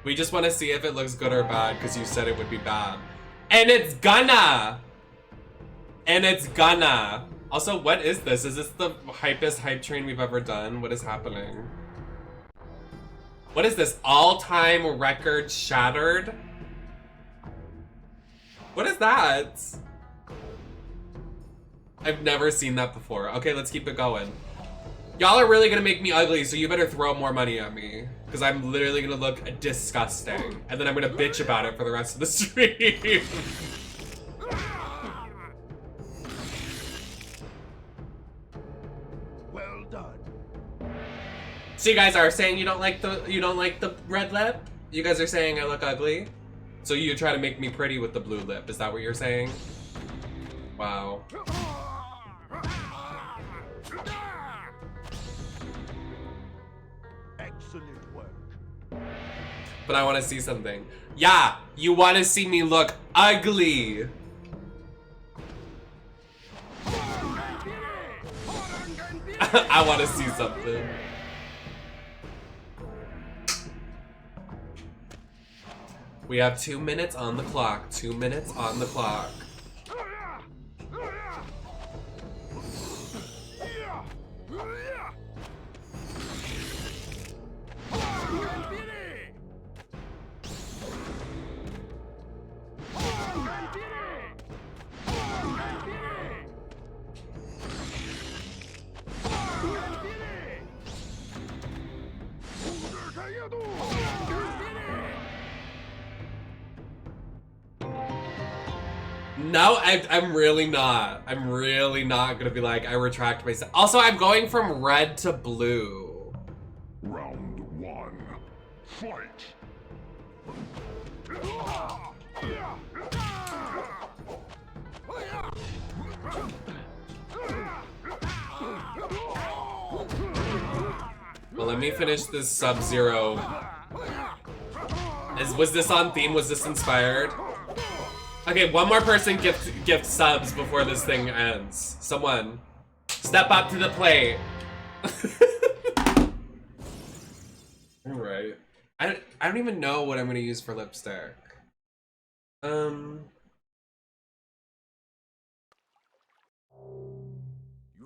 Speaker 1: We just want to see if it looks good or bad, because you said it would be bad. And it's gonna! And it's gonna! Also, what is this? Is this the hypest hype train we've ever done? What is happening? What is this? All-time record shattered? What is that? I've never seen that before. Okay, let's keep it going. Y'all are really gonna make me ugly, so you better throw more money at me. Because I'm literally gonna look disgusting. And then I'm gonna bitch about it for the rest of the stream.
Speaker 6: done.
Speaker 1: So you guys are saying you don't like the red lip? You guys are saying I look ugly? So you try to make me pretty with the blue lip, is that what you're saying? Wow.
Speaker 6: Excellent work.
Speaker 1: But I want to see something. Yeah, you want to see me look ugly. I want to see something. We have 2 minutes on the clock. 2 minutes on the clock. No, I'm really not. I'm really not gonna be like, I retract myself. Also, I'm going from red to blue.
Speaker 9: Round 1. Fight!
Speaker 1: Well, let me finish this Sub-Zero. Was this on theme? Was this inspired? Okay, one more person gift subs before this thing ends. Someone, step up to the plate. Alright. I don't even know what I'm gonna use for lipstick.
Speaker 6: You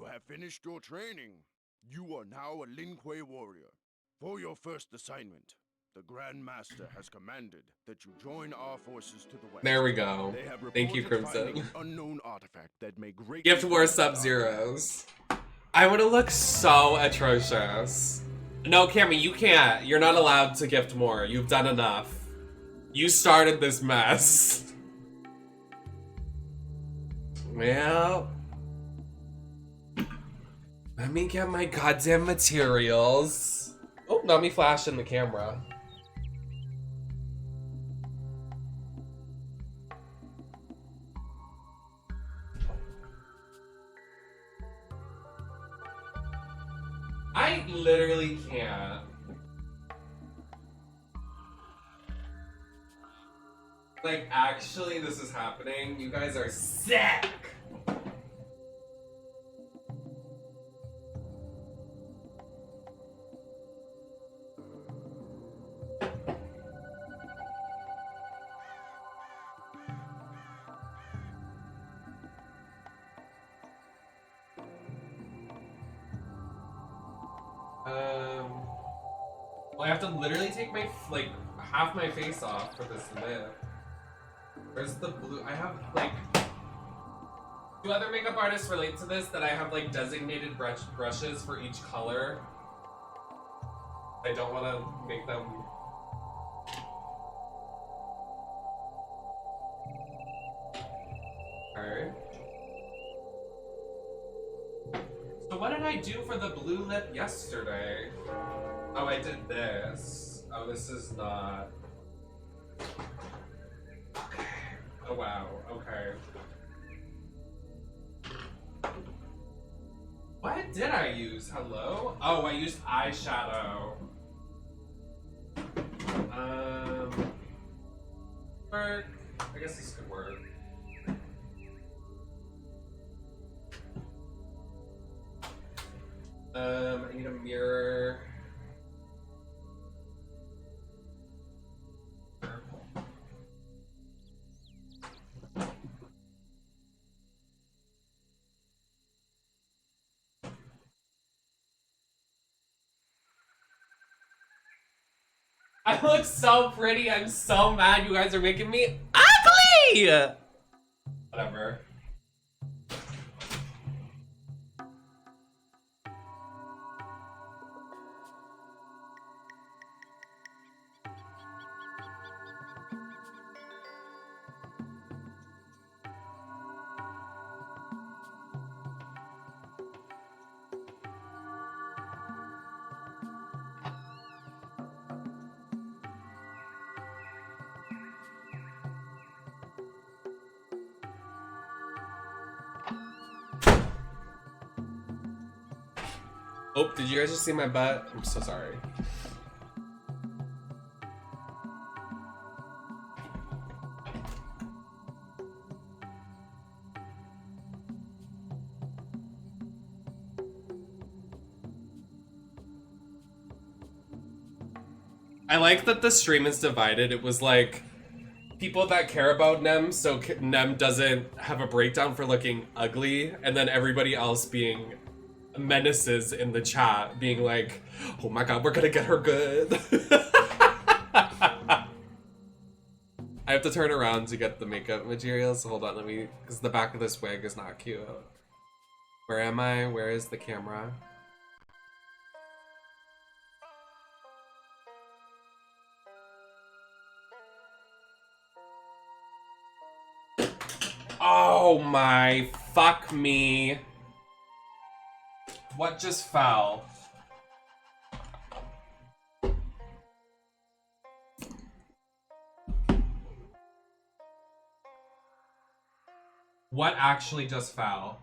Speaker 6: have finished your training. You are now a Lin Kuei warrior. For your first assignment, the Grand Master has commanded that you join our forces to the west.
Speaker 1: There we go.
Speaker 6: They have
Speaker 1: Thank you,
Speaker 6: reported
Speaker 1: Crimson.
Speaker 6: finding an unknown artifact that may greatly
Speaker 1: Gift more
Speaker 6: benefit our
Speaker 1: Sub-Zeros. I wanna look so atrocious. No, Cammy, you can't. You're not allowed to gift more. You've done enough. You started this mess. Well, let me get my goddamn materials. Oh, not me flashing the camera. I literally can't. Like, actually, this is happening. You guys are sick. Well, I have to literally take my, like, half my face off for this lip. Where's the blue? I have, like... Do other makeup artists relate to this? That I have, like, designated brushes for each color? I don't want to make them... Okay. So what did I do for the blue lip yesterday? Oh, I did this. Oh, this is not... Okay. Oh, wow. Okay. What did I use? Hello? Oh, I used eyeshadow. Work. I guess this could work. I need a mirror. I look so pretty. I'm so mad you guys are making me ugly! Whatever. Oh, did you guys just see my butt? I'm so sorry. I like that the stream is divided. It was like people that care about Nem, so Nem doesn't have a breakdown for looking ugly, and then everybody else being menaces in the chat, being like, oh my god, we're gonna get her good. I have to turn around to get the makeup materials. Hold on, let me, because the back of this wig is not cute. Where am I? Where is the camera? Oh my, fuck me. What just fell? What actually just fell?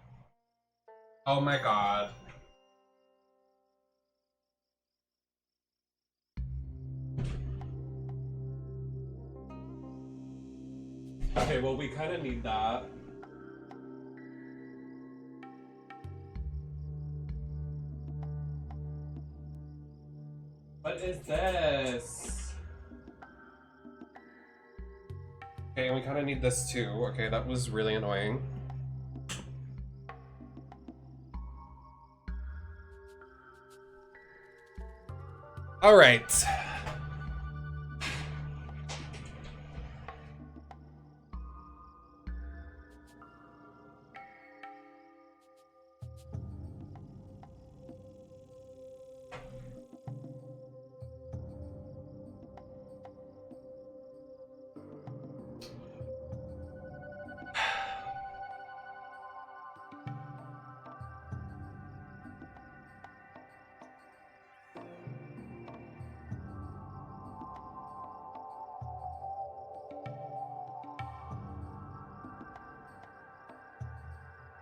Speaker 1: Oh my god. Okay, well, we kind of need that. What is this? Okay, and we kind of need this too. Okay, that was really annoying. All right.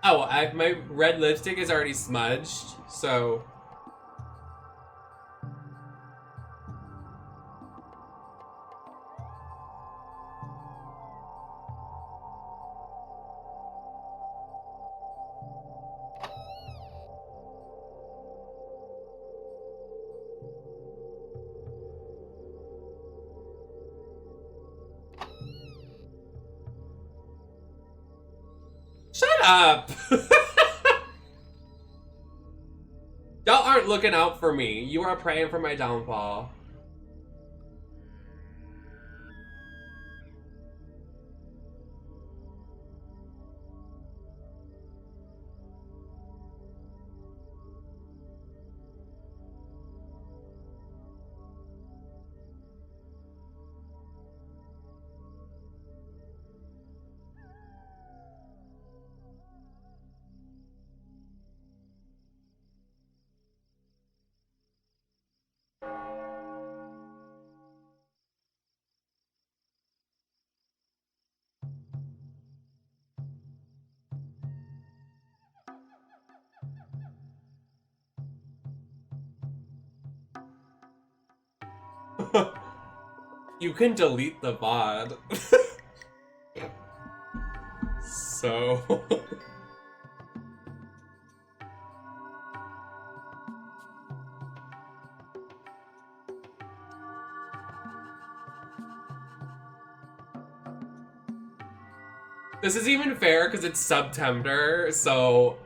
Speaker 1: Oh, my red lipstick is already smudged, so... Shut up! Y'all aren't looking out for me. You are praying for my downfall. You can delete the VOD. So... This is even fair because it's September, so...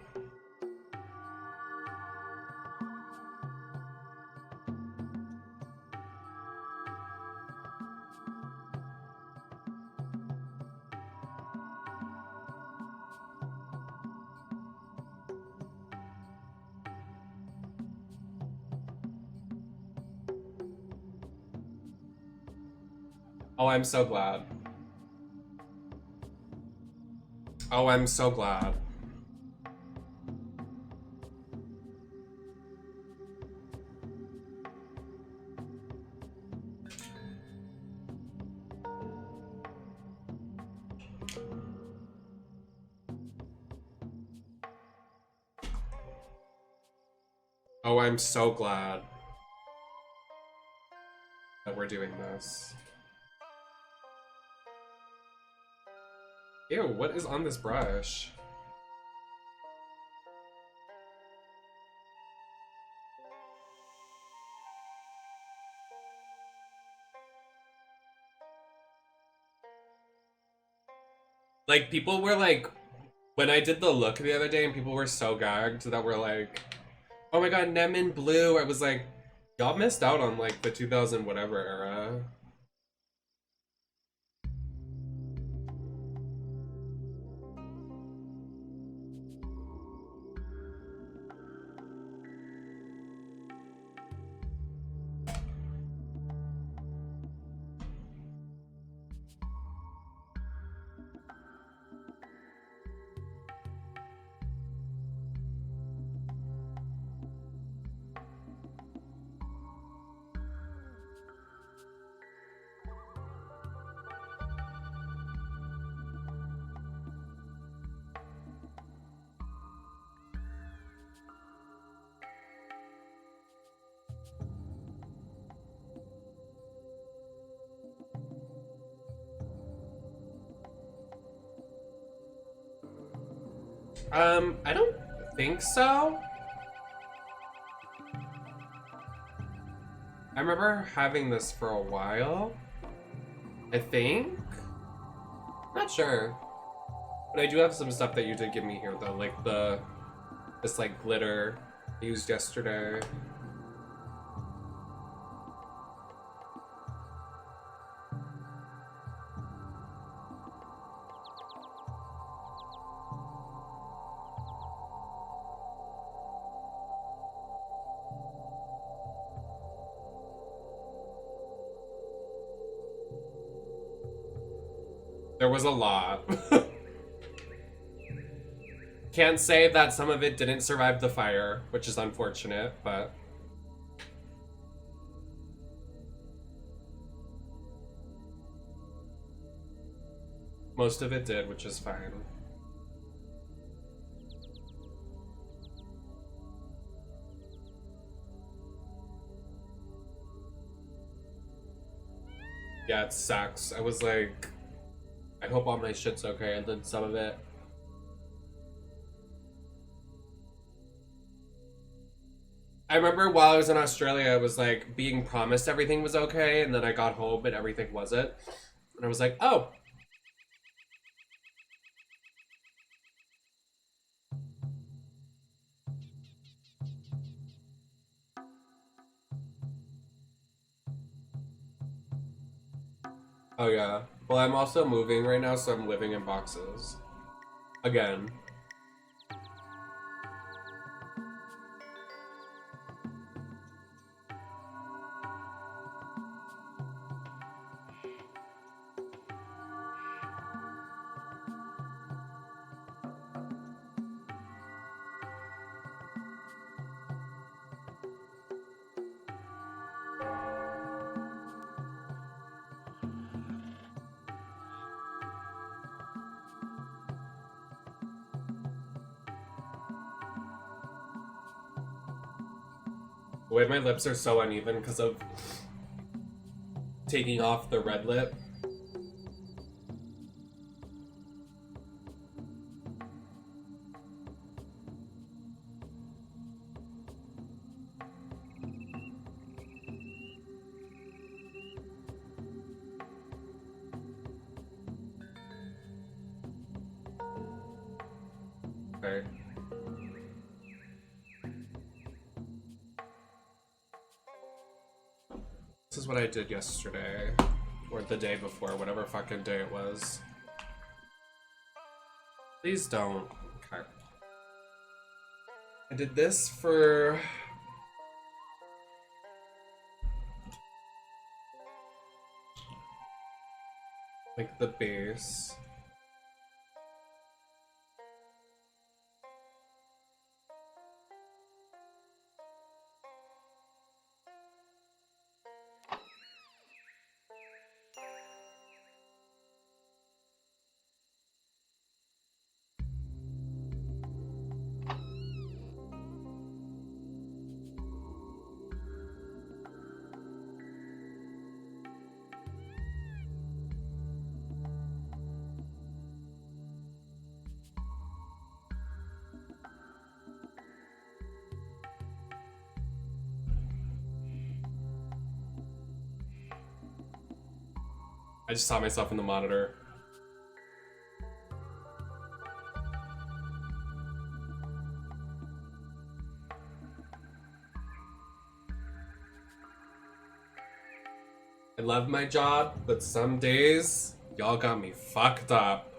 Speaker 1: Oh, I'm so glad. Oh, I'm so glad. Oh, I'm so glad that we're doing this. Ew, what is on this brush? Like, people were like, when I did the look the other day and people were so gagged that were like, oh my god, Nem in blue. I was like, y'all missed out on like the 2000 whatever era. I don't think so. I remember having this for a while. I think? Not sure. But I do have some stuff that you did give me here though, like this like glitter I used yesterday. There was a lot. Can't say that some of it didn't survive the fire, which is unfortunate, but... most of it did, which is fine. Yeah, it sucks. I was like, I hope all my shit's okay, and then some of it. I remember while I was in Australia, I was like being promised everything was okay, and then I got home and everything wasn't. And I was like, oh. Oh yeah. Well, I'm also moving right now, so I'm living in boxes. Again. The way my lips are so uneven because of taking off the red lip. Okay. This is what I did yesterday, or the day before, whatever fucking day it was. Please don't. Okay. I did this for... like the base. I just saw myself in the monitor. I love my job, but some days, y'all got me fucked up.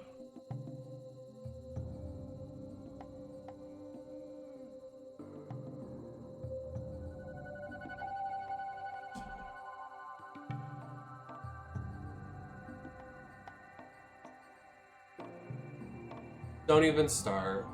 Speaker 1: Don't even start.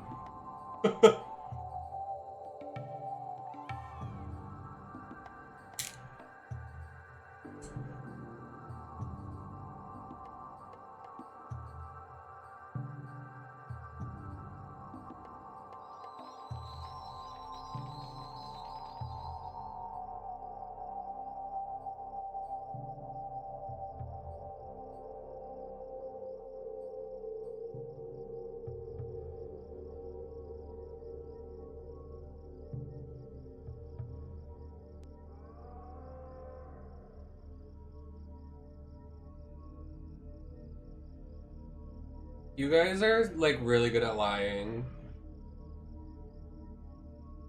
Speaker 1: You guys are like really good at lying.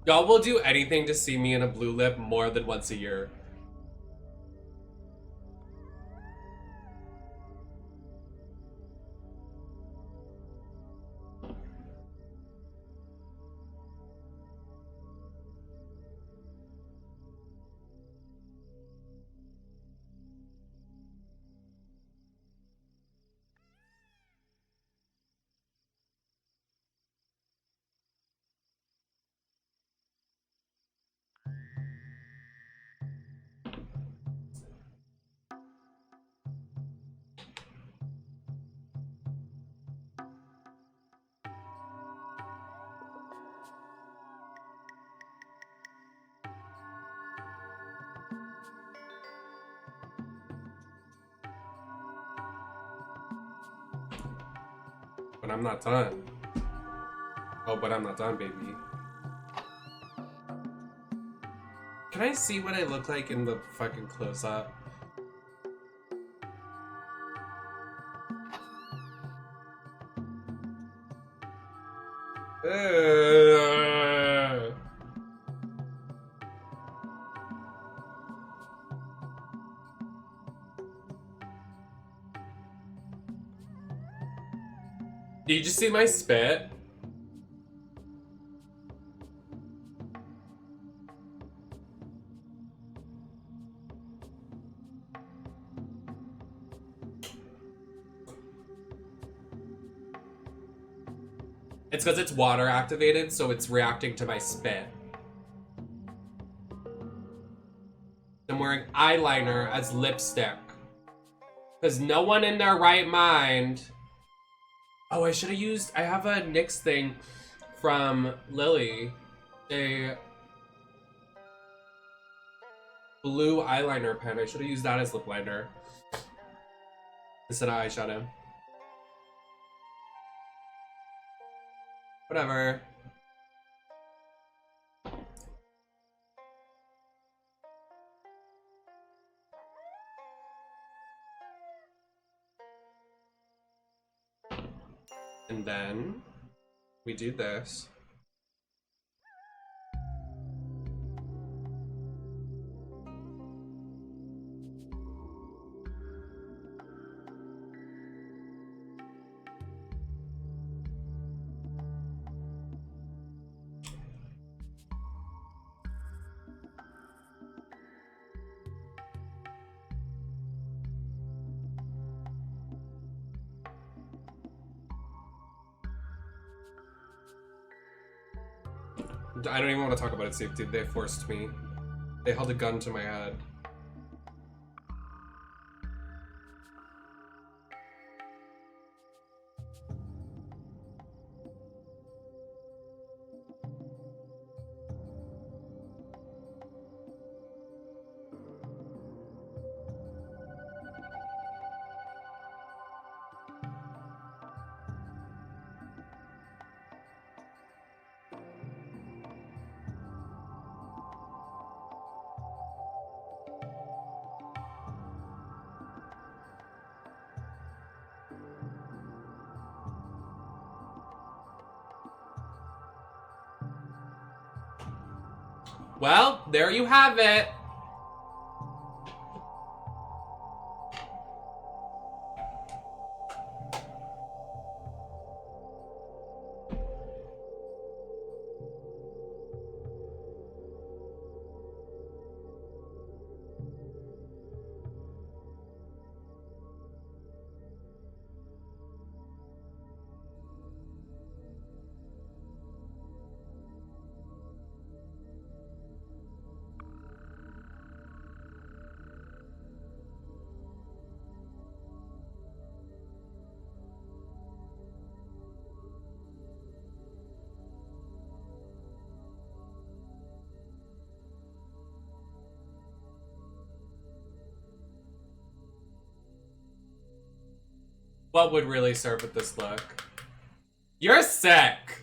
Speaker 1: Y'all will do anything to see me in a blue lip more than once a year. But I'm not done. Oh, but I'm not done, baby. Can I see what I look like in the fucking close-up? Did you just see my spit? It's because it's water activated, so it's reacting to my spit. I'm wearing eyeliner as lipstick. Because no one in their right mind... Oh, I should have used... I have a NYX thing from Lily. A blue eyeliner pen. I should have used that as lip liner instead of eyeshadow. Whatever. And then we do this. I don't even want to talk about it, safety. They forced me. They held a gun to my head. Well, there you have it. What would really serve with this look? You're sick.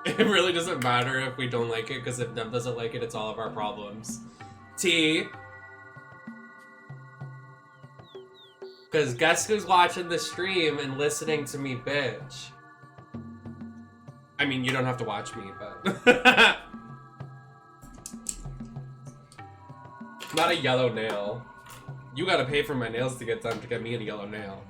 Speaker 1: It really doesn't matter if we don't like it, because if Nem doesn't like it, it's all of our problems. T. Because guess who's watching the stream and listening to me, bitch? I mean, you don't have to watch me, but... Not a yellow nail. You gotta pay for my nails to get done to get me a yellow nail.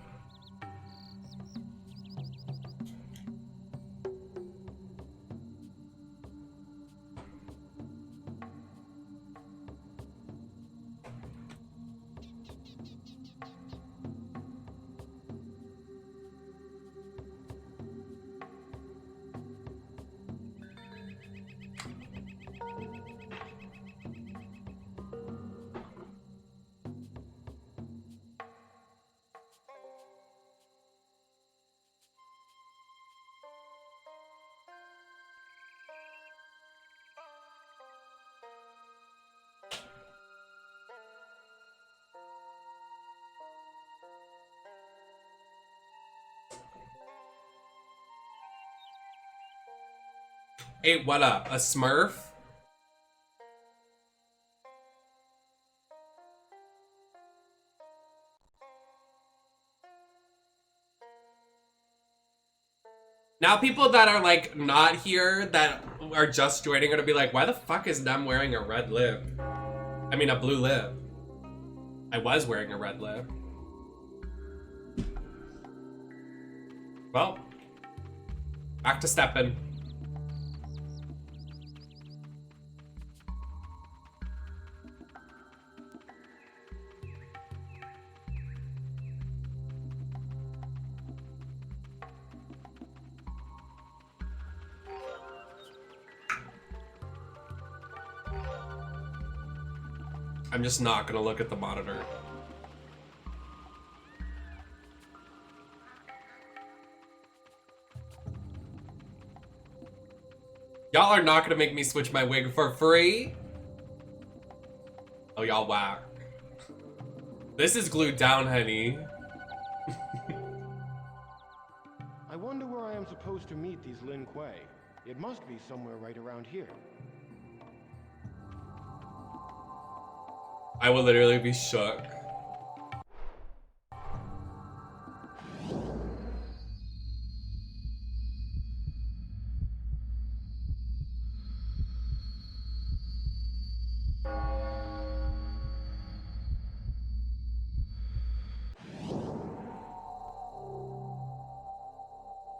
Speaker 1: Hey, what up? A Smurf? Now people that are like not here, that are just joining, are gonna be like, why the fuck is Nem wearing a red lip? I mean, a blue lip. I was wearing a red lip. Well, back to stepping. I'm just not gonna look at the monitor. Y'all are not gonna make me switch my wig for free? Oh, y'all whack. This is glued down, honey.
Speaker 2: I wonder where I am supposed to meet these Lin Kuei. It must be somewhere right around here.
Speaker 1: I will literally be shook.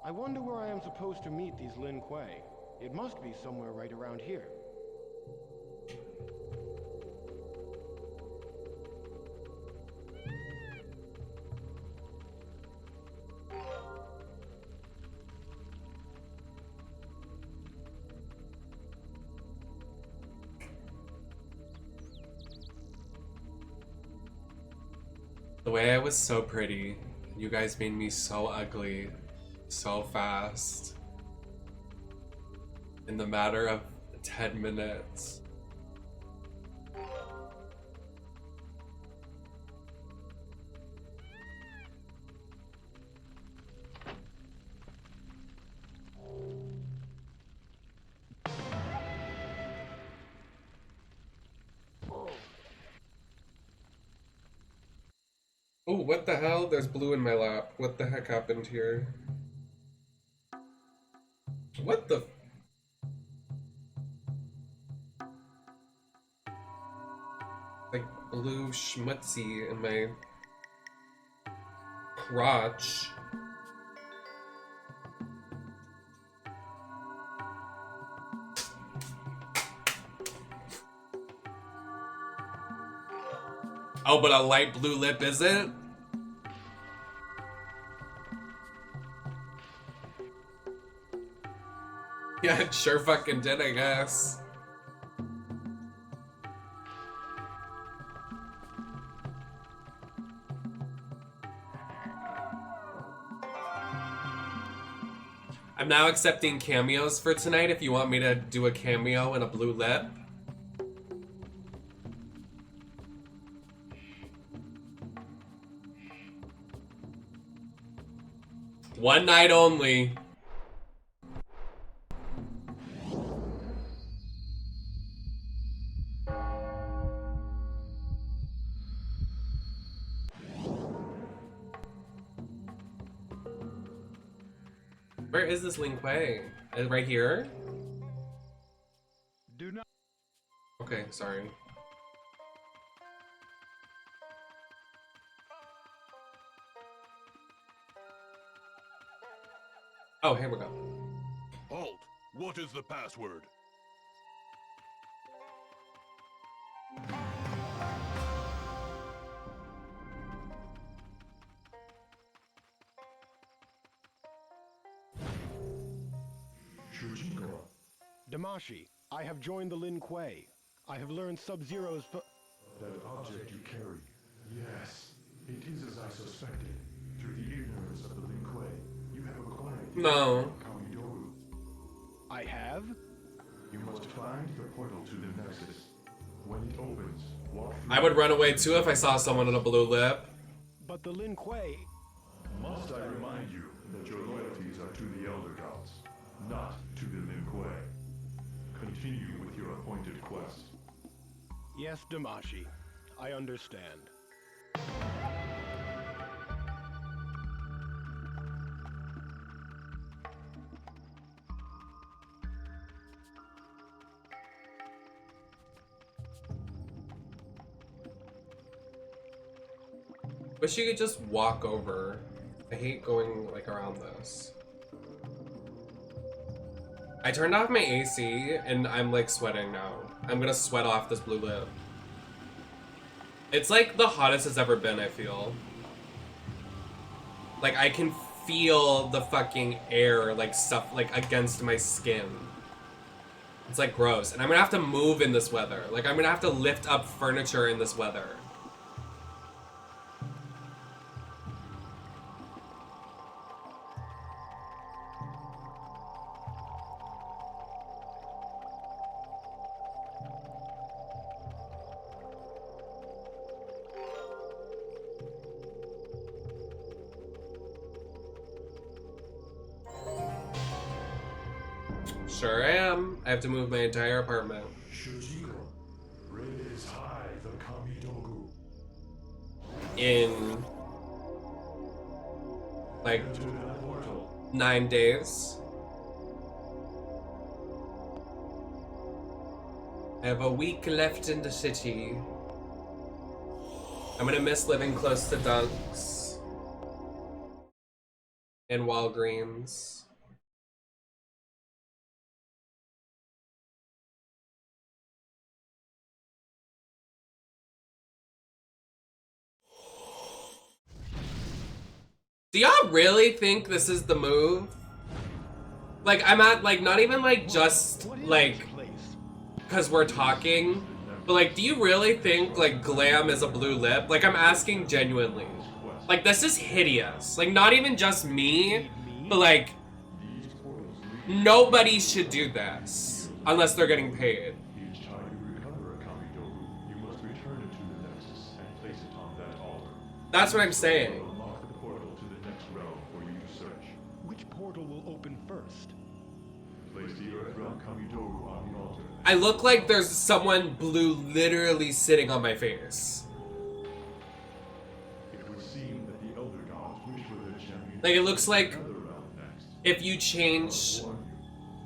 Speaker 2: I wonder where I am supposed to meet these Lin Kuei. It must be somewhere right around here.
Speaker 1: The way I was so pretty, you guys made me so ugly, so fast. in the matter of 10 minutes. Oh, what the hell? There's blue in my lap. What the heck happened here? What the? Like blue schmutzy in my crotch. Oh, but a light blue lip isn't? Yeah, it sure fucking did, I guess. I'm now accepting cameos for tonight if you want me to do a cameo in a blue lip. One night only. Where is this Lacroix? Right here?
Speaker 6: Do not.
Speaker 1: Okay, sorry. Oh, here we go.
Speaker 6: Halt! What is the password?
Speaker 2: Damashi, I have joined the Lin Kuei. I have learned Sub-Zero's
Speaker 9: That object you carry. Yes, it is as I suspected. Through the ignorance of the Lin Kuei, you have acquired the
Speaker 1: No.
Speaker 9: Kamidogu.
Speaker 2: I have?
Speaker 9: You must find the portal to the Nexus. When it opens, walk through.
Speaker 1: I would run away too if I saw someone in a blue lip.
Speaker 2: But the Lin Kuei...
Speaker 9: Must I remind you that your loyalties are to the Elder Gods, not to the Lin Kuei. Continue with your appointed quest.
Speaker 2: Yes, Damashi. I understand.
Speaker 1: Wish you could just walk over. I hate going like around this. I turned off my AC and I'm like sweating now. I'm gonna sweat off this blue lip. It's like the hottest it's ever been, I feel. Like I can feel the fucking air like stuff like against my skin. It's like gross. And I'm gonna have to move in this weather. Like I'm gonna have to lift up furniture in this weather. Sure am. I have to move my entire apartment.
Speaker 9: Shujiko, raise high the Kamidogu.
Speaker 1: In like
Speaker 9: Enter the portal.
Speaker 1: 9 days. I have a week left in the city. I'm gonna miss living close to Dunks and Walgreens. Do y'all really think this is the move? Like, I'm at, like, not even, like, just, like, because we're talking, but, like, do you really think, like, glam is a blue lip? Like, I'm asking genuinely. Like, this is hideous. Like, not even just me, but, like, Nobody should do this unless they're getting paid.
Speaker 9: Each time you recover a Kamidogu, you must return it to the Nexus and place it on that altar.
Speaker 1: That's what I'm saying.
Speaker 9: Unlock the portal to the next realm for you to search.
Speaker 2: Which portal will open first?
Speaker 9: Place the Earthrealm Kamidogu on the altar.
Speaker 1: I look like there's someone blue literally sitting on my face.
Speaker 9: It would seem that the Elder Gods wish for their champion.
Speaker 1: Like, it looks like
Speaker 9: Another realm next.
Speaker 1: if you change...
Speaker 9: Warn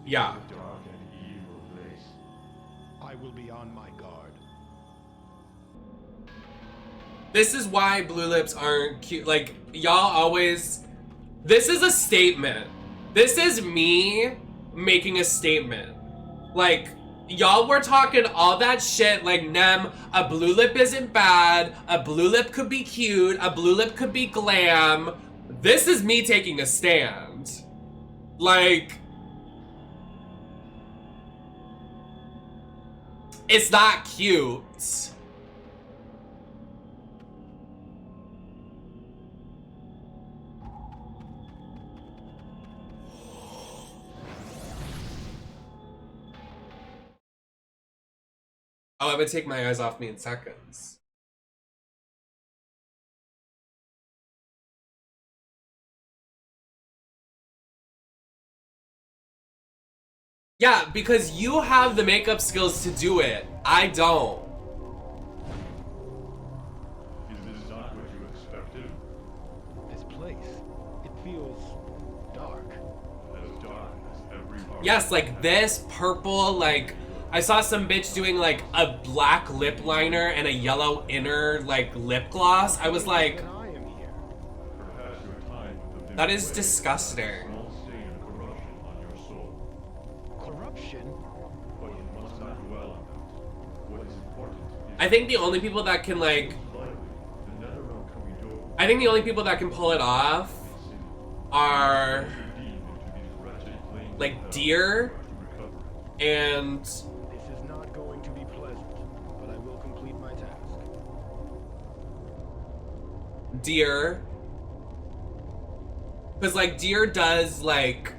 Speaker 9: you,
Speaker 1: Yeah.
Speaker 9: it's a dark and evil place.
Speaker 2: I will be on my guard.
Speaker 1: This is why blue lips aren't cute. Like, y'all always... This is a statement. This is me making a statement. Like, y'all were talking all that shit like, Nem, a blue lip isn't bad, a blue lip could be cute, a blue lip could be glam. This is me taking a stand. Like... It's not cute. Oh, it would take my eyes off me in seconds. Yeah, because you have the makeup skills to do it. I don't.
Speaker 9: Is this not what you expected?
Speaker 2: This place, it feels dark.
Speaker 9: As dark as every heart.
Speaker 1: Yes, like this purple, like I saw some bitch doing like a black lip liner and a yellow inner like lip gloss. I was like,
Speaker 2: And I am here.
Speaker 9: Perhaps your time with the
Speaker 1: that is
Speaker 9: Way
Speaker 1: disgusting.
Speaker 9: small stain of corruption on your soul.
Speaker 2: Corruption?
Speaker 9: But you must not dwell on that. What is important is
Speaker 1: I think the only people that can like,
Speaker 9: likely the Netherrealm Kamidogu
Speaker 1: I think the only people that can pull it off are
Speaker 9: deemed into these wretched flames
Speaker 1: like
Speaker 9: of hell
Speaker 1: Deer
Speaker 9: to recover it.
Speaker 1: and
Speaker 2: This is not going to be pleasant, but I will complete my task.
Speaker 1: Deer. Because like Deer does like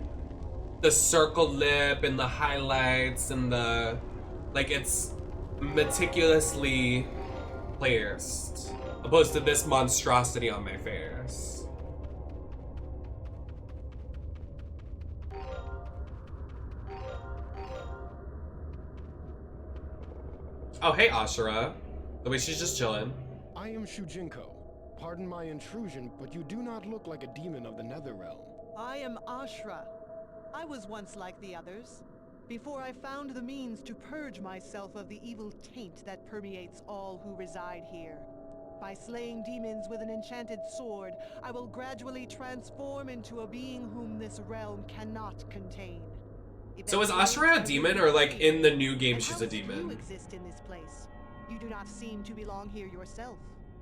Speaker 1: the circle lip and the highlights and the, like it's meticulously placed. Opposed to this monstrosity on my face. Oh, hey, Ashura. The way she's just chilling.
Speaker 2: I am Shujinko. Pardon my intrusion, but you do not look like a demon of the Netherrealm.
Speaker 10: I am Ashra. I was once like the others, before I found the means to purge myself of the evil taint that permeates all who reside here. By slaying demons with an enchanted sword, I will gradually transform into a being whom this realm cannot contain.
Speaker 1: So is
Speaker 10: Eventually,
Speaker 1: Ashura
Speaker 10: I
Speaker 1: a
Speaker 10: will
Speaker 1: demon,
Speaker 10: be
Speaker 1: or like
Speaker 10: free.
Speaker 1: in the new game
Speaker 10: And
Speaker 1: she's
Speaker 10: how
Speaker 1: a
Speaker 10: is it you
Speaker 1: demon?
Speaker 10: exist in this place? You do not seem to belong here yourself.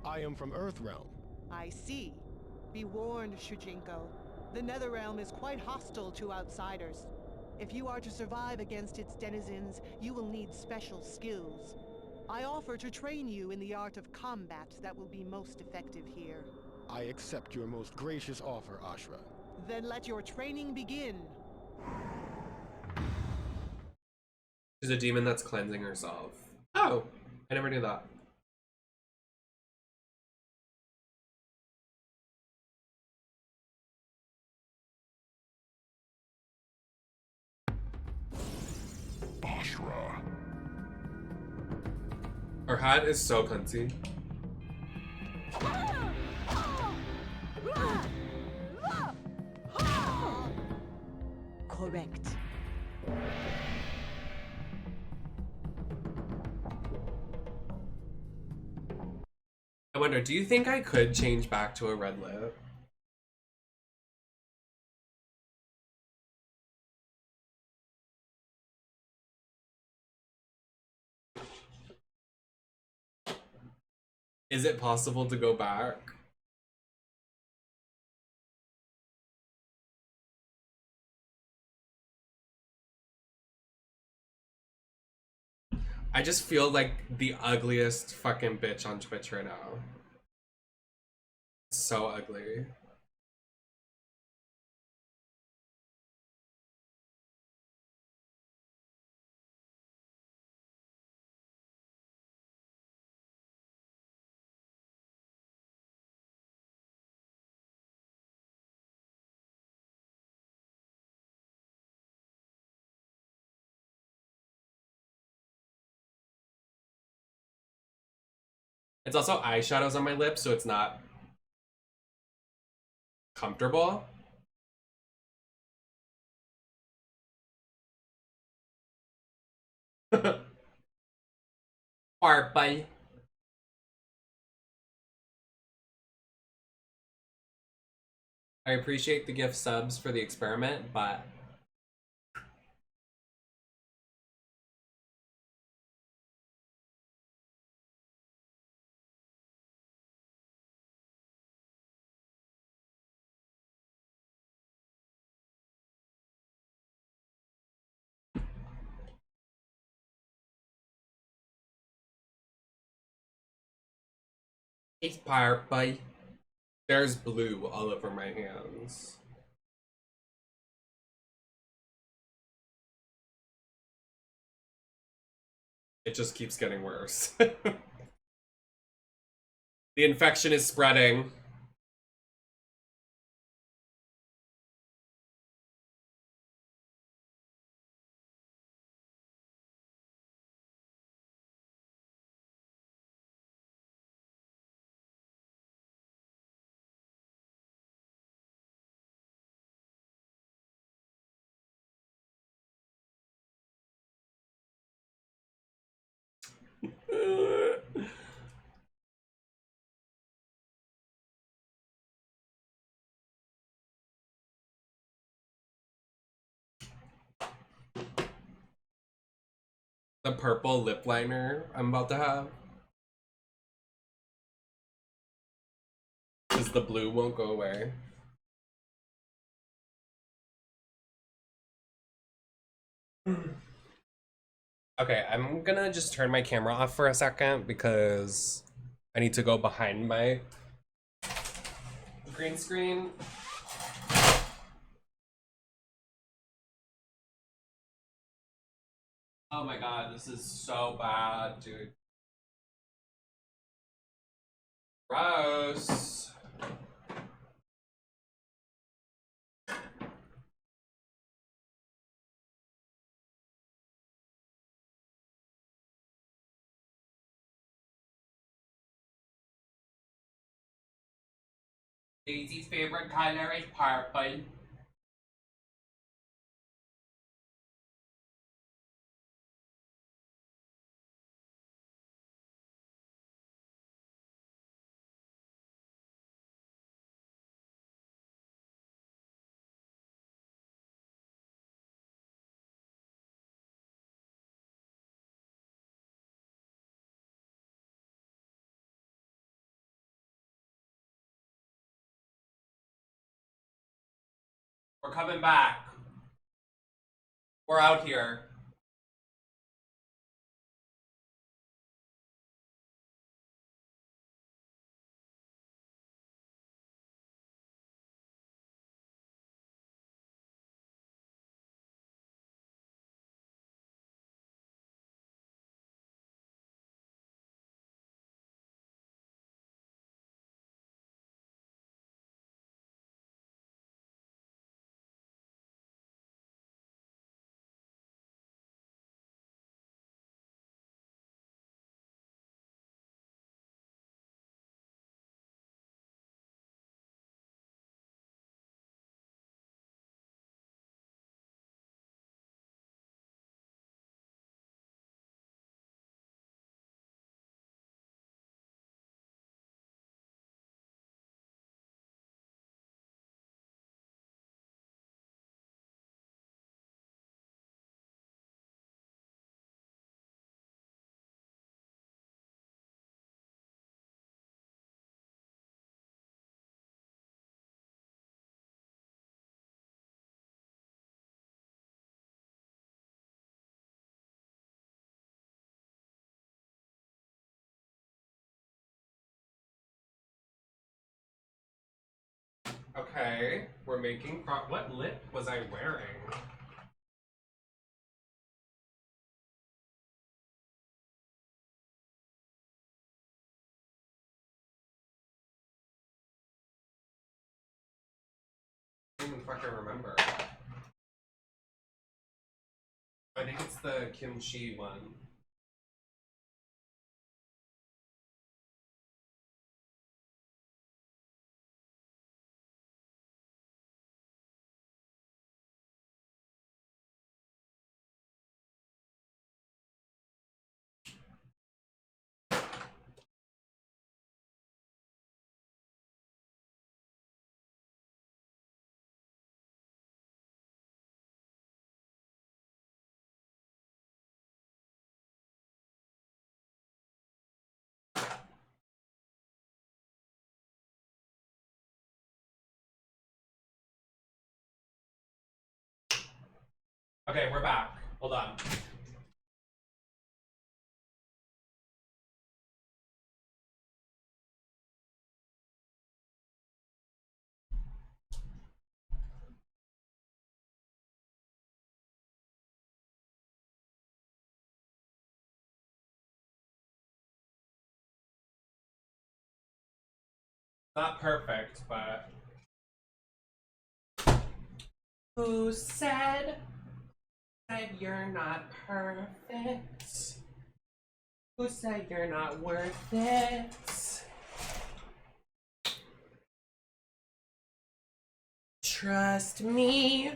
Speaker 2: I am from Earthrealm.
Speaker 10: I see. Be warned, Shujinko. The Netherrealm is quite hostile to outsiders. If you are to survive against its denizens, you will need special skills. I offer to train you in the art of combat that will be most effective here.
Speaker 2: I accept your most gracious offer, Ashra.
Speaker 10: Then let your training begin.
Speaker 1: She's a demon that's cleansing herself. Oh, I never knew that.
Speaker 6: Ashra.
Speaker 1: Her hat is so cunty.
Speaker 8: Correct.
Speaker 1: I wonder, do you think I could change back to a red lip? Is it possible to go back? I just feel like the ugliest fucking bitch on Twitch right now. So ugly. It's also eyeshadows on my lips, so it's not comfortable. Purple. I appreciate the gift subs for the experiment, but it's purple. There's blue all over my hands. It just keeps getting worse. The infection is spreading. The purple lip liner I'm about to have. Because the blue won't go away. Okay, I'm gonna just turn my camera off for a second because I need to go behind my green screen. Oh my god, this is so bad, dude. Gross. Daisy's favorite color is purple. We're coming back. We're out here. Okay, we're making what lip was I wearing? I don't even fucking remember. I think it's the kimchi one. Okay, we're back. Hold on. Not perfect, but... Who said you're not perfect? Who said you're not worth it? Trust me.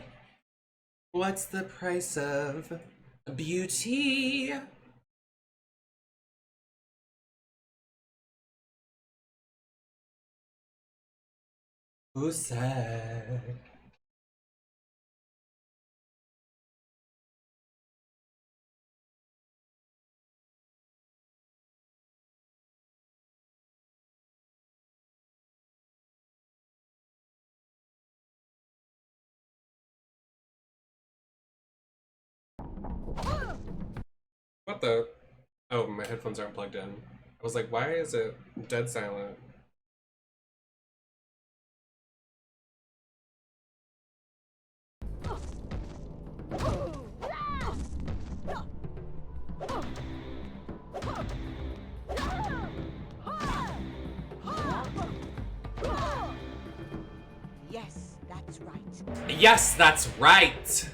Speaker 1: What's the price of beauty? Who said? What the? Oh, my headphones aren't plugged in. I was like, why is it dead silent?
Speaker 10: Yes, that's right.
Speaker 1: Yes, that's right!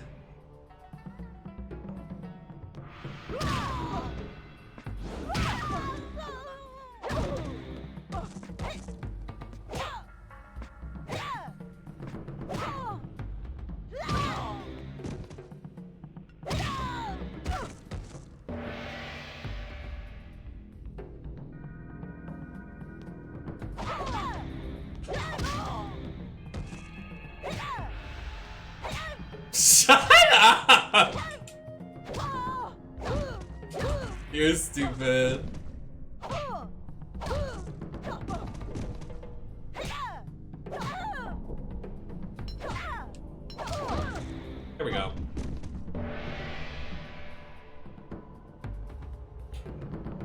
Speaker 1: Shut up! You're stupid. Here we go.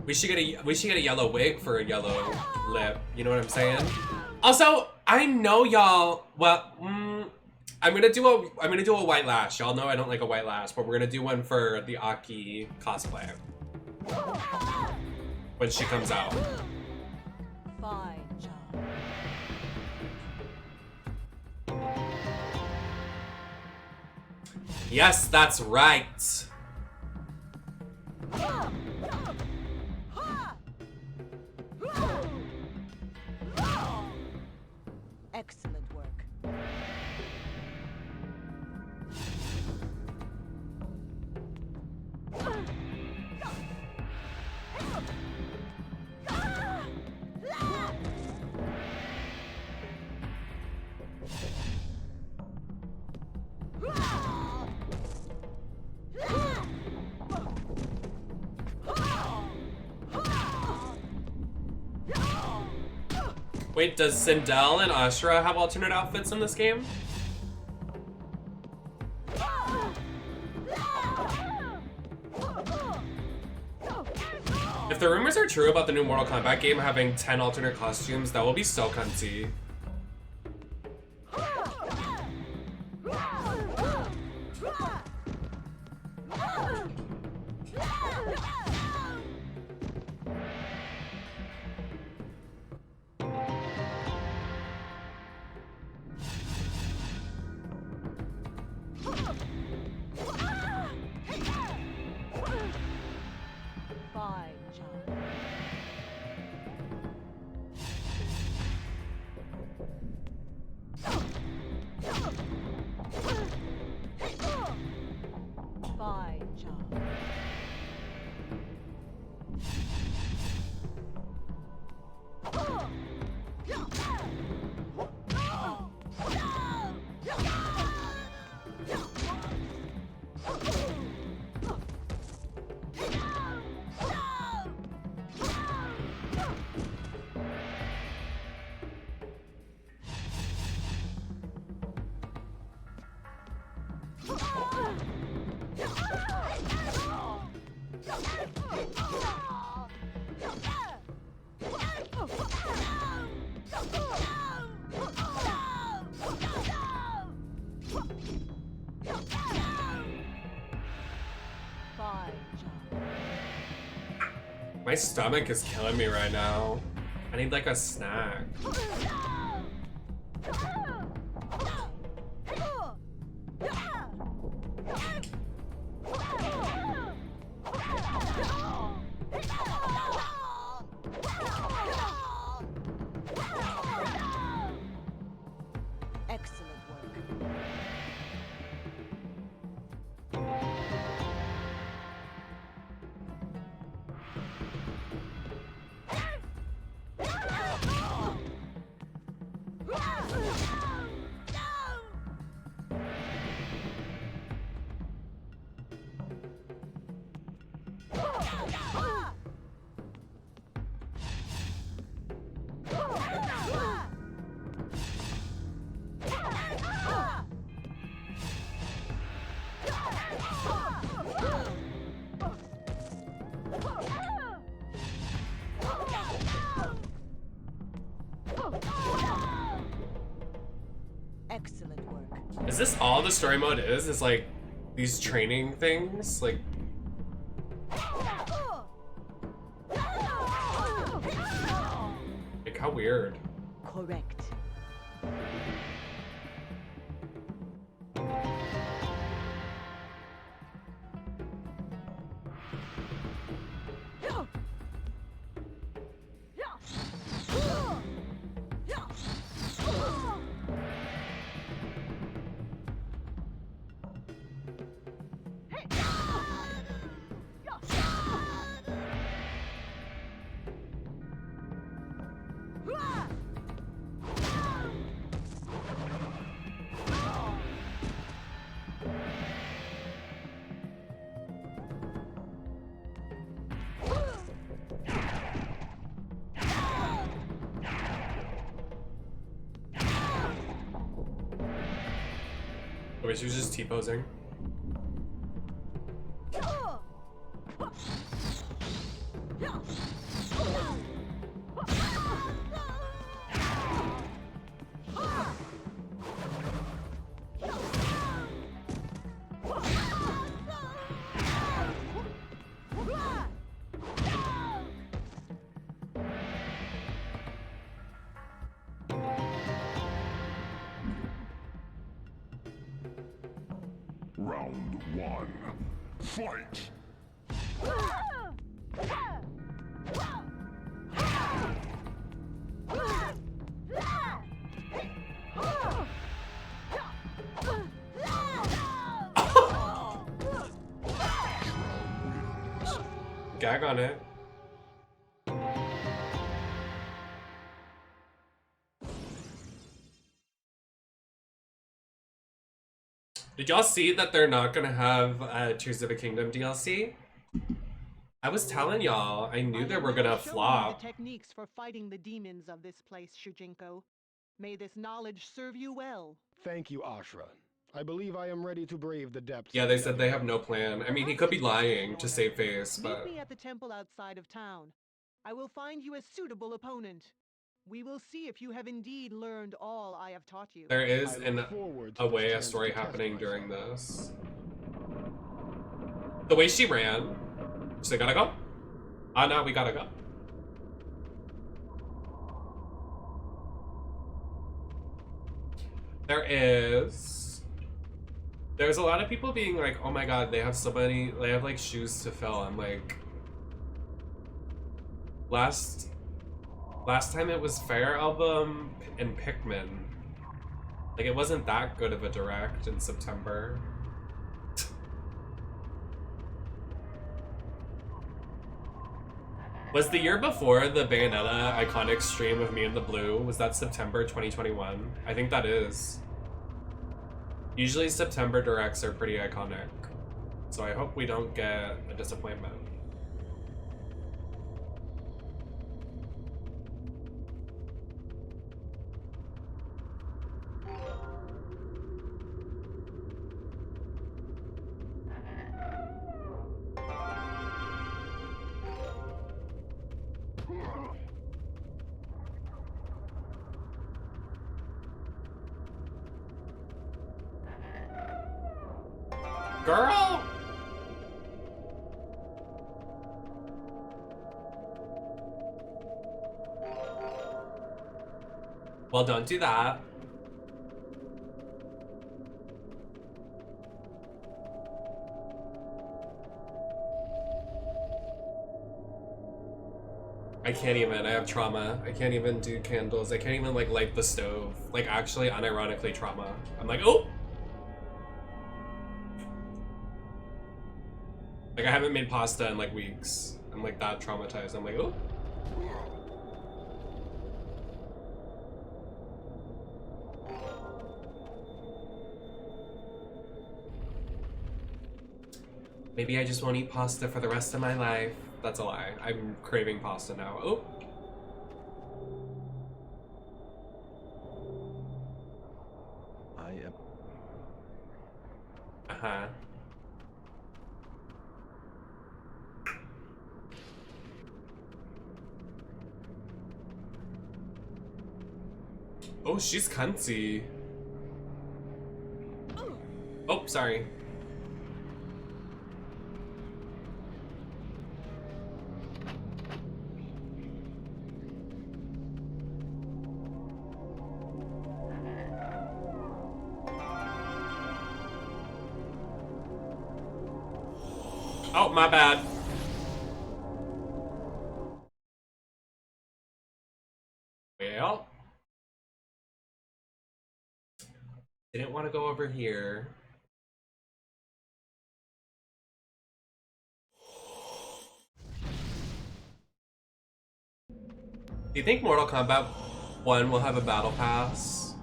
Speaker 1: We should get a yellow wig for a yellow lip. You know what I'm saying? Also, I know y'all. Well, I'm gonna do a white lash. Y'all know I don't like a white lash, but we're gonna do one for the Aki cosplay when she comes out.
Speaker 10: Fine job.
Speaker 1: Yes, that's right.
Speaker 10: Excellent work.
Speaker 1: Wait, does Sindel and Ashura have alternate outfits in this game? If the rumors are true about the new Mortal Kombat game having 10 alternate costumes, that will be so cunty.
Speaker 10: Fine job. Fine job.
Speaker 1: My stomach is killing me right now. I need like a snack.
Speaker 10: Excellent work. Excellent work.
Speaker 1: Is this all the story mode is? Is like these training things? Like how weird.
Speaker 10: Correct.
Speaker 1: Wait, she was just T-posing.
Speaker 9: Round one. Fight!
Speaker 1: Gag on it. Did y'all see that they're not gonna have Tears of the Kingdom DLC? I was telling y'all, I knew they were gonna flop.
Speaker 10: The techniques for fighting the demons of this place, Shujinko. May this knowledge serve you well.
Speaker 2: Thank you, Ashra. I believe I am ready to brave the depths.
Speaker 1: Yeah, they said they have no plan. I mean, he could be lying to save face, but...
Speaker 10: Meet me at the temple outside of town. I will find you a suitable opponent. We will see if you have indeed learned all I have taught you.
Speaker 1: There is, in a way, a story happening during this. The way she ran. So they gotta go? Ah, no, we gotta go. There's a lot of people being like, oh my god, they have so many, they have like shoes to fill. I'm like, last time it was Fire Album and Pikmin. Like, it wasn't that good of a direct in September. Was the year before the Bayonetta iconic stream of Me in the Blue, was that September 2021? I think that is. Usually September directs are pretty iconic. So I hope we don't get a disappointment. Girl! Well, don't do that. I can't even, I have trauma. I can't even do candles. I can't even like light the stove. Like actually unironically trauma. I'm like, oh! Like I haven't made pasta in like weeks. I'm like that traumatized. I'm like, oh. Maybe I just won't eat pasta for the rest of my life. That's a lie. I'm craving pasta now. Oh.
Speaker 6: I am.
Speaker 1: Uh-huh. Oh, she's cunty. Oh, sorry. Oh, my bad. Well. Didn't want to go over here. Do you think Mortal Kombat 1 will have a battle pass?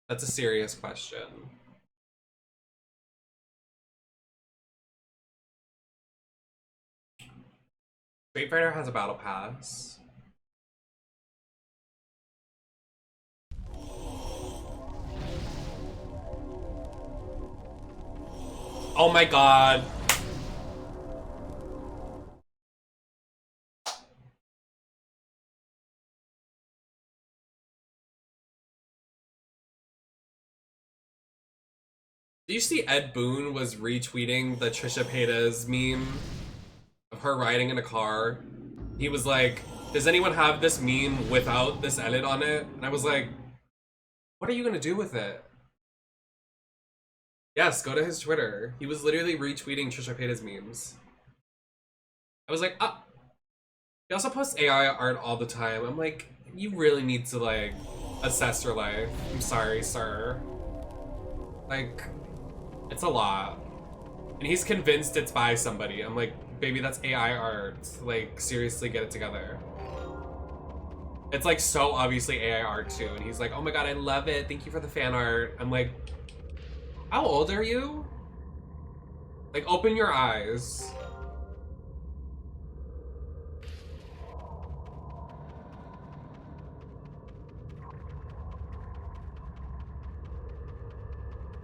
Speaker 1: That's a serious question. Street Fighter has a battle pass. Oh my god. Do you see Ed Boon was retweeting the Trisha Paytas meme of her riding in a car? He was like, does anyone have this meme without this edit on it? And I was like, what are you gonna do with it? Yes, go to his Twitter. He was literally retweeting Trisha Paytas memes. I was like, ah. He also posts AI art all the time. I'm like, you really need to like assess your life. I'm sorry, sir. Like, it's a lot. And he's convinced it's by somebody. I'm like, baby, that's AI art. Like, seriously, get it together. It's like so obviously AI art too. And he's like, oh my god, I love it. Thank you for the fan art. I'm like, how old are you? Like, open your eyes.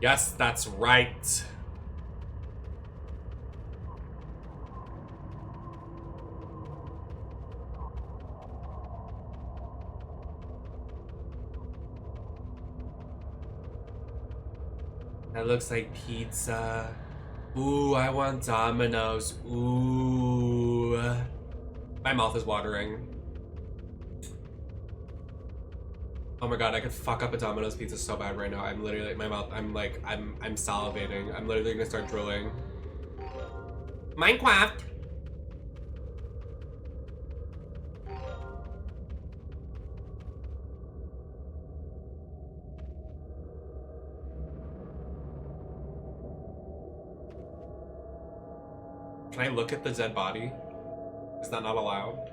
Speaker 1: Yes, that's right. That looks like pizza. Ooh, I want Domino's. Ooh. My mouth is watering. Oh my god, I could fuck up a Domino's pizza so bad right now. I'm literally, my mouth, I'm salivating. I'm literally gonna start drooling. Minecraft! Can I look at the dead body? Is that not allowed?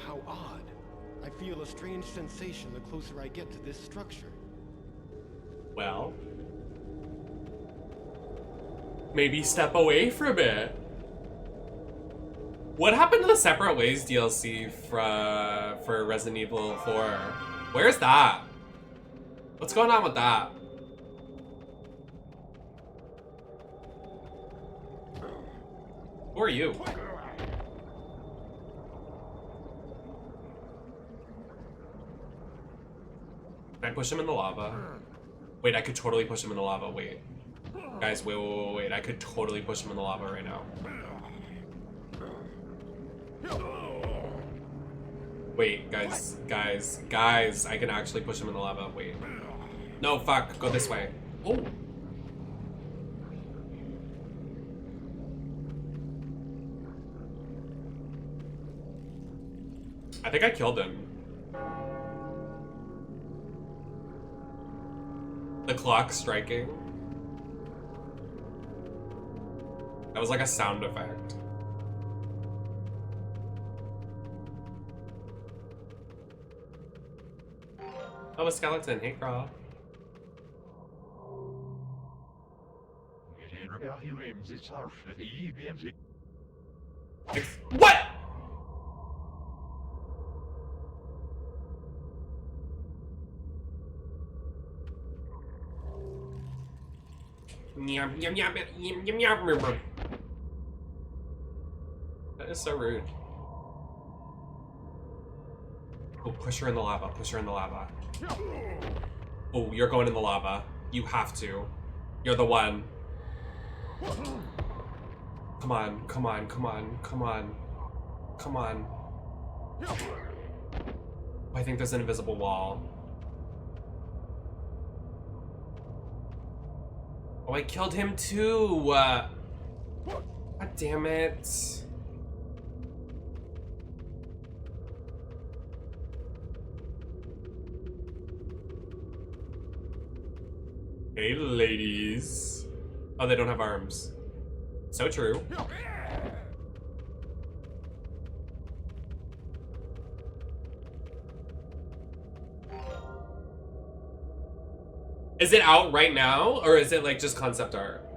Speaker 2: How odd. I feel a strange sensation the closer I get to this structure.
Speaker 1: Well. maybe step away from it. What happened to the Separate Ways DLC for Resident Evil 4? Where's that? What's going on with that? Who are you? Can I push him in the lava? Wait, I could totally push him in the lava. Wait. Guys, wait. I could totally push him in the lava right now. Wait, guys. I can actually push him in the lava. Wait. No, fuck. Go this way. Oh. I think I killed him. The clock striking. That was like a sound effect. Oh, a skeleton. Hey, girl. What? That is so rude. Oh, push her in the lava. Push her in the lava. Oh, you're going in the lava. You have to. You're the one. Come on. I think there's an invisible wall. Oh, I killed him too! God damn it. Hey, ladies. Oh, they don't have arms. So true. Is it out right now, or is it like just concept art?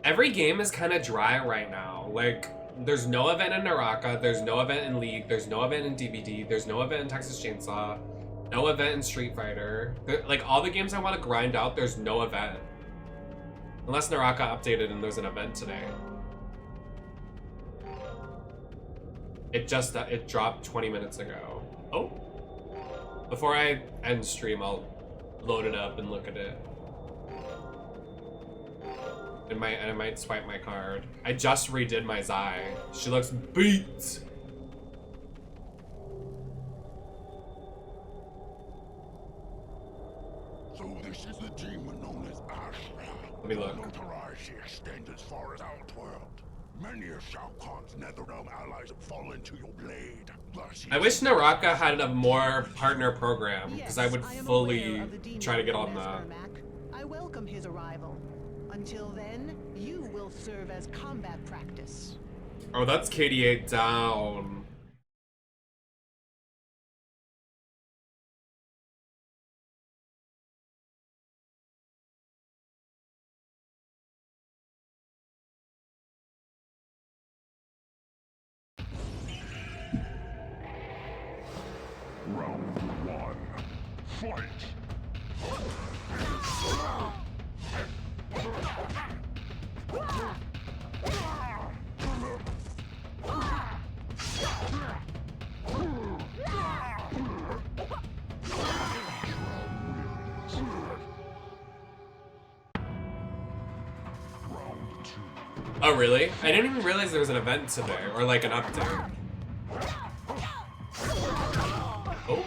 Speaker 1: Every game is kind of dry right now. Like, there's no event in Naraka, there's no event in League, there's no event in DVD, there's no event in Texas Chainsaw, no event in Street Fighter. Like, all the games I want to grind out, there's no event. Unless Naraka updated and there's an event today. It dropped 20 minutes ago. Oh. Before I end stream, I'll load it up and look at it. And I might swipe my card. I just redid my Zai. She looks beat.
Speaker 2: So this is the demon known as Ashra.
Speaker 1: Let me look.
Speaker 2: Notoriety extends as far as Outworld. Many of Shao Kahn's Netherrealm allies have fallen to your blade.
Speaker 1: I wish Naraka had a more partner program, because I would fully try to get on that.
Speaker 10: I welcome his arrival. Until then, you will serve as combat practice.
Speaker 1: Oh, that's KDA down.
Speaker 9: Round 1. Fight!
Speaker 1: Oh, really? I didn't even realize there was an event today, or like an update. Oh.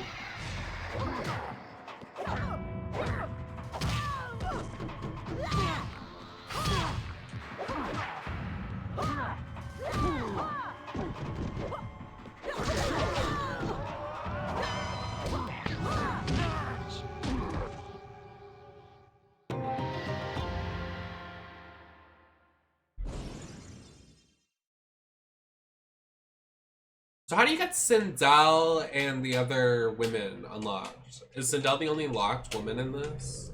Speaker 1: So how do you get Sindel and the other women unlocked? Is Sindel the only locked woman in this?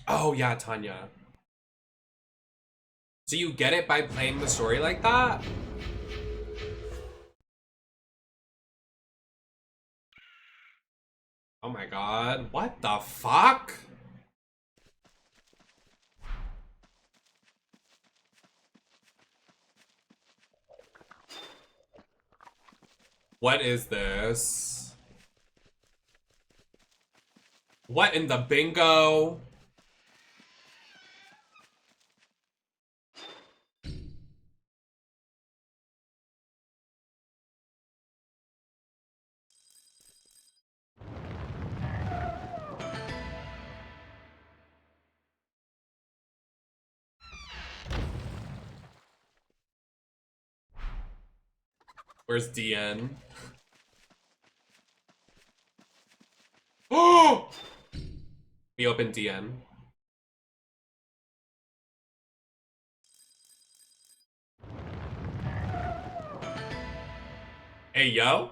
Speaker 1: Oh yeah, Tanya. So you get it by playing the story like that? Oh my god, what the fuck? What is this? What in the bingo? Where's DN? Oh! We open DN. Hey, yo?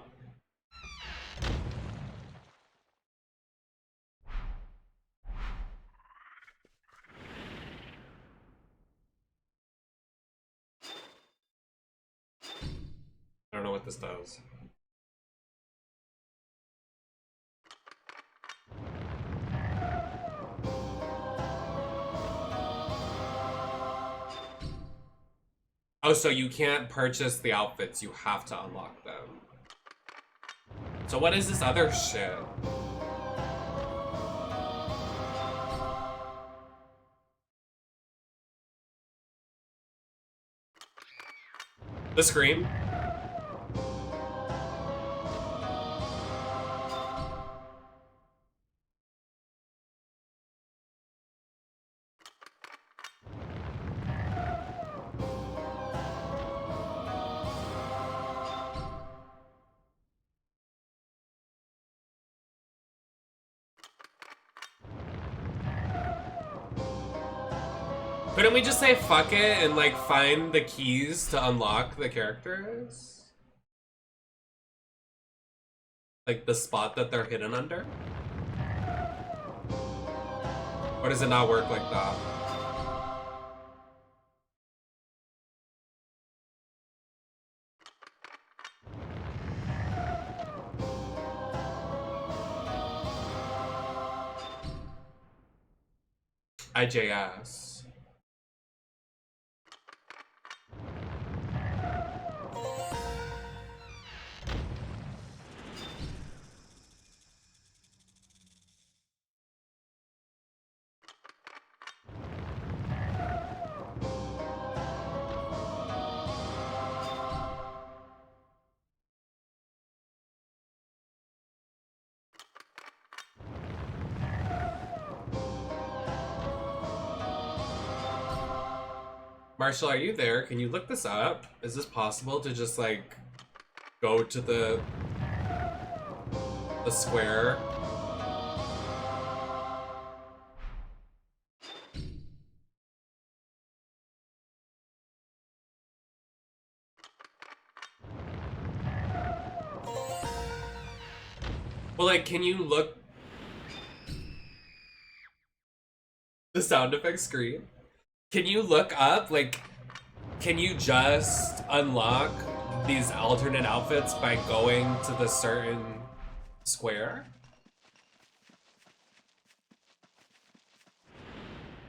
Speaker 1: I don't know what this does. Oh, so you can't purchase the outfits, you have to unlock them. So what is this other shit? The Scream? Couldn't we just say fuck it and like find the keys to unlock the characters? Like the spot that they're hidden under? Or does it not work like that? IJS. Marshall, are you there? Can you look this up? Is this possible to just like go to the square? Well, like, can you look the sound effect screen? Can you look up, like, can you just unlock these alternate outfits by going to the certain square?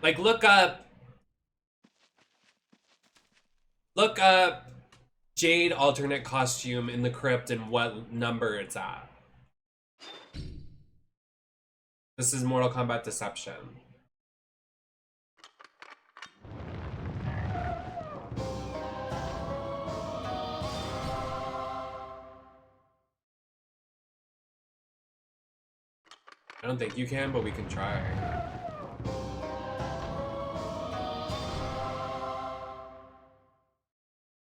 Speaker 1: Like, look up Jade alternate costume in the crypt and what number it's at. This is Mortal Kombat Deception. I don't think you can, but we can try.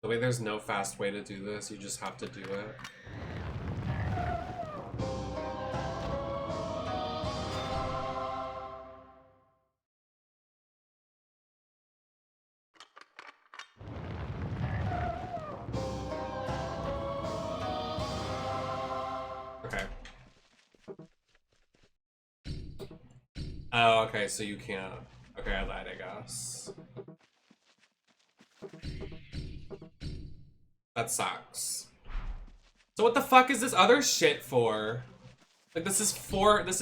Speaker 1: The way there's no fast way to do this, you just have to do it. Okay. Oh, okay, so you can't. Okay, I lied, I guess. That sucks. So what the fuck is this other shit for? Like, this is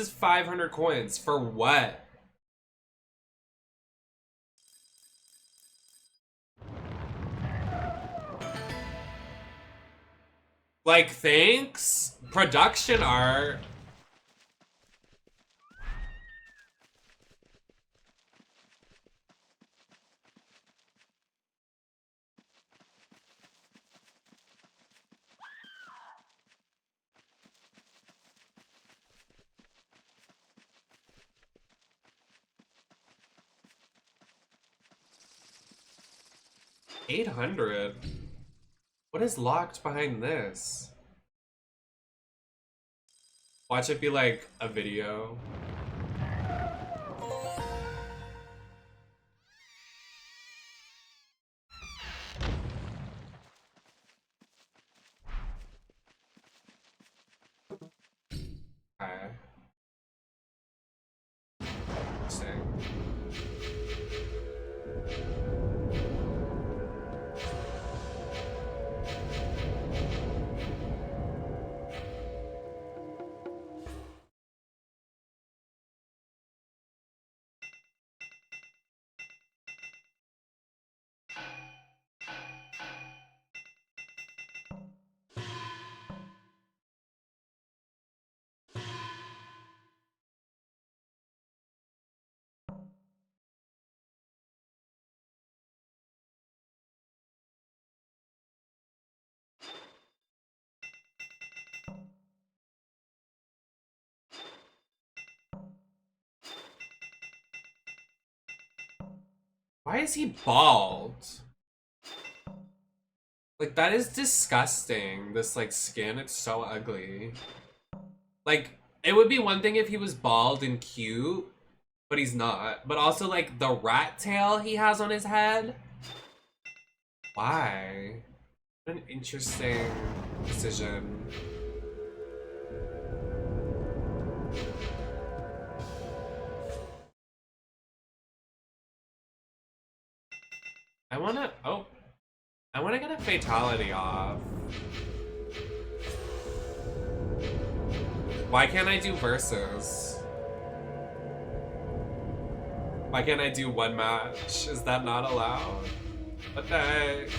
Speaker 1: 500 coins. For what? Like, thanks? Production art. $800. What is locked behind this? Watch it be like a video. Okay. Interesting. Why is he bald? Like, that is disgusting. This, like, skin, it's so ugly. Like, it would be one thing if he was bald and cute, but he's not. But also, like, the rat tail he has on his head. Why? What an interesting decision. I wanna get a fatality off. Why can't I do versus? Why can't I do one match? Is that not allowed? What the heck?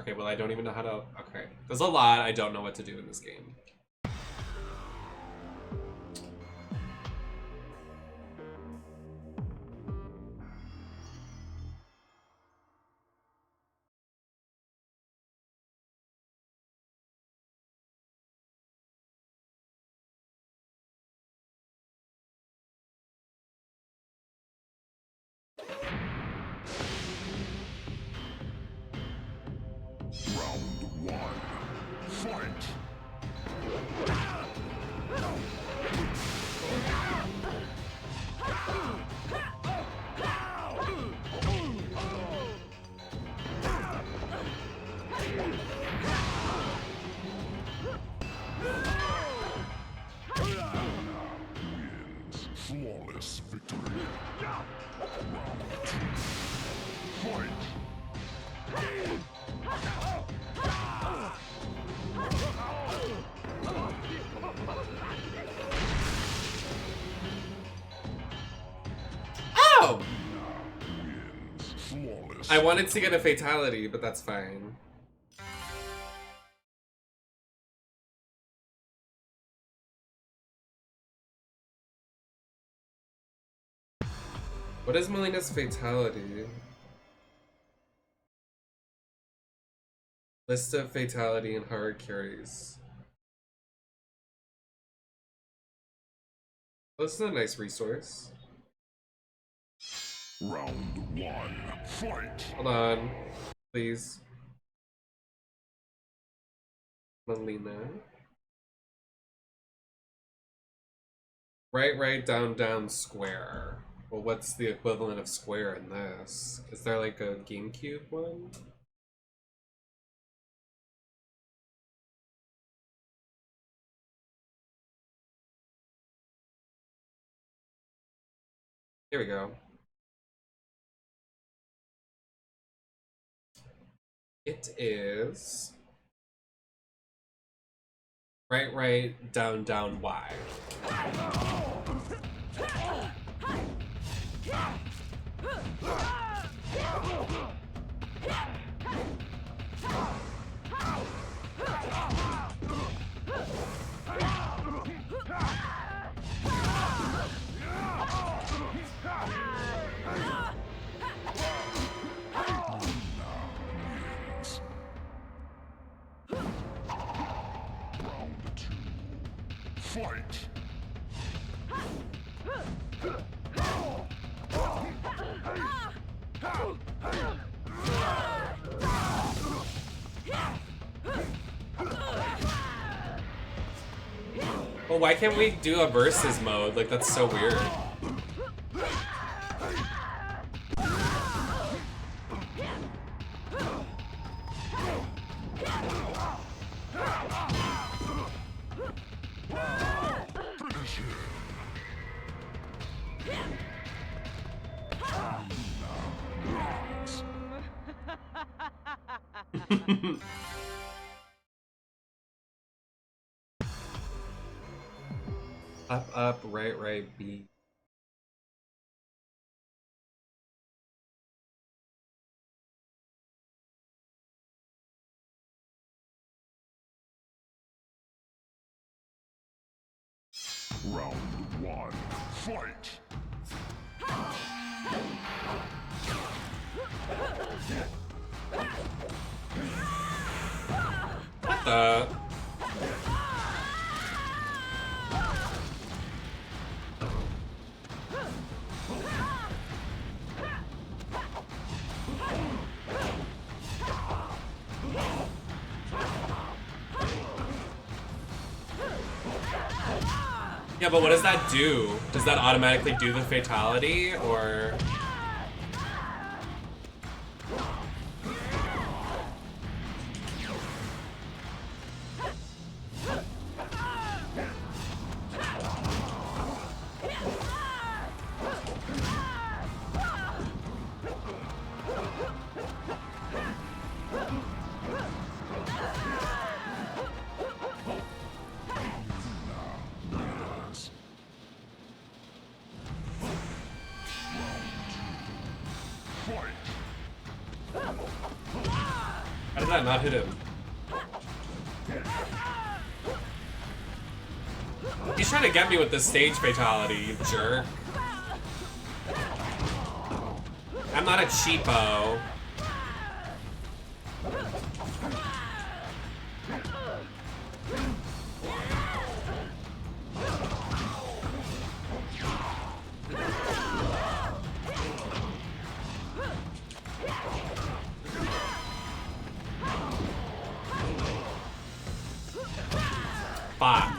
Speaker 1: Okay, well, I don't even know how to... Okay. There's a lot I don't know what to do in this game.
Speaker 6: Flawless victory. Round 2. Fight!
Speaker 1: Oh! I wanted to get a fatality, but that's fine. What is Melina's fatality? List of fatality and hard carries. This is a nice resource.
Speaker 6: Round 1, fight!
Speaker 1: Hold on, please. Melina. Right, down, square. Well, what's the equivalent of square in this? Is there like a GameCube one? Here we go. It is right, down, Y.
Speaker 6: Fight!
Speaker 1: Well, why can't we do a versus mode? Like, that's so weird. Up, right, B.
Speaker 6: Round 1, fight!
Speaker 1: What the? Yeah, but what does that do? Does that automatically do the fatality, or? How did that not hit him? He's trying to get me with this stage fatality, you jerk. I'm not a cheapo. Fuck.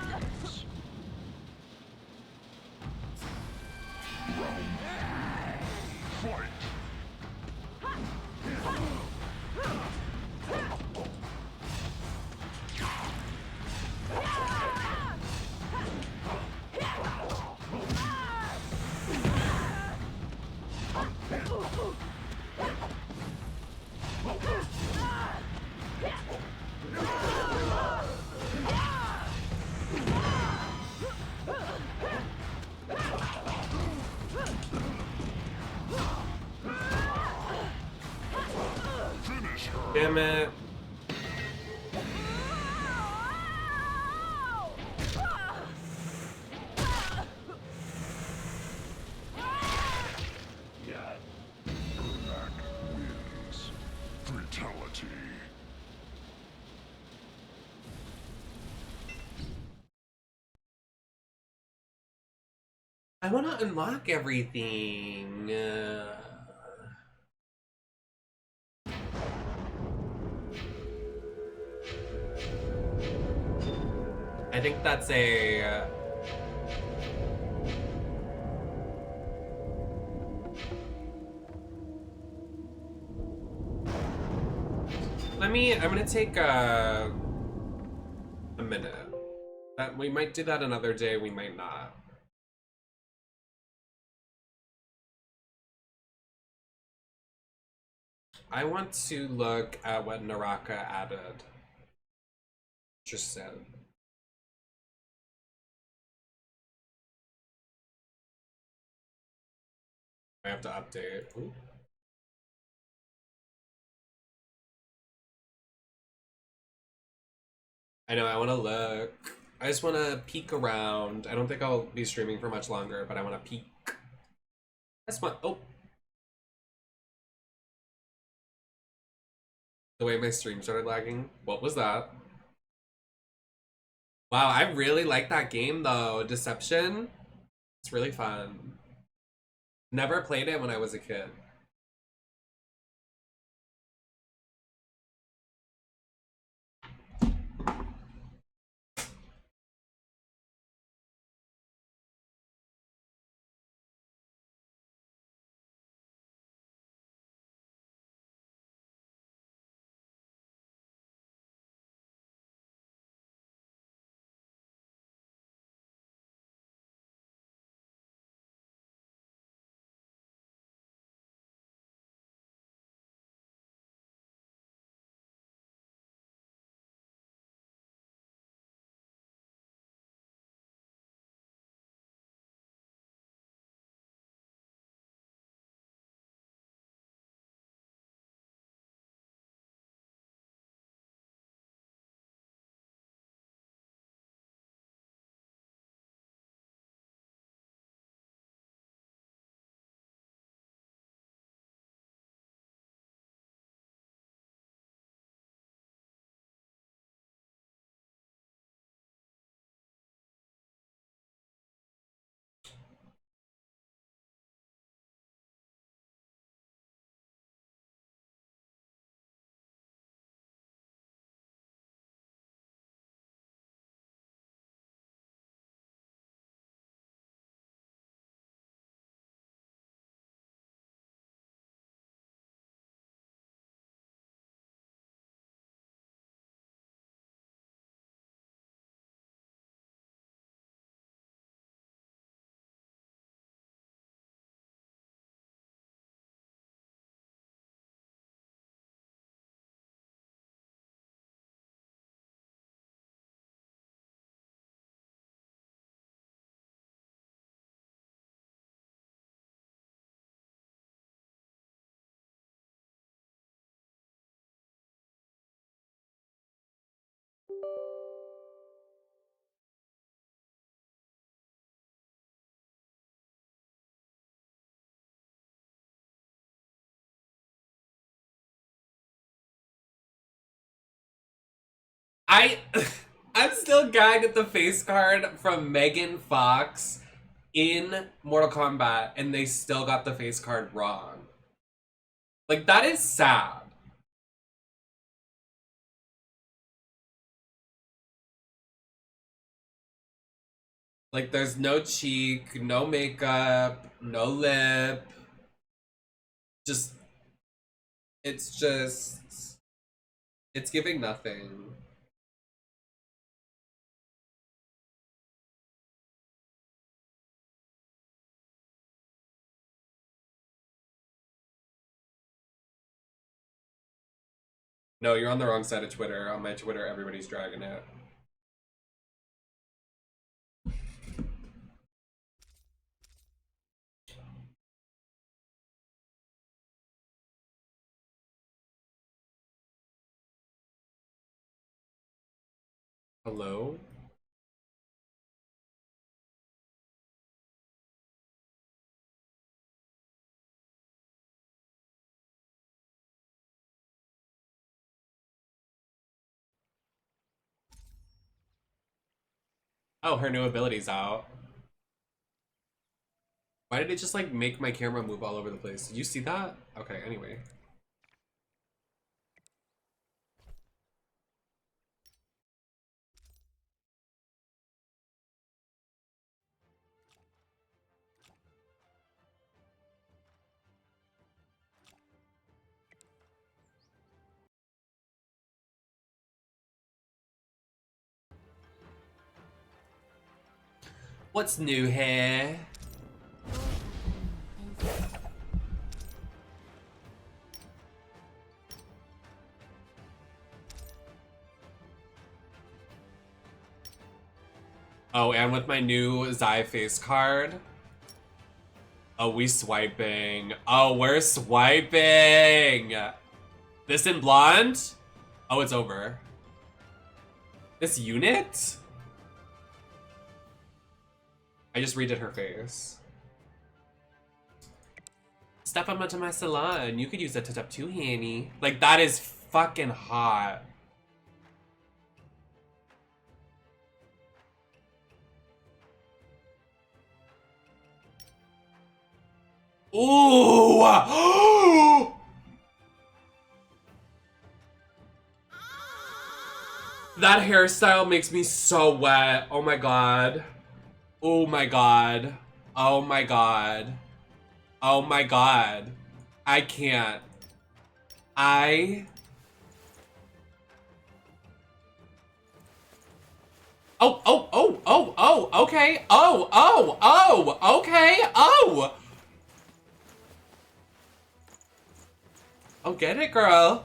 Speaker 1: Damn it. I want to unlock everything. I think that's a... I'm gonna take a minute. We might do that another day, we might not. I want to look at what Naraka added. Just said. I have to update. Ooh. I know, I want to look. I just want to peek around. I don't think I'll be streaming for much longer, but I want to peek. That's my... Oh. The way my stream started lagging. What was that? Wow, I really like that game though. Deception. It's really fun. Never played it when I was a kid. I'm still gagged at the face card from Megan Fox in Mortal Kombat, and they still got the face card wrong. Like, that is sad. Like, there's no cheek, no makeup, no lip. Just, it's giving nothing. No, you're on the wrong side of Twitter. On my Twitter, everybody's dragging it. Hello? Oh, her new ability's out. Why did it just like make my camera move all over the place? Did you see that? Okay, anyway. What's new here? Oh, and with my new Zai face card. Oh, we swiping. Oh, we're swiping. This in blonde? Oh, it's over. This unit? I just redid her face. Step up onto my salon. You could use that touch up too, Hanny. Like, that is fucking hot. Ooh! That hairstyle makes me so wet. Oh my god. Oh my god. Oh my god. Oh my god. I can't. Oh, okay. Okay. Oh, get it, girl.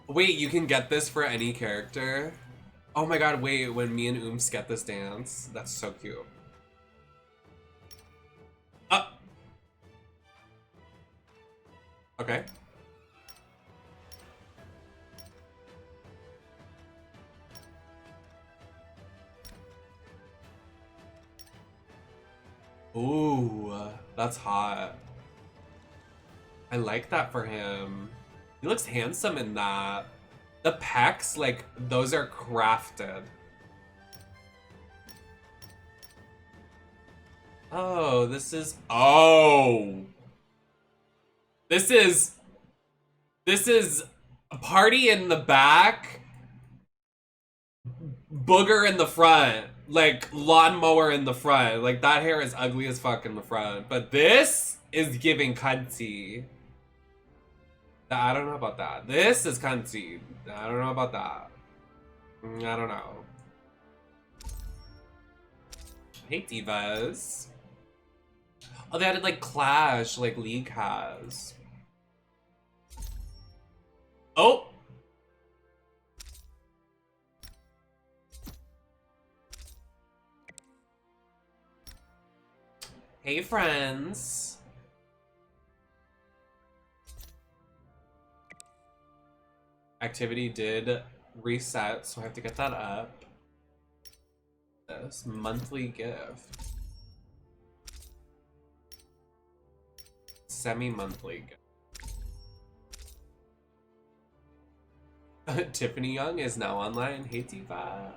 Speaker 1: Wait, you can get this for any character? Oh my god, wait, when me and Ooms get this dance, that's so cute. Okay. Ooh, that's hot. I like that for him. He looks handsome in that. The pecs, like, those are crafted. Oh, this is... Oh! This is a party in the back, booger in the front, like lawnmower in the front. Like that hair is ugly as fuck in the front, but this is giving cunty. I don't know about that. This is cunty. I don't know about that. I don't know. Hey divas. Oh, they added like Clash, like League has. Oh! Hey, friends. Activity did reset, so I have to get that up. This monthly gift. Semi-monthly gift. Tiffany Young is now online. Hey, Diva.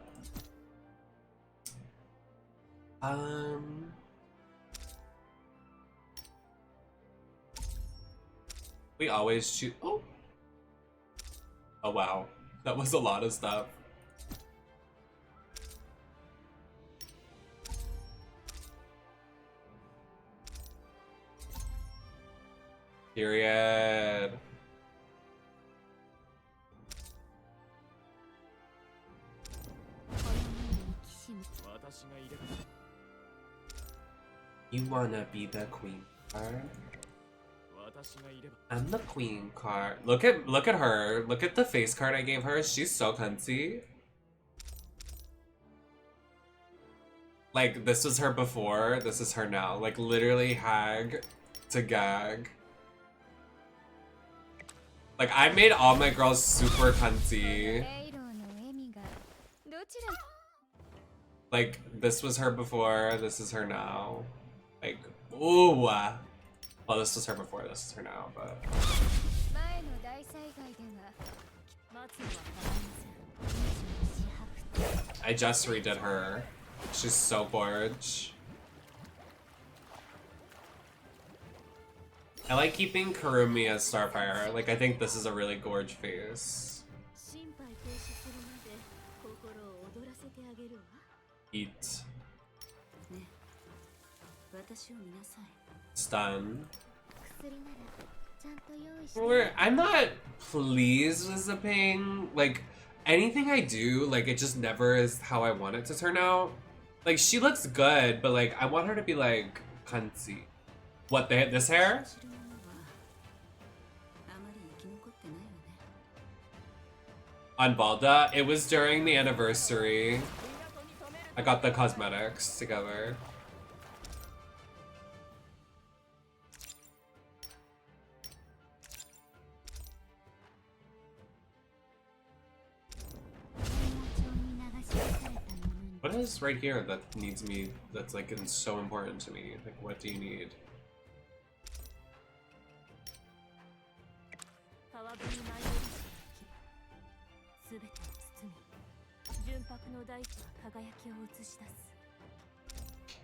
Speaker 1: We always shoot. Oh. Oh, wow. That was a lot of stuff. Period. You wanna be the queen card? I'm the queen card. Look at her. Look at the face card I gave her. She's so cunty. Like, this was her before, this is her now. Like, literally hag to gag. Like, I made all my girls super cunty. Like, this was her before, this is her now. Like, ooh. Well, this was her before, this is her now, but... I just redid her. She's so gorge. I like keeping Kurumi as Starfire. Like, I think this is a really gorge face. Eat. Stun. I'm not pleased with the ping. Like, anything I do, like, it just never is how I want it to turn out. Like, she looks good, but, like, I want her to be, like, kanzi. What, this hair? On Balda, it was during the anniversary. I got the cosmetics together. What is right here that needs me, that's like so important to me? Like, what do you need?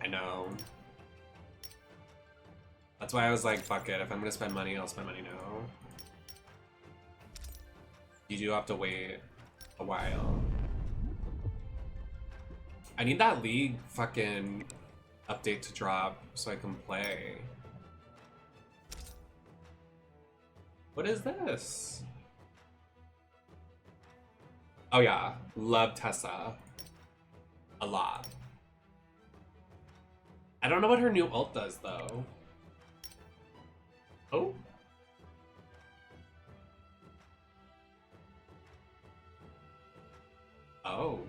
Speaker 1: I know. That's why I was like, fuck it. If I'm gonna spend money, I'll spend money now. You do have to wait a while. I need that League fucking update to drop so I can play. What is this? Oh yeah, love Tessa. A lot. I don't know what her new ult does though. Oh? Oh.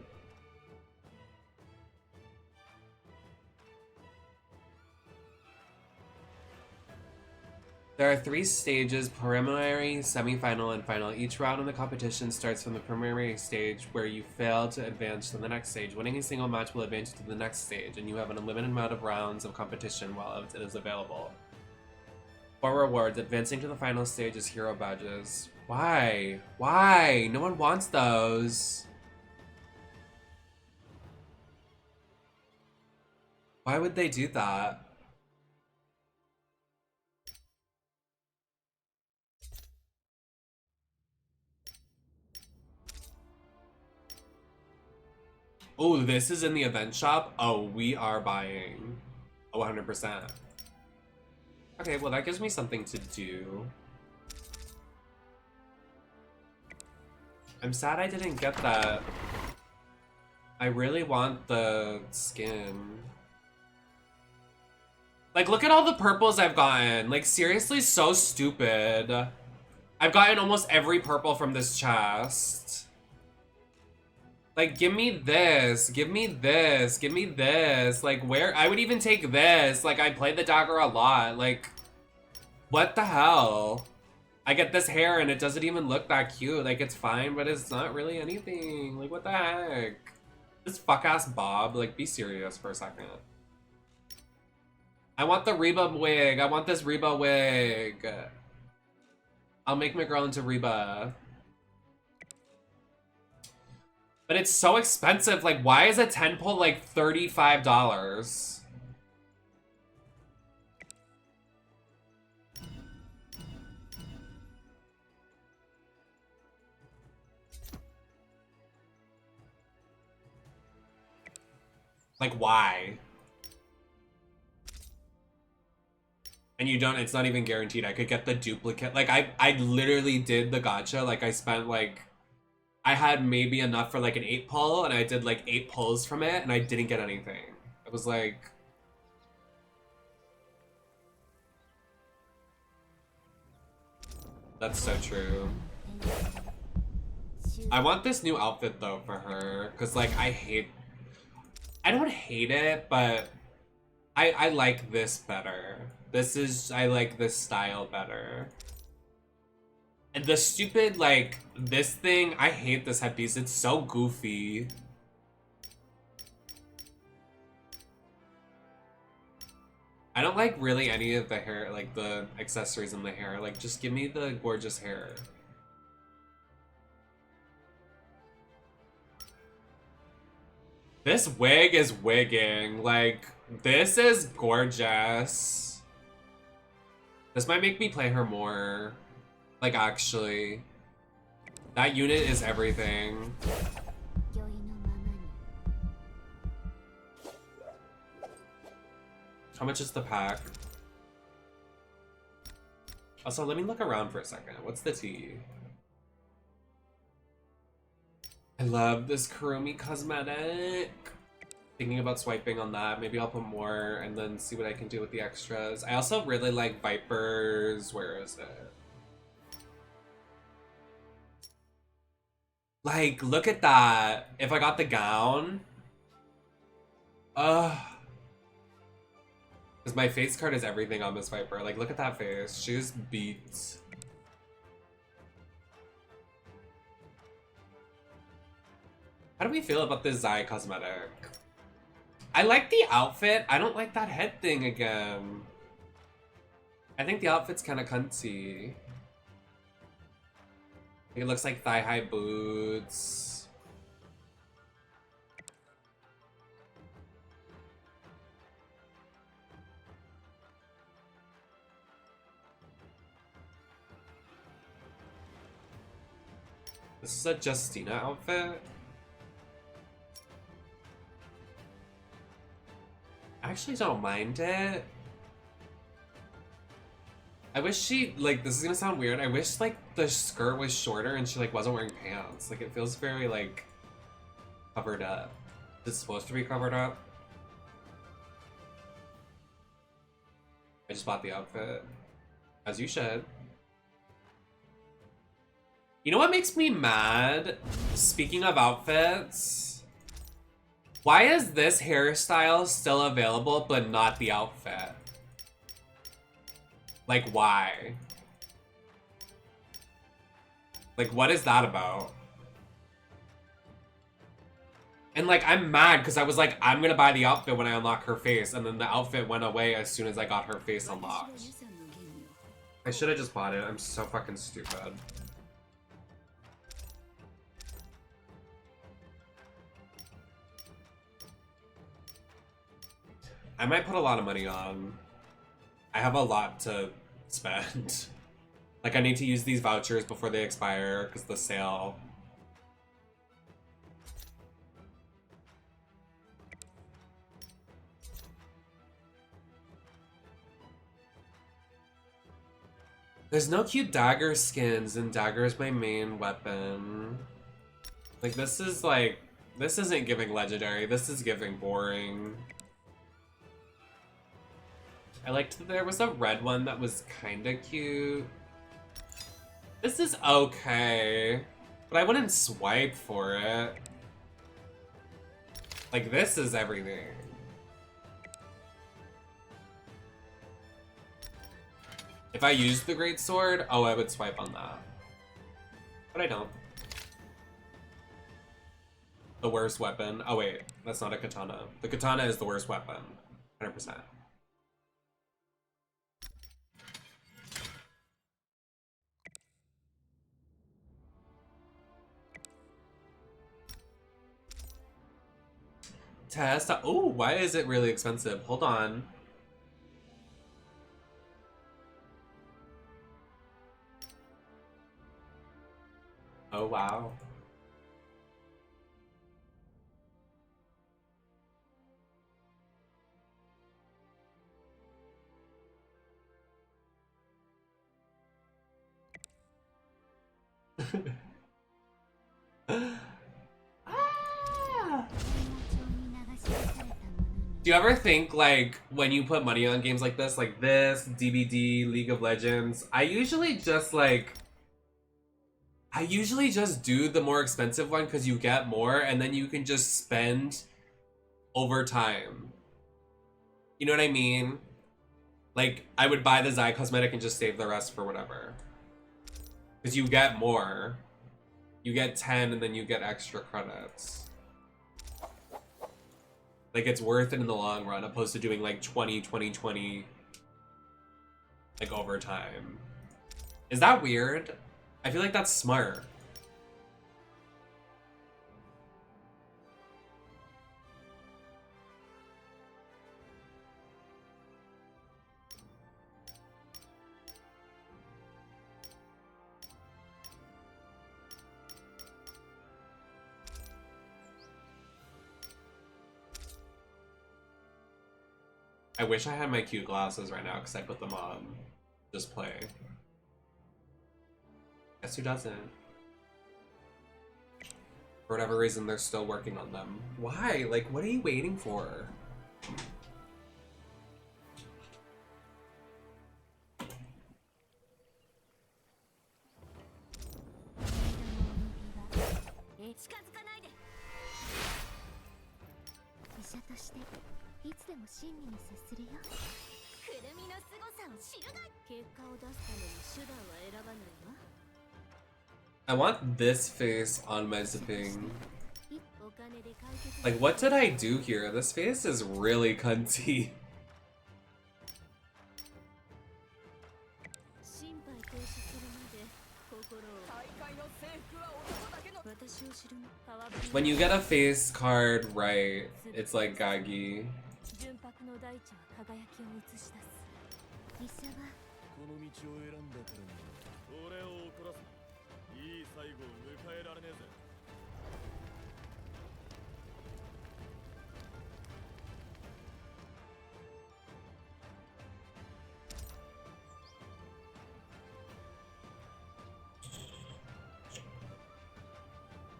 Speaker 1: There are 3 stages, preliminary, semi-final, and final. Each round in the competition starts from the preliminary stage where you fail to advance to the next stage. Winning a single match will advance you to the next stage, and you have an unlimited amount of rounds of competition while it is available. For rewards, advancing to the final stage is hero badges. Why? Why? No one wants those. Why would they do that? Oh, this is in the event shop? Oh, we are buying. Oh, 100%. Okay, well that gives me something to do. I'm sad I didn't get that. I really want the skin. Like, look at all the purples I've gotten. Like, seriously, so stupid. I've gotten almost every purple from this chest. Like, give me this, give me this, give me this. Like, where? I would even take this. Like, I play the dagger a lot. Like, what the hell? I get this hair and it doesn't even look that cute. Like, it's fine, but it's not really anything. Like, what the heck? This fuck-ass bob. Like, be serious for a second. I want the Reba wig. I want this Reba wig. I'll make my girl into Reba. But it's so expensive. Like, why is a 10 pull like $35? Like, why? And you don't, it's not even guaranteed. I could get the duplicate. Like, I literally did the gacha. Like, I spent like, I had maybe enough for like an 8 pull, and I did like 8 pulls from it, and I didn't get anything. It was like... That's so true. I want this new outfit though for her, because like I don't hate it, but I like this better. I like this style better. And the stupid, like, this thing, I hate this headpiece. It's so goofy. I don't like really any of the hair, like the accessories in the hair. Like, just give me the gorgeous hair. This wig is wigging. Like, this is gorgeous. This might make me play her more. Like, actually. That unit is everything. How much is the pack? Also, let me look around for a second. What's the tea? I love this Kurumi cosmetic. Thinking about swiping on that. Maybe I'll put more and then see what I can do with the extras. I also really like Viper's. Where is it? Like, look at that. If I got the gown. Because my face card is everything on Miss Viper. Like, look at that face. She's beat. How do we feel about this Zai cosmetic? I like the outfit. I don't like that head thing again. I think the outfit's kind of cunty. It looks like thigh-high boots. This is a Justina outfit. I actually don't mind it. I wish she, like, this is gonna sound weird. I wish, like, the skirt was shorter and she, like, wasn't wearing pants. Like, it feels very, like, covered up. Is it supposed to be covered up? I just bought the outfit. As you should. You know what makes me mad? Speaking of outfits, why is this hairstyle still available but not the outfit? Like, why? Like, what is that about? And like, I'm mad because I was like, I'm gonna buy the outfit when I unlock her face, and then the outfit went away as soon as I got her face unlocked. I should have just bought it. I'm so fucking stupid. I might put a lot of money on. I have a lot to spend. Like, I need to use these vouchers before they expire because the sale. There's no cute dagger skins, and dagger is my main weapon. Like, this is like, this isn't giving legendary, this is giving boring. I liked that there was a red one that was kinda cute. This is okay, but I wouldn't swipe for it. Like, this is everything. If I used the great sword, oh, I would swipe on that. But I don't. The worst weapon. Oh wait, that's not a katana. The katana is the worst weapon. 100%. Test. Oh, why is it really expensive? Hold on. Oh, wow. Do you ever think, like, when you put money on games like this, DBD, League of Legends, I usually just do the more expensive one because you get more, and then you can just spend over time. You know what I mean? Like, I would buy the Zai cosmetic and just save the rest for whatever. Because you get more. You get 10 and then you get extra credits. Like, it's worth it in the long run, opposed to doing, like, 20, 20, 20, like, overtime. Is that weird? I feel like that's smart. I wish I had my cute glasses right now because I put them on. Just play. Guess who doesn't? For whatever reason, they're still working on them. Why? Like, what are you waiting for? I want this face on my zipping. Like, what did I do here? This face is really cunty. When you get a face card right, it's like gaggy.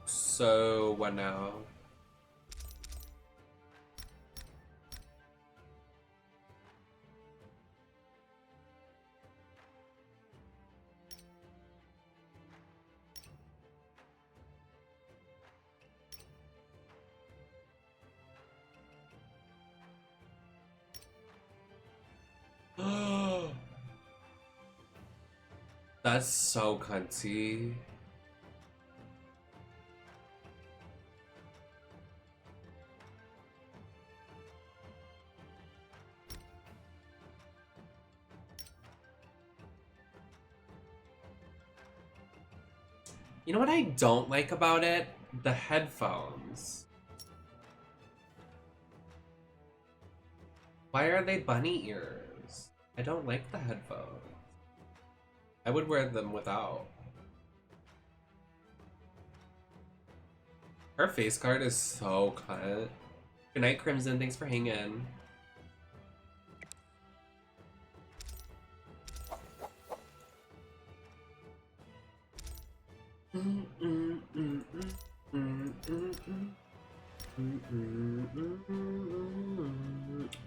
Speaker 1: So, what now? That's so cunty. You know what I don't like about it? The headphones. Why are they bunny ears? I don't like the headphones. I would wear them without. Her face card is so cunt. Good night, Crimson. Thanks for hanging.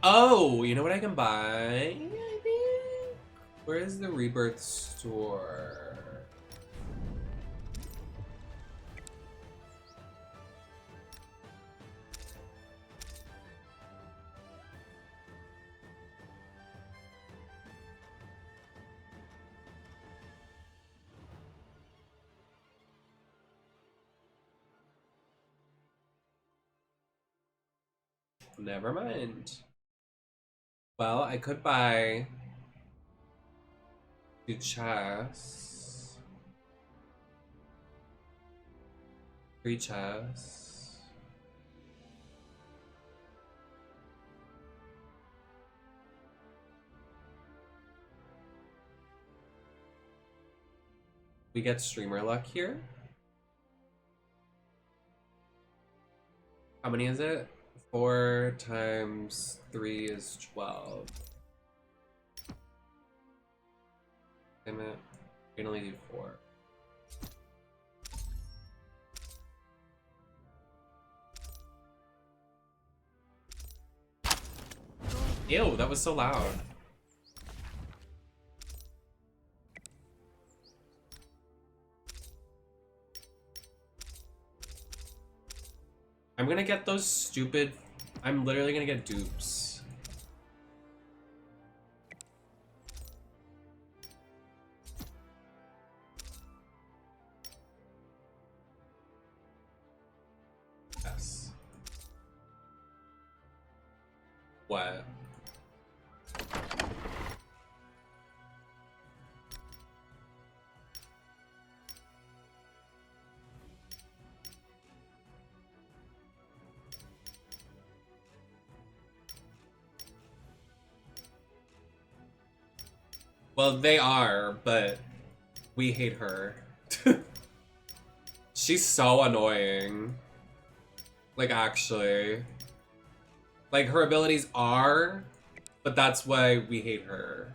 Speaker 1: Oh, you know what I can buy? I think. Where is the Rebirth store? Never mind. Well, I could buy 2 chests. 3 chests. We get streamer luck here. How many is it? 4 times 3 is 12. Damn it. We can only do 4. Ew, that was so loud. I'm gonna get those stupid... I'm literally gonna get dupes. Yes. What? Well, they are, but we hate her. She's so annoying. Like, actually. Like, her abilities are, but that's why we hate her.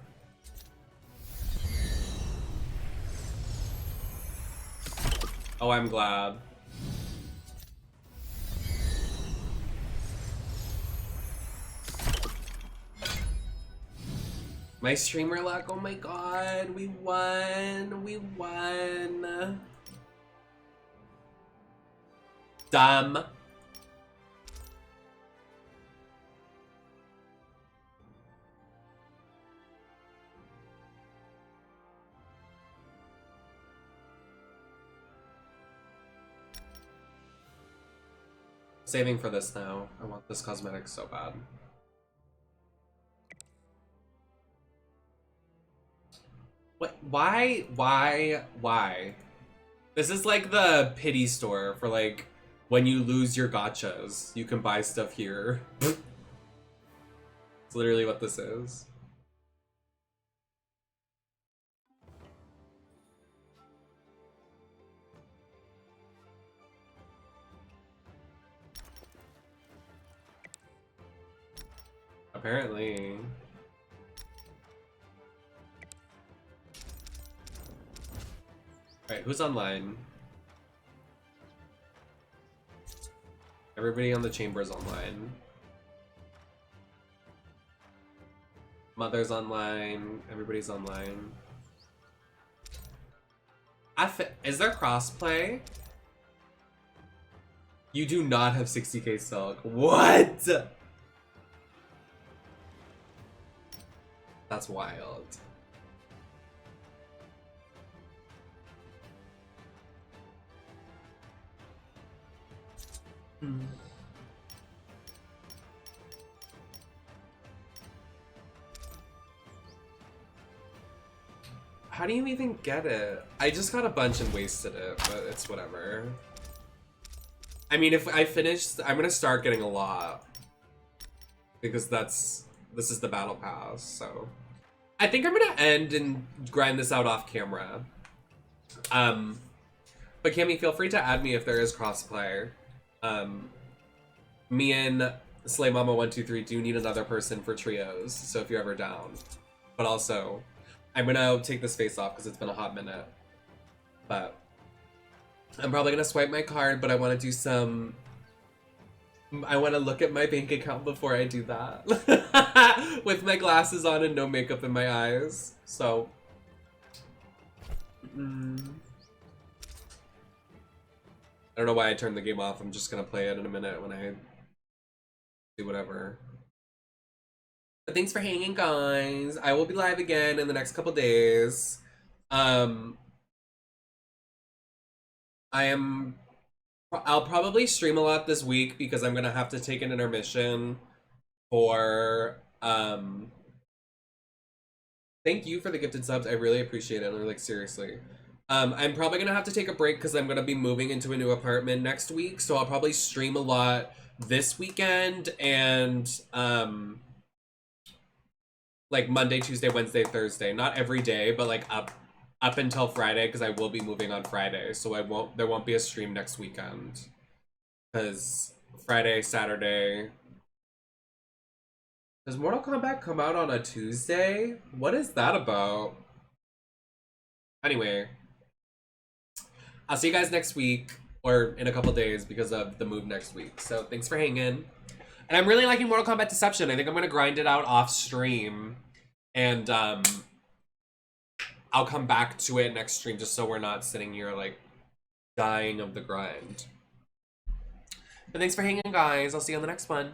Speaker 1: Oh, I'm glad. My streamer luck, oh my god, we won, we won. Dumb. Saving for this now. I want this cosmetic so bad. What? Why? This is like the pity store for like when you lose your gachas. You can buy stuff here. It's literally what this is. Apparently. Alright, who's online? Everybody on the chamber is online. Mother's online. Everybody's online. Is there crossplay? You do not have 60k silk. What? That's wild. How do you even get it? I just got a bunch and wasted it, but it's whatever. I mean, if I finish, I'm gonna start getting a lot. Because this is the battle pass, so. I think I'm gonna end and grind this out off camera. But Cammy, feel free to add me if there is crossplay. Me and Slay Mama 123 do need another person for trios, so if you're ever down. But also, I'm gonna take this face off because it's been a hot minute. But I'm probably gonna swipe my card, but I want to do some. I want to look at my bank account before I do that. With my glasses on and no makeup in my eyes. So. I don't know why I turned the game off. I'm just gonna play it in a minute when I do whatever. But thanks for hanging, guys. I will be live again in the next couple days. I'll probably stream a lot this week because I'm gonna have to take an intermission for thank you for the gifted subs. I really appreciate it. Like, seriously. I'm probably gonna have to take a break because I'm gonna be moving into a new apartment next week, so I'll probably stream a lot this weekend and like Monday, Tuesday, Wednesday, Thursday. Not every day, but like up until Friday, because I will be moving on Friday, so there won't be a stream next weekend. Because Friday, Saturday. Does Mortal Kombat come out on a Tuesday? What is that about? Anyway. I'll see you guys next week, or in a couple days because of the move next week. So thanks for hanging. And I'm really liking Mortal Kombat Deception. I think I'm gonna grind it out off stream. And I'll come back to it next stream just so we're not sitting here like dying of the grind. But thanks for hanging, guys. I'll see you on the next one.